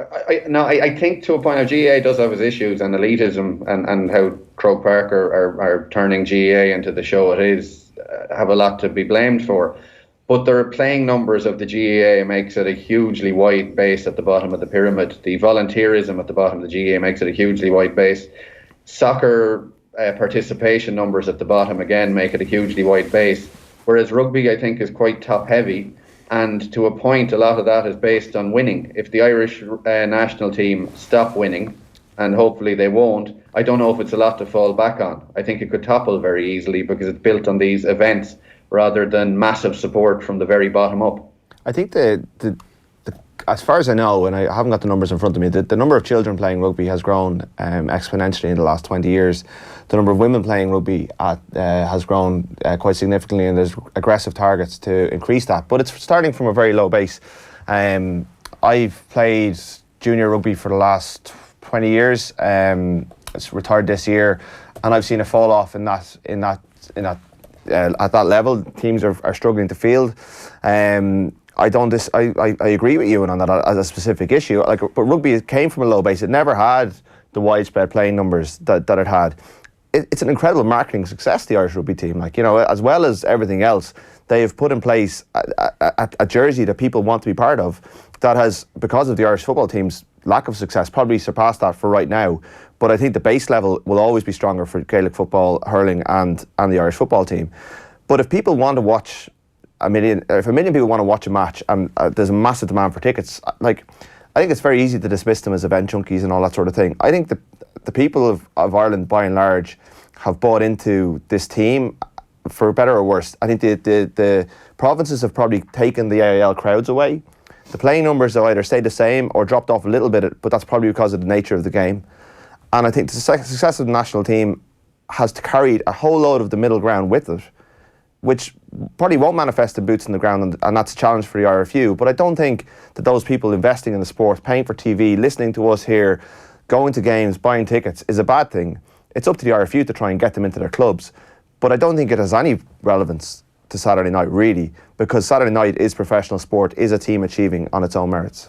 I think to a point, GAA does have its issues, and elitism and how Croke Park are turning GAA into the show it is have a lot to be blamed for. But their playing numbers of the GAA makes it a hugely wide base at the bottom of the pyramid. The volunteerism at the bottom of the GAA makes it a hugely wide base. Soccer participation numbers at the bottom again make it a hugely wide base. Whereas rugby, I think, is quite top heavy. And to a point, a lot of that is based on winning. If the Irish national team stop winning, and hopefully they won't, I don't know if it's a lot to fall back on. I think it could topple very easily because it's built on these events rather than massive support from the very bottom up. I think the as far as I know, and I haven't got the numbers in front of me, the number of children playing rugby has grown exponentially in the last 20 years. The number of women playing rugby has grown quite significantly, and there's aggressive targets to increase that. But it's starting from a very low base. I've played junior rugby for the last 20 years. It's retired this year, and I've seen a fall off in that at that level. Teams are struggling to field. I agree with you on that as a specific issue. But rugby came from a low base. It never had the widespread playing numbers that it had. It's an incredible marketing success, the Irish rugby team. As well as everything else, they have put in place a jersey that people want to be part of. That has, because of the Irish football team's lack of success, probably surpassed that for right now. But I think the base level will always be stronger for Gaelic football, hurling, and the Irish football team. But if people want to watch if a million people want to watch a match and there's a massive demand for tickets, I think it's very easy to dismiss them as event junkies and all that sort of thing. I think the people of Ireland, by and large, have bought into this team, for better or worse. I think the provinces have probably taken the AIL crowds away. The playing numbers have either stayed the same or dropped off a little bit, but that's probably because of the nature of the game. And I think the success of the national team has carried a whole load of the middle ground with it, which probably won't manifest in boots on the ground, and that's a challenge for the RFU. But I don't think that those people investing in the sport, paying for TV, listening to us here, going to games, buying tickets is a bad thing. It's up to the RFU to try and get them into their clubs. But I don't think it has any relevance to Saturday night, really, because Saturday night is professional sport, is a team achieving on its own merits.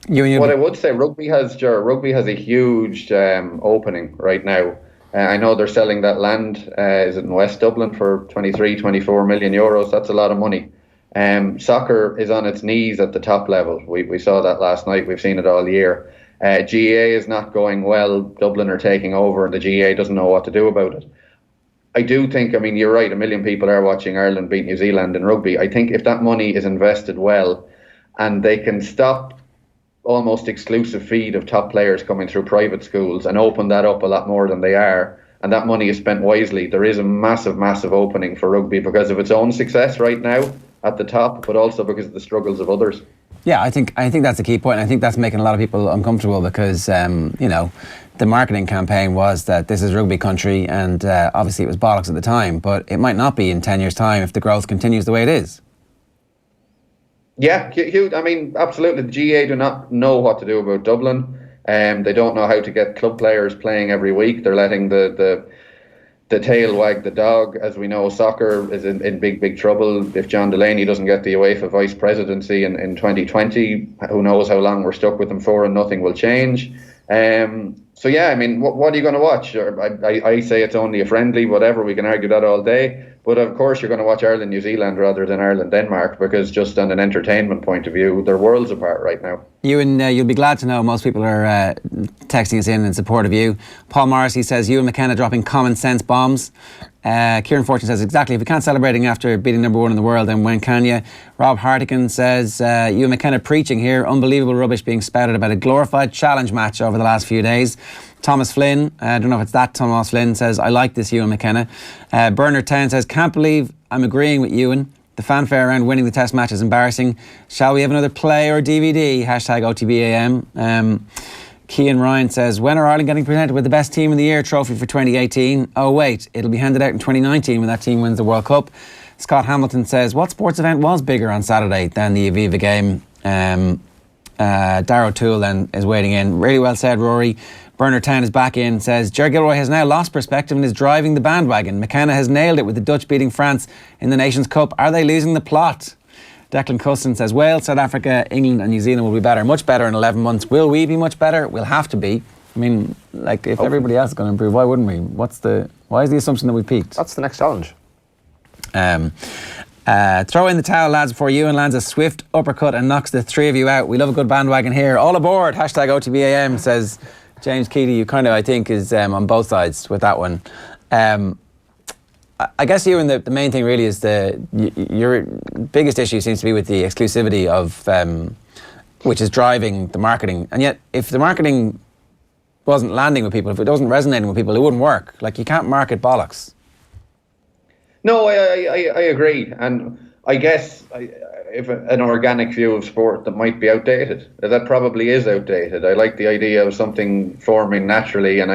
What I would say, rugby has a huge opening right now. I know they're selling that land, is it in West Dublin, for 23-24 million euros. That's a lot of money. Soccer is on its knees at the top level. We saw that last night. We've seen it all year. GAA is not going well. Dublin are taking over, and the GAA doesn't know what to do about it. I do think, you're right, 1 million people are watching Ireland beat New Zealand in rugby. I think if that money is invested well and they can stop almost exclusive feed of top players coming through private schools and open that up a lot more than they are, and that money is spent wisely, there is a massive opening for rugby because of its own success right now at the top, but also because of the struggles of others. Yeah, I think that's a key point. I think that's making a lot of people uncomfortable because the marketing campaign was that this is rugby country, and obviously it was bollocks at the time, but it might not be in 10 years' time if the growth continues the way it is. Yeah, absolutely. The GAA do not know what to do about Dublin. They don't know how to get club players playing every week. They're letting the tail wag the dog. As we know, soccer is in big trouble. If John Delaney doesn't get the UEFA vice presidency in 2020, who knows how long we're stuck with him for, and nothing will change. What are you going to watch? I say it's only a friendly, whatever. We can argue that all day. But of course, you're going to watch Ireland, New Zealand rather than Ireland, Denmark, because just on an entertainment point of view, they're worlds apart right now. Ewan, you'll be glad to know most people are texting us in support of you. Paul Morrissey says Ewan MacKenna dropping common sense bombs. Kieran Fortune says exactly, if we can't celebrating after beating number one in the world, then when can you? Rob Hartigan says Ewan MacKenna preaching here, unbelievable rubbish being spouted about a glorified challenge match over the last few days. Thomas Flynn, I don't know if it's that Thomas Flynn, says I like this Ewan MacKenna. Bernard Town says can't believe I'm agreeing with Ewan. The fanfare around winning the test match is embarrassing. Shall we have another play or DVD? Hashtag OTBAM. Cian Ryan says, when are Ireland getting presented with the best team of the year trophy for 2018? Oh wait, it'll be handed out in 2019 when that team wins the World Cup. Scott Hamilton says, what sports event was bigger on Saturday than the Aviva game? Darragh O'Toole then is waiting in. Really well said, Rory. Bernard Town is back in, says Ger Gilroy has now lost perspective and is driving the bandwagon. McKenna has nailed it with the Dutch beating France in the Nations Cup. Are they losing the plot? Declan Custon says Wales, South Africa, England and New Zealand will be better, much better in 11 months. Will we be much better? We'll have to be. If everybody else is going to improve, why wouldn't we? Why is the assumption that we peaked? That's the next challenge. Throw in the towel, lads, before Ewan lands a swift uppercut and knocks the three of you out. We love a good bandwagon here. All aboard, hashtag OTBAM, says James Keaty, who kind of, I think, is on both sides with that one. I guess, Ewan, the main thing really is your biggest issue seems to be with the exclusivity of, which is driving the marketing. And yet, if the marketing wasn't landing with people, if it wasn't resonating with people, it wouldn't work. You can't market bollocks. No, I agree, and I guess if an organic view of sport that might be outdated, that probably is outdated. I like the idea of something forming naturally, and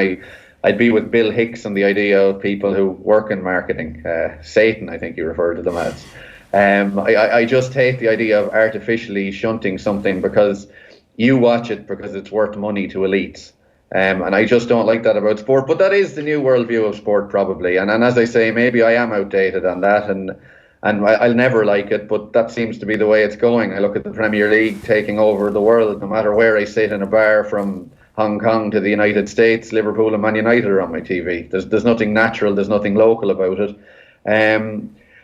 I'd be with Bill Hicks on the idea of people who work in marketing. Satan, I think you referred to them as. I just hate the idea of artificially shunting something because you watch it because it's worth money to elites. And I just don't like that about sport. But that is the new worldview of sport, probably. And as I say, maybe I am outdated on that, and I'll never like it, but that seems to be the way it's going. I look at the Premier League taking over the world, no matter where I sit in a bar, from Hong Kong to the United States. Liverpool and Man United are on my TV. There's nothing natural, there's nothing local about it.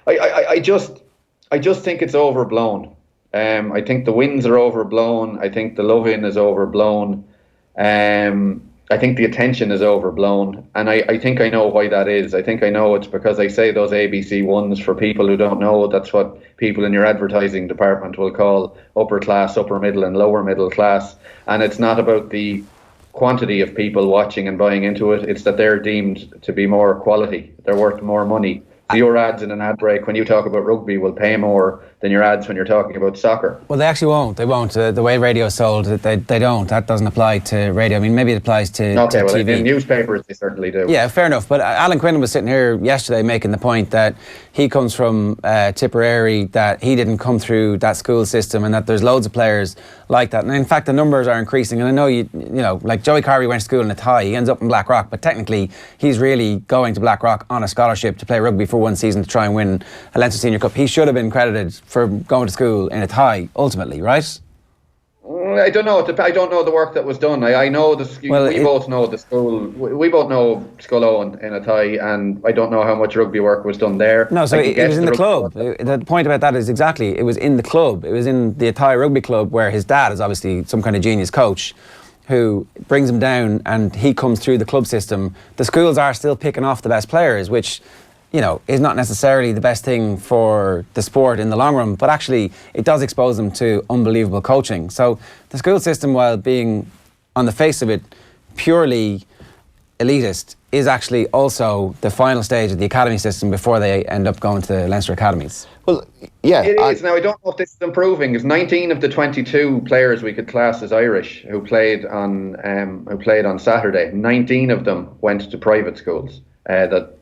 I just think it's overblown. I think the wins are overblown. I think the love-in is overblown. I think the attention is overblown, and I think I know why that is. I think I know it's because I say those ABC ones. For people who don't know, that's what people in your advertising department will call upper class, upper middle and lower middle class. And it's not about the quantity of people watching and buying into it, it's that they're deemed to be more quality. They're worth more money. Your ads in an ad break when you talk about rugby will pay more than your ads when you're talking about soccer. Well, they actually won't. They won't. The way radio is sold, they don't. That doesn't apply to radio. I mean, maybe it applies to TV. In newspapers, they certainly do. Yeah, fair enough. But Alan Quinlan was sitting here yesterday making the point that he comes from Tipperary, that he didn't come through that school system, and that there's loads of players like that. And in fact, the numbers are increasing. And I know, you know, like Joey Carby went to school in Athy. He ends up in Blackrock, but technically he's really going to Blackrock on a scholarship to play rugby for one season to try and win a Leinster Senior Cup. He should have been credited for going to school in Athy, ultimately, right? I don't know. I don't know the work that was done. I know the school. Well, we both know the school. We both know Scullow in Athy, and I don't know how much rugby work was done there. No, so it was in the club. The point about that is exactly, it was in the club. It was in the Athy Rugby Club, where his dad is obviously some kind of genius coach who brings him down, and he comes through the club system. The schools are still picking off the best players, which, you know, is not necessarily the best thing for the sport in the long run, but actually it does expose them to unbelievable coaching. So the school system, while being on the face of it purely elitist, is actually also the final stage of the academy system before they end up going to Leinster academies. Well, yeah. It is. Now, I don't know if this is improving. It's 19 of the 22 players we could class as Irish who played on Saturday. 19 of them went to private schools that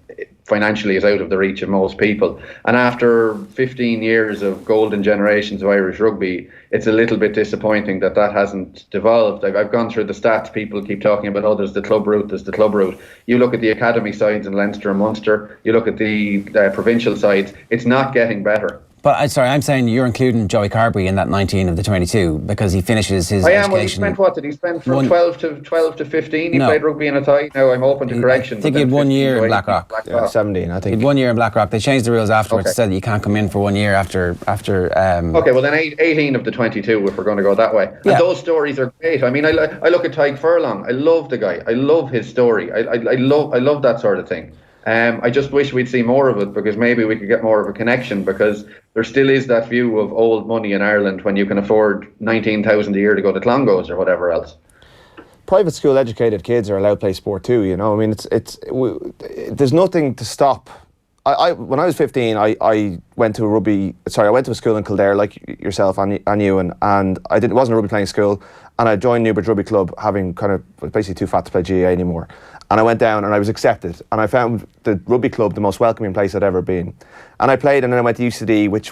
financially is out of the reach of most people. And after 15 years of golden generations of Irish rugby, it's a little bit disappointing that hasn't devolved. I've gone through the stats. People keep talking about, there's the club route. You look at the academy sides in Leinster and Munster, you look at the provincial sides, it's not getting better. But I'm saying you're including Joey Carby in that 19 of the 22 because he finishes his education. Well, he spent, what did he spend from 12 to 15? He played rugby in Athy. Now I'm open to correction. I think he had 1 year in Blackrock. Yeah, 17, I think. He had 1 year in Blackrock. They changed the rules afterwards, said that you can't come in for 1 year after. Okay, well then 18 of the 22, if we're going to go that way. And those stories are great. I mean, I look at Tyke Furlong. I love the guy. I love his story. I love that sort of thing. I just wish we'd see more of it, because maybe we could get more of a connection, because there still is that view of old money in Ireland when you can afford 19,000 a year to go to Clongowes or whatever else. Private school educated kids are allowed to play sport too, you know. I mean, there's nothing to stop. When I was 15, I went to a school in Kildare like yourself and Ewan, and it wasn't a rugby playing school, and I joined Newbridge Rugby Club, having kind of basically too fat to play GAA anymore. And I went down and I was accepted, and I found the rugby club the most welcoming place I'd ever been. And I played, and then I went to UCD, which,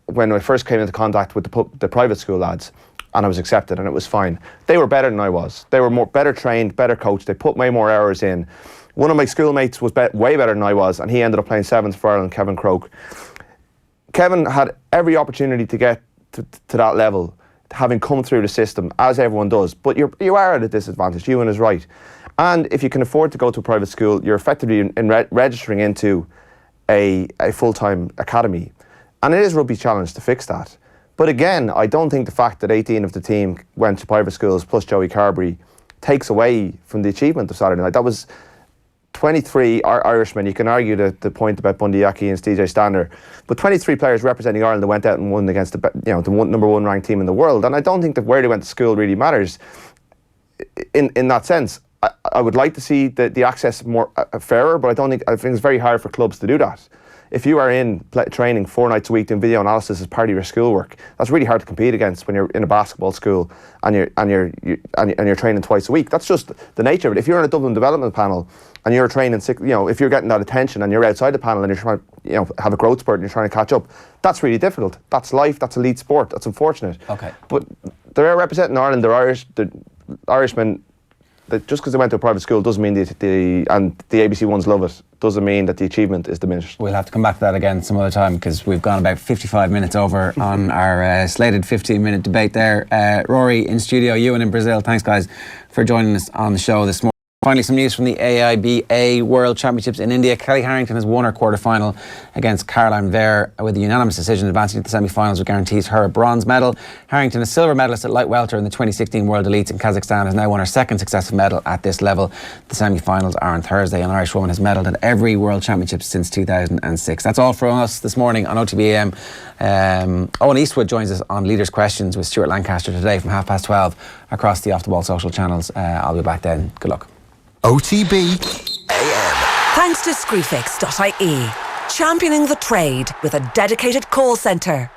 when I first came into contact with the private school lads, and I was accepted, and it was fine. They were better than I was. They were better trained, better coached. They put way more hours in. One of my schoolmates was way better than I was, and he ended up playing sevens for Ireland, Kevin Croke. Kevin had every opportunity to get to that level, having come through the system, as everyone does. But you are at a disadvantage. Ewan is right. And if you can afford to go to a private school, you're effectively registering into a full-time academy. And it is Rugby's challenge to fix that. But again, I don't think the fact that 18 of the team went to private schools, plus Joey Carby, takes away from the achievement of Saturday night. That was 23 Irishmen. You can argue the point about Bundy Aki and TJ Stander, but 23 players representing Ireland that went out and won against the number one ranked team in the world. And I don't think that where they went to school really matters in that sense. I would like to see the access more fairer, but I think it's very hard for clubs to do that. if you are in training 4 nights a week doing video analysis as part of your schoolwork, that's really hard to compete against when you're in a basketball school and you're training twice a week. That's just the nature of it. If you're on a Dublin development panel and you're training, if you're getting that attention and you're outside the panel and you're trying to, have a growth spurt and you're trying to catch up, that's really difficult. That's life. That's elite sport. That's unfortunate. Okay. But they're representing Ireland. They're Irish. The Irishmen. That just because they went to a private school doesn't mean the ABC ones love it, doesn't mean that the achievement is diminished. We'll have to come back to that again some other time because we've gone about 55 minutes over on our slated 15-minute debate there. Rory in studio, Ewan in Brazil. Thanks, guys, for joining us on the show this morning. Finally, some news from the AIBA World Championships in India. Kelly Harrington has won her quarter-final against Caroline Vare with a unanimous decision, advancing to the semi-finals, which guarantees her a bronze medal. Harrington, a silver medalist at light welter in the 2016 World Elites in Kazakhstan, has now won her second successive medal at this level. The semi-finals are on Thursday. An Irish woman has medalled at every World Championship since 2006. That's all from us this morning on OTB AM. Owen Eastwood joins us on Leaders' Questions with Stuart Lancaster today from 12:30 across the Off the Ball social channels. I'll be back then. Good luck. OTB AM. Thanks to Screwfix.ie, championing the trade with a dedicated call centre.